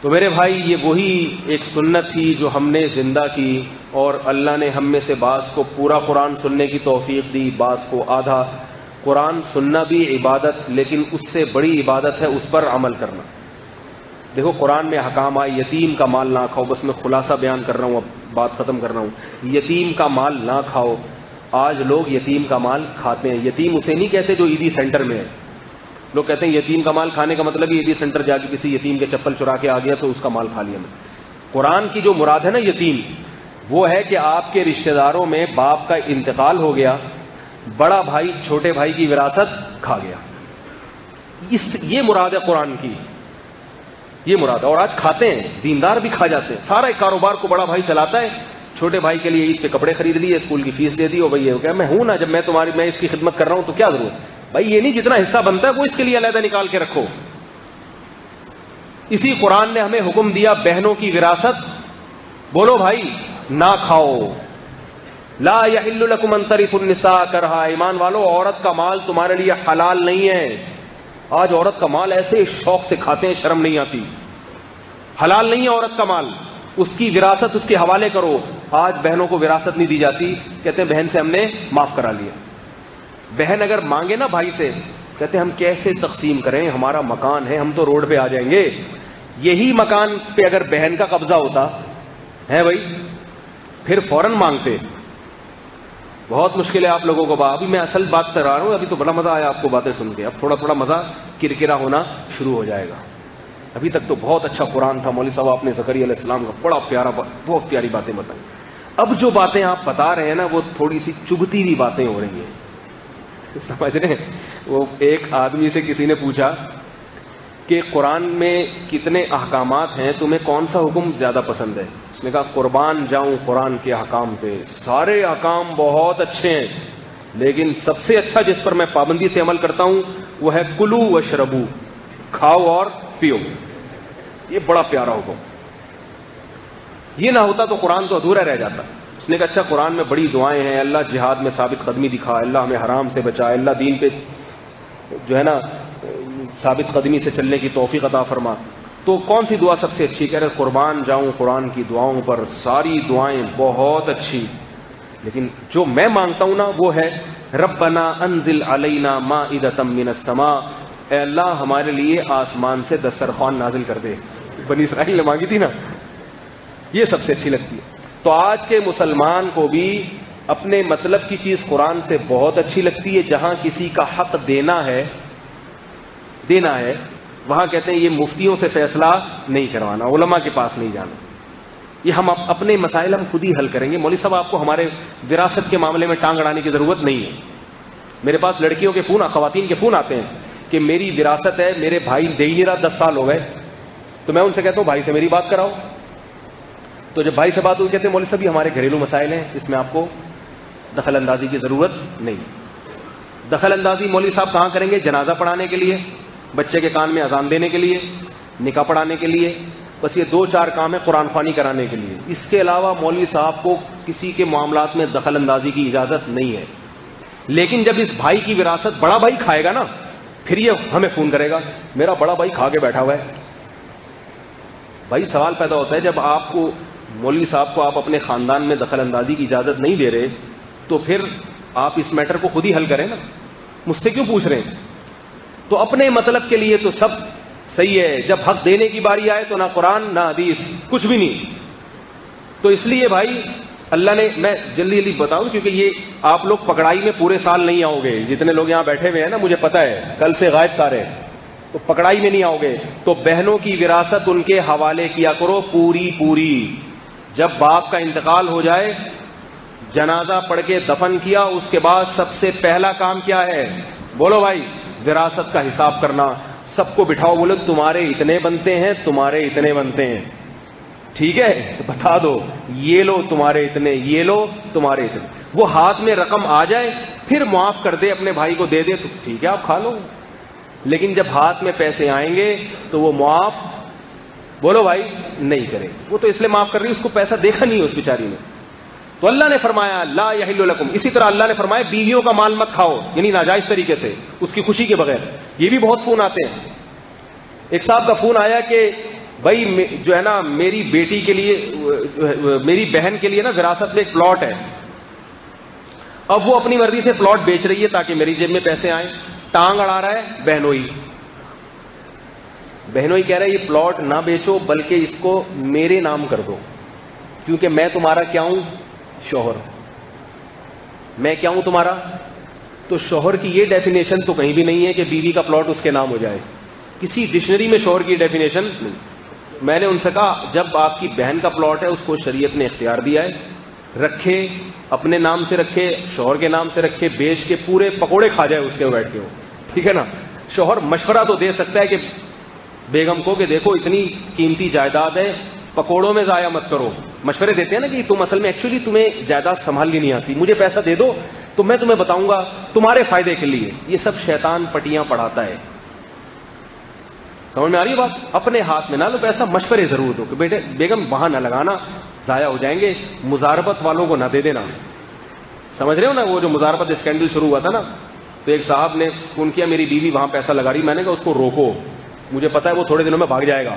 تو میرے بھائی یہ وہی ایک سنت تھی جو ہم نے زندہ کی، اور اللہ نے ہم میں سے بعض کو پورا قرآن سننے کی توفیق دی، بعض کو آدھا۔ قرآن سننا بھی عبادت، لیکن اس سے بڑی عبادت ہے اس پر عمل کرنا۔ دیکھو قرآن میں حکام آئے یتیم کا مال نہ کھاؤ، بس میں خلاصہ بیان کر رہا ہوں، اب بات ختم کر رہا ہوں۔ یتیم کا مال نہ کھاؤ۔ آج لوگ یتیم کا مال کھاتے ہیں۔ یتیم اسے نہیں کہتے جو عیدی سینٹر میں ہے۔ لوگ کہتے ہیں یتیم کا مال کھانے کا مطلب عیدی سینٹر جا کے کسی یتیم کے چپل چرا کے آ گیا تو اس کا مال کھا لیا میں۔ قرآن کی جو مراد ہے نا یتیم، وہ ہے کہ آپ کے رشتہ داروں میں باپ کا انتقال ہو گیا، بڑا بھائی چھوٹے بھائی کی وراثت کھا گیا، یہ مراد ہے قرآن کی، یہ مراد ہے۔ اور آج کھاتے ہیں، دیندار بھی کھا جاتے ہیں۔ سارا کاروبار کو بڑا بھائی چلاتا ہے، چھوٹے بھائی کے لیے عید پہ کپڑے خرید لیے، اسکول کی فیس دے دی، اور بھائی یہ کہ میں ہوں نا، جب میں اس کی خدمت کر رہا ہوں تو کیا ضرورت؟ بھائی یہ نہیں، جتنا حصہ بنتا ہے وہ اس کے لیے علیحدہ نکال کے رکھو۔ اسی قرآن نے ہمیں حکم دیا بہنوں کی وراثت، بولو بھائی نہ کھاؤ۔ لا یحل لکم ان ترثوا النساء کرہا، ایمان والو عورت کا مال تمہارے لیے حلال نہیں ہے۔ آج عورت کا مال ایسے شوق سے کھاتے ہیں، شرم نہیں آتی۔ حلال نہیں ہے عورت کا مال، اس کی وراثت اس کے حوالے کرو۔ آج بہنوں کو وراثت نہیں دی جاتی، کہتے ہیں بہن سے ہم نے معاف کرا لیا۔ بہن اگر مانگے نا بھائی سے، کہتے ہیں ہم کیسے تقسیم کریں، ہمارا مکان ہے، ہم تو روڈ پہ آ جائیں گے۔ یہی مکان پہ اگر بہن کا قبضہ ہوتا ہے بھائی، پھر فوراً مانگتے۔ بہت مشکل ہے آپ لوگوں کو۔ ابھی میں اصل بات کر رہا ہوں، ابھی تو بڑا مزہ آیا آپ کو باتیں سن کے، اب تھوڑا تھوڑا مزہ کرکرا ہونا شروع ہو جائے گا۔ ابھی تک تو بہت اچھا قرآن تھا، مولوی صاحب آپ نے زکریا علیہ السلام کا بڑا پیارا، بہت پیاری باتیں بتائیں۔ اب جو باتیں آپ بتا رہے ہیں نا، وہ تھوڑی سی چبھتی ہوئی باتیں ہو رہی ہیں، سمجھ رہے ہیں؟ وہ ایک آدمی سے کسی نے پوچھا کہ قرآن میں کتنے احکامات ہیں، تمہیں کون سا حکم زیادہ پسند ہے؟ اس نے کہا قربان جاؤں قرآن کے احکام پہ، سارے احکام بہت اچھے ہیں، لیکن سب سے اچھا جس پر میں پابندی سے عمل کرتا ہوں وہ ہے کلو واشربو، کھاؤ اور پیو۔ یہ بڑا پیارا حکم، یہ نہ ہوتا تو قرآن تو ادھورا رہ جاتا۔ اس نے کہا اچھا قرآن میں بڑی دعائیں ہیں، اللہ جہاد میں ثابت قدمی دکھا، اللہ ہمیں حرام سے بچائے، اللہ دین پہ جو ہے نا ثابت قدمی سے چلنے کی توفیق عطا فرما، تو کون سی دعا سب سے اچھی؟ کہہ رہے قربان جاؤں قرآن کی دعاؤں پر، ساری دعائیں بہت اچھی، لیکن جو میں مانگتا ہوں نا وہ ہے ربنا انزل علینا مائدۃ من السماء، اے اللہ ہمارے لیے آسمان سے دسترخوان نازل کر دے۔ بنی اسرائیل نے مانگی تھی نا، یہ سب سے اچھی لگتی ہے۔ تو آج کے مسلمان کو بھی اپنے مطلب کی چیز قرآن سے بہت اچھی لگتی ہے۔ جہاں کسی کا حق دینا ہے وہاں کہتے ہیں یہ مفتیوں سے فیصلہ نہیں کروانا، علماء کے پاس نہیں جانا، یہ ہم اپنے مسائل ہم خود ہی حل کریں گے۔ مولوی صاحب آپ کو ہمارے وراثت کے معاملے میں ٹانگ اڑانے کی ضرورت نہیں ہے۔ میرے پاس لڑکیوں کے فون، خواتین کے فون آتے ہیں کہ میری وراثت ہے، میرے بھائی دے ہی نہیں رہا، 10 سال ہو گئے، تو میں ان سے کہتا ہوں بھائی سے میری بات کراؤ۔ تو جب بھائی سے بات ہوئی کہتے ہیں مولوی صاحب یہ ہمارے گھریلو مسائل ہیں، اس میں آپ کو دخل اندازی کی ضرورت نہیں۔ دخل اندازی مولوی صاحب کہاں کریں گے؟ جنازہ پڑھانے کے لیے، بچے کے کان میں اذان دینے کے لیے، نکاح پڑھانے کے لیے، بس یہ 2-4 کام ہے، قرآن خوانی کرانے کے لیے۔ اس کے علاوہ مولوی صاحب کو کسی کے معاملات میں دخل اندازی کی اجازت نہیں ہے۔ لیکن جب اس بھائی کی وراثت بڑا بھائی کھائے گا نا، پھر یہ ہمیں فون کرے گا میرا بڑا بھائی کھا کے بیٹھا ہوا ہے۔ بھائی سوال پیدا ہوتا ہے جب آپ کو مولوی صاحب کو آپ اپنے خاندان میں دخل اندازی کی اجازت نہیں دے رہے، تو پھر آپ اس میٹر کو خود ہی حل کریں نا، مجھ سے کیوں پوچھ رہے ہیں؟ تو اپنے مطلب کے لیے تو سب صحیح ہے، جب حق دینے کی باری آئے تو نہ قرآن نہ حدیث، کچھ بھی نہیں۔ تو اس لیے بھائی اللہ نے، میں جلدی بتاؤں کیونکہ یہ آپ لوگ پکڑائی میں پورے سال نہیں آؤ گے، جتنے لوگ یہاں بیٹھے ہوئے ہیں نا، مجھے پتا ہے کل سے غائب سارے، تو پکڑائی میں نہیں آؤ گے. تو بہنوں کی وراثت ان کے حوالے کیا کرو پوری پوری. جب باپ کا انتقال ہو جائے, جنازہ پڑھ کے دفن کیا, اس کے بعد سب سے پہلا کام کیا ہے؟ بولو بھائی, وراثت کا حساب کرنا. سب کو بٹھاؤ, بولو تمہارے اتنے بنتے ہیں, تمہارے اتنے بنتے ہیں, ٹھیک ہے, بتا دو, یہ لو تمہارے اتنے, یہ لو تمہارے اتنے. وہ ہاتھ میں رقم آ جائے پھر معاف کر دے, اپنے بھائی کو دے دے تو ٹھیک ہے آپ کھا لو. لیکن جب ہاتھ میں پیسے آئیں گے تو وہ معاف, بولو بھائی, نہیں کرے. وہ تو اس لیے معاف کر رہی, اس کو پیسہ دیکھا نہیں ہے اس بیچاری نے. تو اللہ نے فرمایا لا یحل لکم. اسی طرح اللہ نے فرمایا بیویوں کا مال مت کھاؤ, یعنی ناجائز طریقے سے, اس کی خوشی کے بغیر. یہ بھی بہت فون آتے ہیں. ایک صاحب کا فون آیا کہ بھائی جو ہے نا میری بیٹی کے لیے, میری بہن کے لیے نا وراثت میں ایک پلاٹ ہے, اب وہ اپنی مرضی سے پلاٹ بیچ رہی ہے تاکہ میری جیب میں پیسے آئیں. ٹانگ اڑا رہا ہے بہنوئی. بہنوئی کہہ رہا ہے یہ پلاٹ نہ بیچو بلکہ اس کو میرے نام کر دو, کیونکہ میں تمہارا کیا ہوں؟ شوہر. میں کیا ہوں تمہارا؟ تو شوہر کی یہ ڈیفینیشن تو کہیں بھی نہیں ہے کہ بیوی کا پلاٹ اس کے نام ہو جائے. کسی ڈکشنری میں شوہر کی ڈیفینیشن نہیں. میں نے ان سے کہا جب آپ کی بہن کا پلاٹ ہے اس کو شریعت نے اختیار دیا ہے, رکھے, اپنے نام سے رکھے, شوہر کے نام سے رکھے, بیچ کے پورے پکوڑے کھا جائے اس کے بیٹھ کے, ٹھیک ہے نا. شوہر مشورہ تو دے سکتا ہے کہ بیگم کو کہ دیکھو اتنی قیمتی جائیداد ہے, پکوڑوں میں ضائع مت کرو. مشورے دیتے ہیں نا کہ تم اصل میں ایکچولی تمہیں جائیداد سنبھالنی نہیں آتی, مجھے پیسہ دے دو تو میں تمہیں بتاؤں گا تمہارے فائدے کے لیے. یہ سب شیطان پٹیاں پڑھاتا ہے. سمجھ میں آ رہی ہے بات؟ اپنے ہاتھ میں نہ لو پیسہ, مشورے ضرور دو کہ بیٹے بیگم وہاں نہ لگانا, ضائع ہو جائیں گے. مزاربت والوں کو نہ دے دینا. سمجھ رہے ہو نا, وہ جو مزاربت اسکینڈل شروع ہوا تھا نا, تو ایک صاحب نے فون کیا میری بیوی وہاں پیسہ لگا رہی. میں نے کہا اس کو روکو, مجھے پتا ہے وہ تھوڑے دنوں میں بھاگ جائے گا.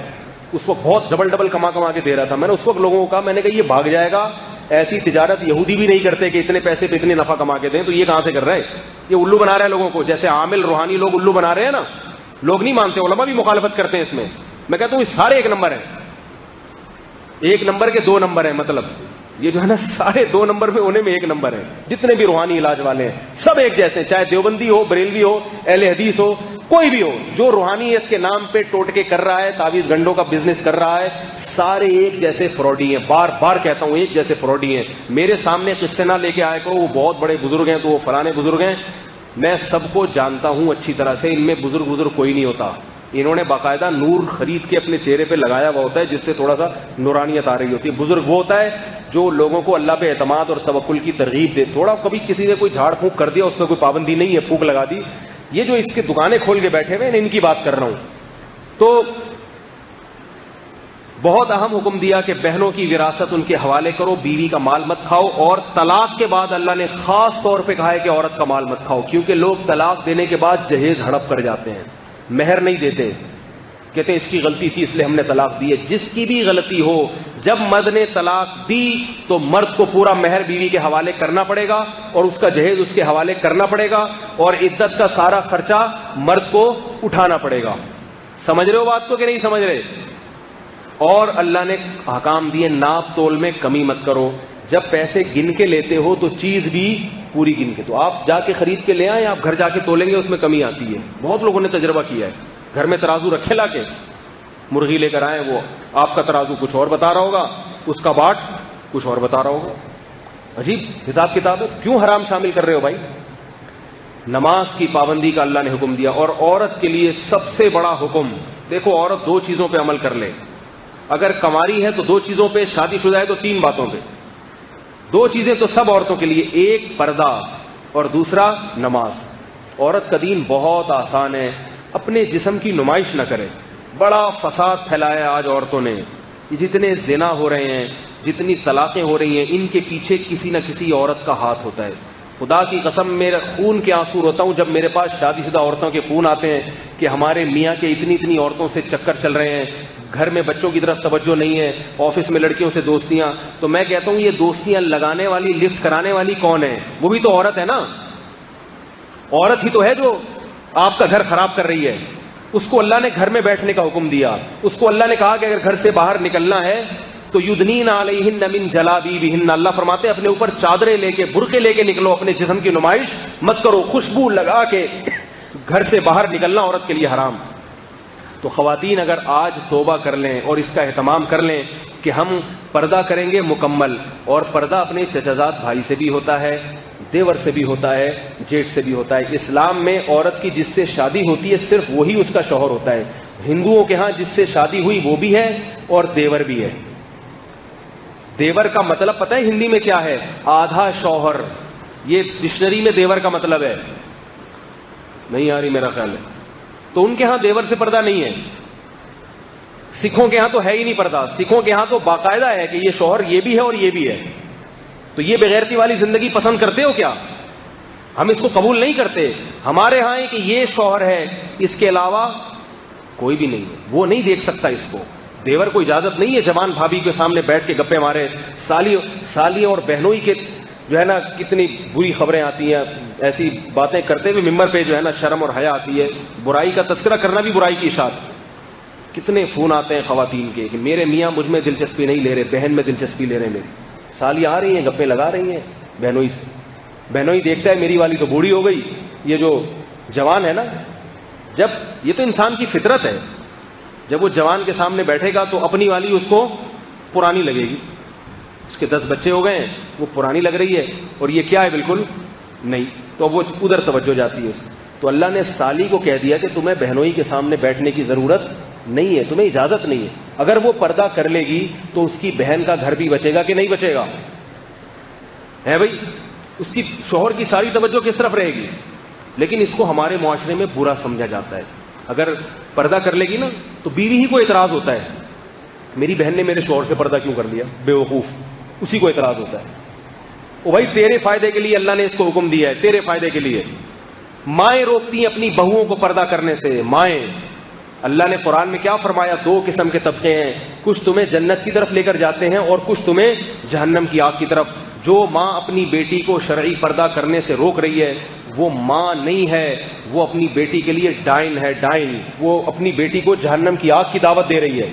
اس وقت بہت ڈبل کما کے دے رہا تھا. میں نے اس وقت لوگوں کو کہا, میں نے کہا یہ بھاگ جائے گا, ایسی تجارت یہودی بھی نہیں کرتے کہ اتنے پیسے پہ اتنے نفع کما کے دیں, تو یہ کہاں سے کر رہے ہیں؟ یہ الو بنا رہے ہیں لوگوں کو, جیسے عامل روحانی لوگ الو بنا رہے ہیں نا. لوگ نہیں مانتے, علماء بھی مخالفت کرتے ہیں اس میں. میں کہتا ہوں یہ سارے ایک نمبر ہیں, ایک نمبر کے دو نمبر ہیں. مطلب یہ جو ہے نا سارے دو نمبر میں ہونے میں ایک نمبر ہیں. جتنے بھی روحانی علاج والے ہیں سب ایک جیسے ہیں, چاہے دیوبندی ہو, بریلوی ہو, اہل حدیث ہو, کوئی بھی ہو. جو روحانیت کے نام پہ ٹوٹکے کر رہا ہے, تعویذ گنڈوں کا بزنس کر رہا ہے, سارے ایک جیسے فراڈی ہیں. بار بار کہتا ہوں ایک جیسے فراڈی ہیں. میرے سامنے قصے نہ لے کے آئے کرو وہ بہت بڑے بزرگ ہیں تو وہ فلانے بزرگ ہیں. میں سب کو جانتا ہوں اچھی طرح سے, ان میں بزرگ کوئی نہیں ہوتا. انہوں نے باقاعدہ نور خرید کے اپنے چہرے پہ لگایا ہوا ہوتا ہے جس سے تھوڑا سا نورانیت آ رہی ہوتی ہے. بزرگ وہ ہوتا ہے جو لوگوں کو اللہ پہ اعتماد اور توکل کی ترغیب دے. تھوڑا کبھی کسی نے کوئی جھاڑ پھونک کر دیا, اس میں کوئی پابندی نہیں ہے, پھونک لگا دی. یہ جو اس کی دکانیں کھول کے بیٹھے ہوئے ان کی بات کر رہا ہوں. تو بہت اہم حکم دیا کہ بہنوں کی وراثت ان کے حوالے کرو, بیوی کا مال مت کھاؤ. اور طلاق کے بعد اللہ نے خاص طور پہ کہا ہے کہ عورت کا مال مت کھاؤ, کیونکہ لوگ طلاق دینے کے بعد جہیز ہڑپ کر جاتے ہیں, مہر نہیں دیتے, کہتے ہیں اس کی غلطی تھی اس لیے ہم نے طلاق دی ہے. جس کی بھی غلطی ہو, جب مرد نے طلاق دی تو مرد کو پورا مہر بیوی کے حوالے کرنا پڑے گا اور اس کا جہیز اس کے حوالے کرنا پڑے گا اور عدت کا سارا خرچہ مرد کو اٹھانا پڑے گا. سمجھ رہے ہو بات کو کہ نہیں سمجھ رہے؟ اور اللہ نے احکام دیے ناپ تول میں کمی مت کرو. جب پیسے گن کے لیتے ہو تو چیز بھی پوری گن کے. تو آپ جا کے خرید کے لے آئیں, آپ گھر جا کے تولیں گے اس میں کمی آتی ہے. بہت لوگوں نے تجربہ کیا ہے, گھر میں ترازو رکھے لا کے, مرغی لے کر آئے, وہ آپ کا ترازو کچھ اور بتا رہا ہوگا, اس کا باٹ کچھ اور بتا رہا ہوگا. عجیب حساب کتاب ہے. کیوں حرام شامل کر رہے ہو بھائی؟ نماز کی پابندی کا اللہ نے حکم دیا. اور عورت کے لیے سب سے بڑا حکم, دیکھو عورت دو چیزوں پہ عمل کر لے. اگر کماری ہے تو دو چیزوں پہ, شادی شدہ ہے تو تین باتوں پہ. دو چیزیں تو سب عورتوں کے لیے, ایک پردہ اور دوسرا نماز. عورت کا دین بہت آسان ہے, اپنے جسم کی نمائش نہ کرے. بڑا فساد پھیلایا آج عورتوں نے. یہ جتنے زنا ہو رہے ہیں, جتنی طلاقیں ہو رہی ہیں, ان کے پیچھے کسی نہ کسی عورت کا ہاتھ ہوتا ہے. خدا کی قسم میرا خون کے آنسو روتا ہوں جب میرے پاس شادی شدہ عورتوں کے فون آتے ہیں کہ ہمارے میاں کے اتنی عورتوں سے چکر چل رہے ہیں, گھر میں بچوں کی طرف توجہ نہیں ہے, آفس میں لڑکیوں سے دوستیاں. تو میں کہتا ہوں یہ دوستیاں لگانے والی, لفٹ کرانے والی کون ہے؟ وہ بھی تو عورت ہے نا. عورت ہی تو ہے جو آپ کا گھر خراب کر رہی ہے. اس کو اللہ نے گھر میں بیٹھنے کا حکم دیا. اس کو اللہ نے کہا کہ اگر گھر سے باہر نکلنا ہے تو یدنین علیہن من جلابیبہن, اللہ فرماتے ہیں اپنے اوپر چادریں لے کے, برقعے لے کے نکلو, اپنے جسم کی نمائش مت کرو. خوشبو لگا کے گھر سے باہر نکلنا عورت کے لیے حرام. تو خواتین اگر آج توبہ کر لیں اور اس کا اہتمام کر لیں کہ ہم پردہ کریں گے مکمل، اور پردہ اپنے چچازاد بھائی سے بھی ہوتا ہے، دیور سے بھی ہوتا ہے، جیٹھ سے بھی ہوتا ہے۔ اسلام میں عورت کی جس سے شادی ہوتی ہے صرف وہی اس کا شوہر ہوتا ہے۔ ہندوؤں کے ہاں جس سے شادی ہوئی وہ بھی ہے اور دیور بھی ہے۔ دیور کا مطلب پتہ ہے ہندی میں کیا ہے؟ آدھا شوہر۔ یہ ڈکشنری میں دیور کا مطلب ہے، نہیں آ رہی میرا خیال ہے۔ تو ان کے ہاں دیور سے پردہ نہیں ہے۔ سکھوں کے ہاں تو ہے ہی نہیں پردہ، سکھوں کے ہاں تو باقاعدہ ہے کہ یہ شوہر یہ بھی ہے اور یہ بھی ہے۔ تو یہ بغیرتی والی زندگی پسند کرتے ہو کیا؟ ہم اس کو قبول نہیں کرتے۔ ہمارے ہاں ہے کہ یہ شوہر ہے، اس کے علاوہ کوئی بھی نہیں ہے، وہ نہیں دیکھ سکتا اس کو۔ دیور کو اجازت نہیں ہے جوان بھابھی کے سامنے بیٹھ کے گپے مارے۔ سالی اور بہنوئی کے جو ہے نا کتنی بری خبریں آتی ہیں، ایسی باتیں کرتے ہوئے ممبر پہ جو ہے نا شرم اور حیا آتی ہے۔ برائی کا تذکرہ کرنا بھی برائی کی اشاعت۔ کتنے فون آتے ہیں خواتین کے کہ میرے میاں مجھ میں دلچسپی نہیں لے رہے، بہن میں دلچسپی لے رہے ہیں۔ میری سالی آ رہی ہیں، گپے لگا رہی ہیں بہنوئی سے۔ بہنوئی دیکھتا ہے میری والی تو بوڑھی ہو گئی، یہ جو جوان ہے نا، جب یہ تو انسان کی فطرت ہے، جب وہ جوان کے سامنے بیٹھے گا تو اپنی والی اس کو پرانی لگے گی۔ اس کے 10 بچے ہو گئے ہیں، وہ پرانی لگ رہی ہے، اور یہ کیا ہے بالکل نہیں، تو وہ ادھر توجہ جاتی ہے اس۔ تو اللہ نے سالی کو کہہ دیا کہ تمہیں بہنوئی کے سامنے بیٹھنے کی ضرورت نہیں ہے، تمہیں اجازت نہیں ہے۔ اگر وہ پردہ کر لے گی تو اس کی بہن کا گھر بھی بچے گا کہ نہیں بچے گا؟ ہے بھائی، اس کی شوہر کی ساری توجہ کس طرف رہے گی؟ لیکن اس کو ہمارے معاشرے میں برا سمجھا جاتا ہے۔ اگر پردہ کر لے گی نا تو بیوی ہی کو اعتراض ہوتا ہے، میری بہن نے میرے شوہر سے پردہ کیوں کر لیا، بے وقوف، اسی کو اعتراض ہوتا ہے۔ او بھائی، تیرے فائدے کے لیے اللہ نے اس کو حکم دیا ہے، تیرے فائدے کے لیے۔ مائیں روکتی ہیں اپنی بہوؤں کو پردہ کرنے سے، مائیں۔ اللہ نے قرآن میں کیا فرمایا؟ 2 قسم کے طبقے ہیں، کچھ تمہیں جنت کی طرف لے کر جاتے ہیں اور کچھ تمہیں جہنم کی آگ کی طرف۔ جو ماں اپنی بیٹی کو شرعی پردہ کرنے سے روک رہی ہے وہ ماں نہیں ہے، وہ اپنی بیٹی کے لیے ڈائن ہے، ڈائن۔ وہ اپنی بیٹی کو جہنم کی آگ کی دعوت دے رہی ہے۔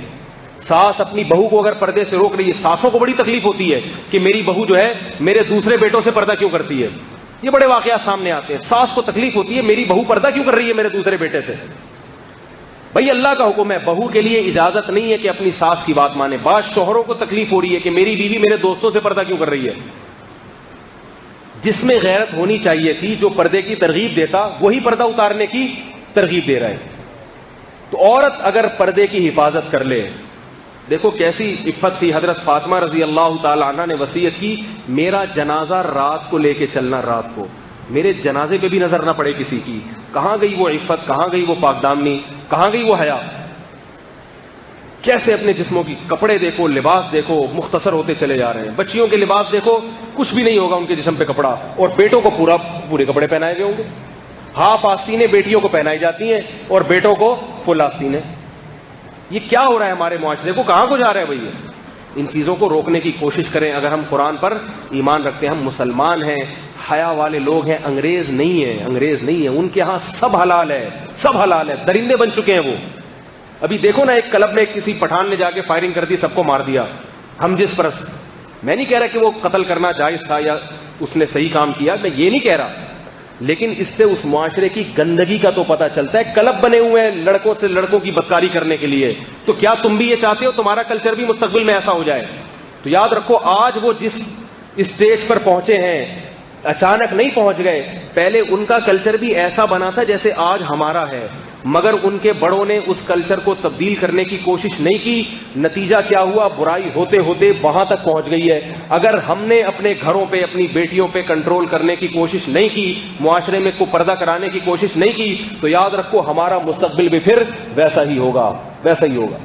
ساس اپنی بہو کو اگر پردے سے روک رہی ہے، ساسوں کو بڑی تکلیف ہوتی ہے کہ میری بہو جو ہے میرے دوسرے بیٹوں سے پردہ کیوں کرتی ہے۔ یہ بڑے واقعات سامنے آتے ہیں، ساس کو تکلیف ہوتی ہے میری بہو پردہ کیوں کر رہی ہے میرے دوسرے بیٹے سے۔ بھائی اللہ کا حکم ہے، بہو کے لیے اجازت نہیں ہے کہ اپنی ساس کی بات مانے۔ بعض شوہروں کو تکلیف ہو رہی ہے کہ میری بیوی میرے دوستوں سے پردہ کیوں کر رہی ہے۔ جس میں غیرت ہونی چاہیے تھی، جو پردے کی ترغیب دیتا وہی پردہ اتارنے کی ترغیب دے رہا ہے۔ تو عورت اگر پردے کی حفاظت کر لے، دیکھو کیسی عفت تھی۔ حضرت فاطمہ رضی اللہ تعالی عنہ نے وصیت کی، میرا جنازہ رات کو لے کے چلنا، رات کو میرے جنازے پہ بھی نظر نہ پڑے کسی کی۔ کہاں گئی وہ عفت، کہاں گئی وہ پاک دامنی، کہاں گئی وہ حیا؟ کیسے اپنے جسموں کی کپڑے دیکھو، لباس دیکھو، مختصر ہوتے چلے جا رہے ہیں۔ بچیوں کے لباس دیکھو، کچھ بھی نہیں ہوگا ان کے جسم پہ کپڑا، اور بیٹوں کو پورے کپڑے پہنائے گئے ہوں گے۔ ہاف آستینیں بیٹیوں کو پہنائی جاتی ہیں اور بیٹوں کو فل آستینیں۔ یہ کیا ہو رہا ہے ہمارے معاشرے کو، کہاں کو جا رہا ہے بھائی؟ ان چیزوں کو روکنے کی کوشش کریں۔ اگر ہم قرآن پر ایمان رکھتے ہیں، ہم مسلمان ہیں، حیا والے لوگ ہیں، انگریز نہیں ہیں، انگریز نہیں ہیں۔ ان کے ہاں سب حلال ہے، سب حلال ہے، درندے بن چکے ہیں وہ۔ ابھی دیکھو نا، ایک کلب میں کسی پٹھان نے جا کے فائرنگ کر دی، سب کو مار دیا۔ ہم جس پرست، میں نہیں کہہ رہا کہ وہ قتل کرنا جائز تھا یا اس نے صحیح کام کیا، میں یہ نہیں کہہ رہا، لیکن اس سے اس معاشرے کی گندگی کا تو پتہ چلتا ہے۔ کلب بنے ہوئے ہیں لڑکوں سے لڑکوں کی بدکاری کرنے کے لیے، تو کیا تم بھی یہ چاہتے ہو تمہارا کلچر بھی مستقبل میں ایسا ہو جائے؟ تو یاد رکھو، آج وہ جس اسٹیج پر پہنچے ہیں اچانک نہیں پہنچ گئے، پہلے ان کا کلچر بھی ایسا بنا تھا جیسے آج ہمارا ہے، مگر ان کے بڑوں نے اس کلچر کو تبدیل کرنے کی کوشش نہیں کی۔ نتیجہ کیا ہوا؟ برائی ہوتے ہوتے وہاں تک پہنچ گئی ہے۔ اگر ہم نے اپنے گھروں پہ، اپنی بیٹیوں پہ کنٹرول کرنے کی کوشش نہیں کی، معاشرے میں کو پردہ کرانے کی کوشش نہیں کی، تو یاد رکھو ہمارا مستقبل بھی پھر ویسا ہی ہوگا، ویسا ہی ہوگا۔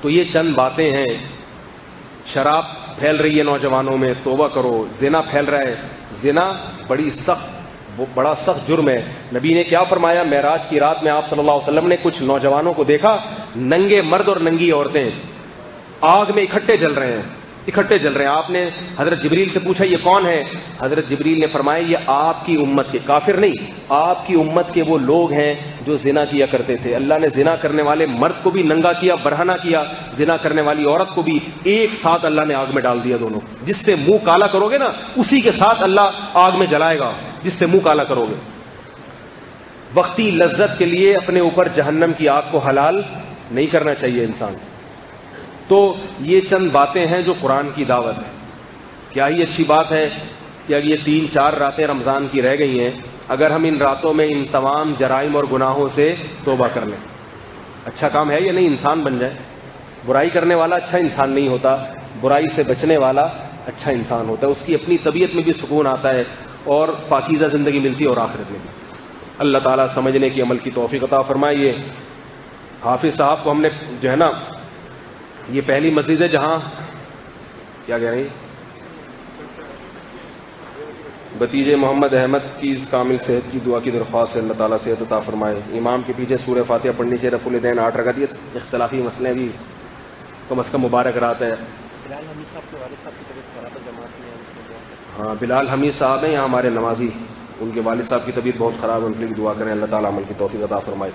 تو یہ چند باتیں ہیں۔ شراب پھیل رہی ہے نوجوانوں میں، توبہ کرو۔ زنا پھیل رہا ہے، زنا بڑا سخت جرم ہے۔ نبی نے کیا فرمایا؟ معراج کی رات میں آپ صلی اللہ علیہ وسلم نے کچھ نوجوانوں کو دیکھا، ننگے مرد اور ننگی عورتیں آگ میں اکٹھے جل رہے ہیں۔ آپ نے حضرت جبریل سے پوچھا یہ کون ہے؟ حضرت جبریل نے فرمایا یہ آپ کی امت کے، کافر نہیں، آپ کی امت کے وہ لوگ ہیں جو زنا کیا کرتے تھے۔ اللہ نے زنا کرنے والے مرد کو بھی ننگا کیا، برہنہ کیا، زنا کرنے والی عورت کو بھی ایک ساتھ اللہ نے آگ میں ڈال دیا دونوں۔ جس سے منہ کالا کرو گے نا، اسی کے ساتھ اللہ آگ میں جلائے گا، جس سے منہ کالا کرو گے۔ وقتی لذت کے لیے اپنے اوپر جہنم کی آگ کو حلال نہیں کرنا چاہیے انسان. تو یہ چند باتیں ہیں جو قرآن کی دعوت ہے. کیا ہی اچھی بات ہے کہ اگر یہ 3-4 راتیں رمضان کی رہ گئی ہیں، اگر ہم ان راتوں میں ان تمام جرائم اور گناہوں سے توبہ کر لیں. اچھا کام ہے یا نہیں؟ انسان بن جائے. برائی کرنے والا اچھا انسان نہیں ہوتا، برائی سے بچنے والا اچھا انسان ہوتا ہے. اس کی اپنی طبیعت میں بھی سکون آتا ہے اور پاکیزہ زندگی ملتی ہے اور آخرت میں بھی. اللہ تعالیٰ سمجھنے کی عمل کی توفیق عطا فرمائیے. حافظ صاحب کو ہم نے جو ہے نا، یہ پہلی مسجد ہے جہاں کیا کہہ رہے ہیں، بھتیجے محمد احمد کی کامل صحت کی دعا کی درخواست ہے. اللہ تعالیٰ صحت عطا فرمائے. امام کے پیچھے سورہ فاتحہ پڑھنی چاہیے. رفع الیدین 8 رکعت. یہ اختلافی مسئلے بھی کم از کم مبارک رات ہے. بلال حمید صاحب کے والد صاحب کی طبیعت خراب ہے، جماعت میں. ہاں بلال حمید صاحب ہیں یہاں ہمارے نمازی، ان کے والد صاحب کی طبیعت بہت خراب ہے، ان کے لیے دعا کریں. اللہ تعالیٰ عمل کی توفیق عطا فرمائے.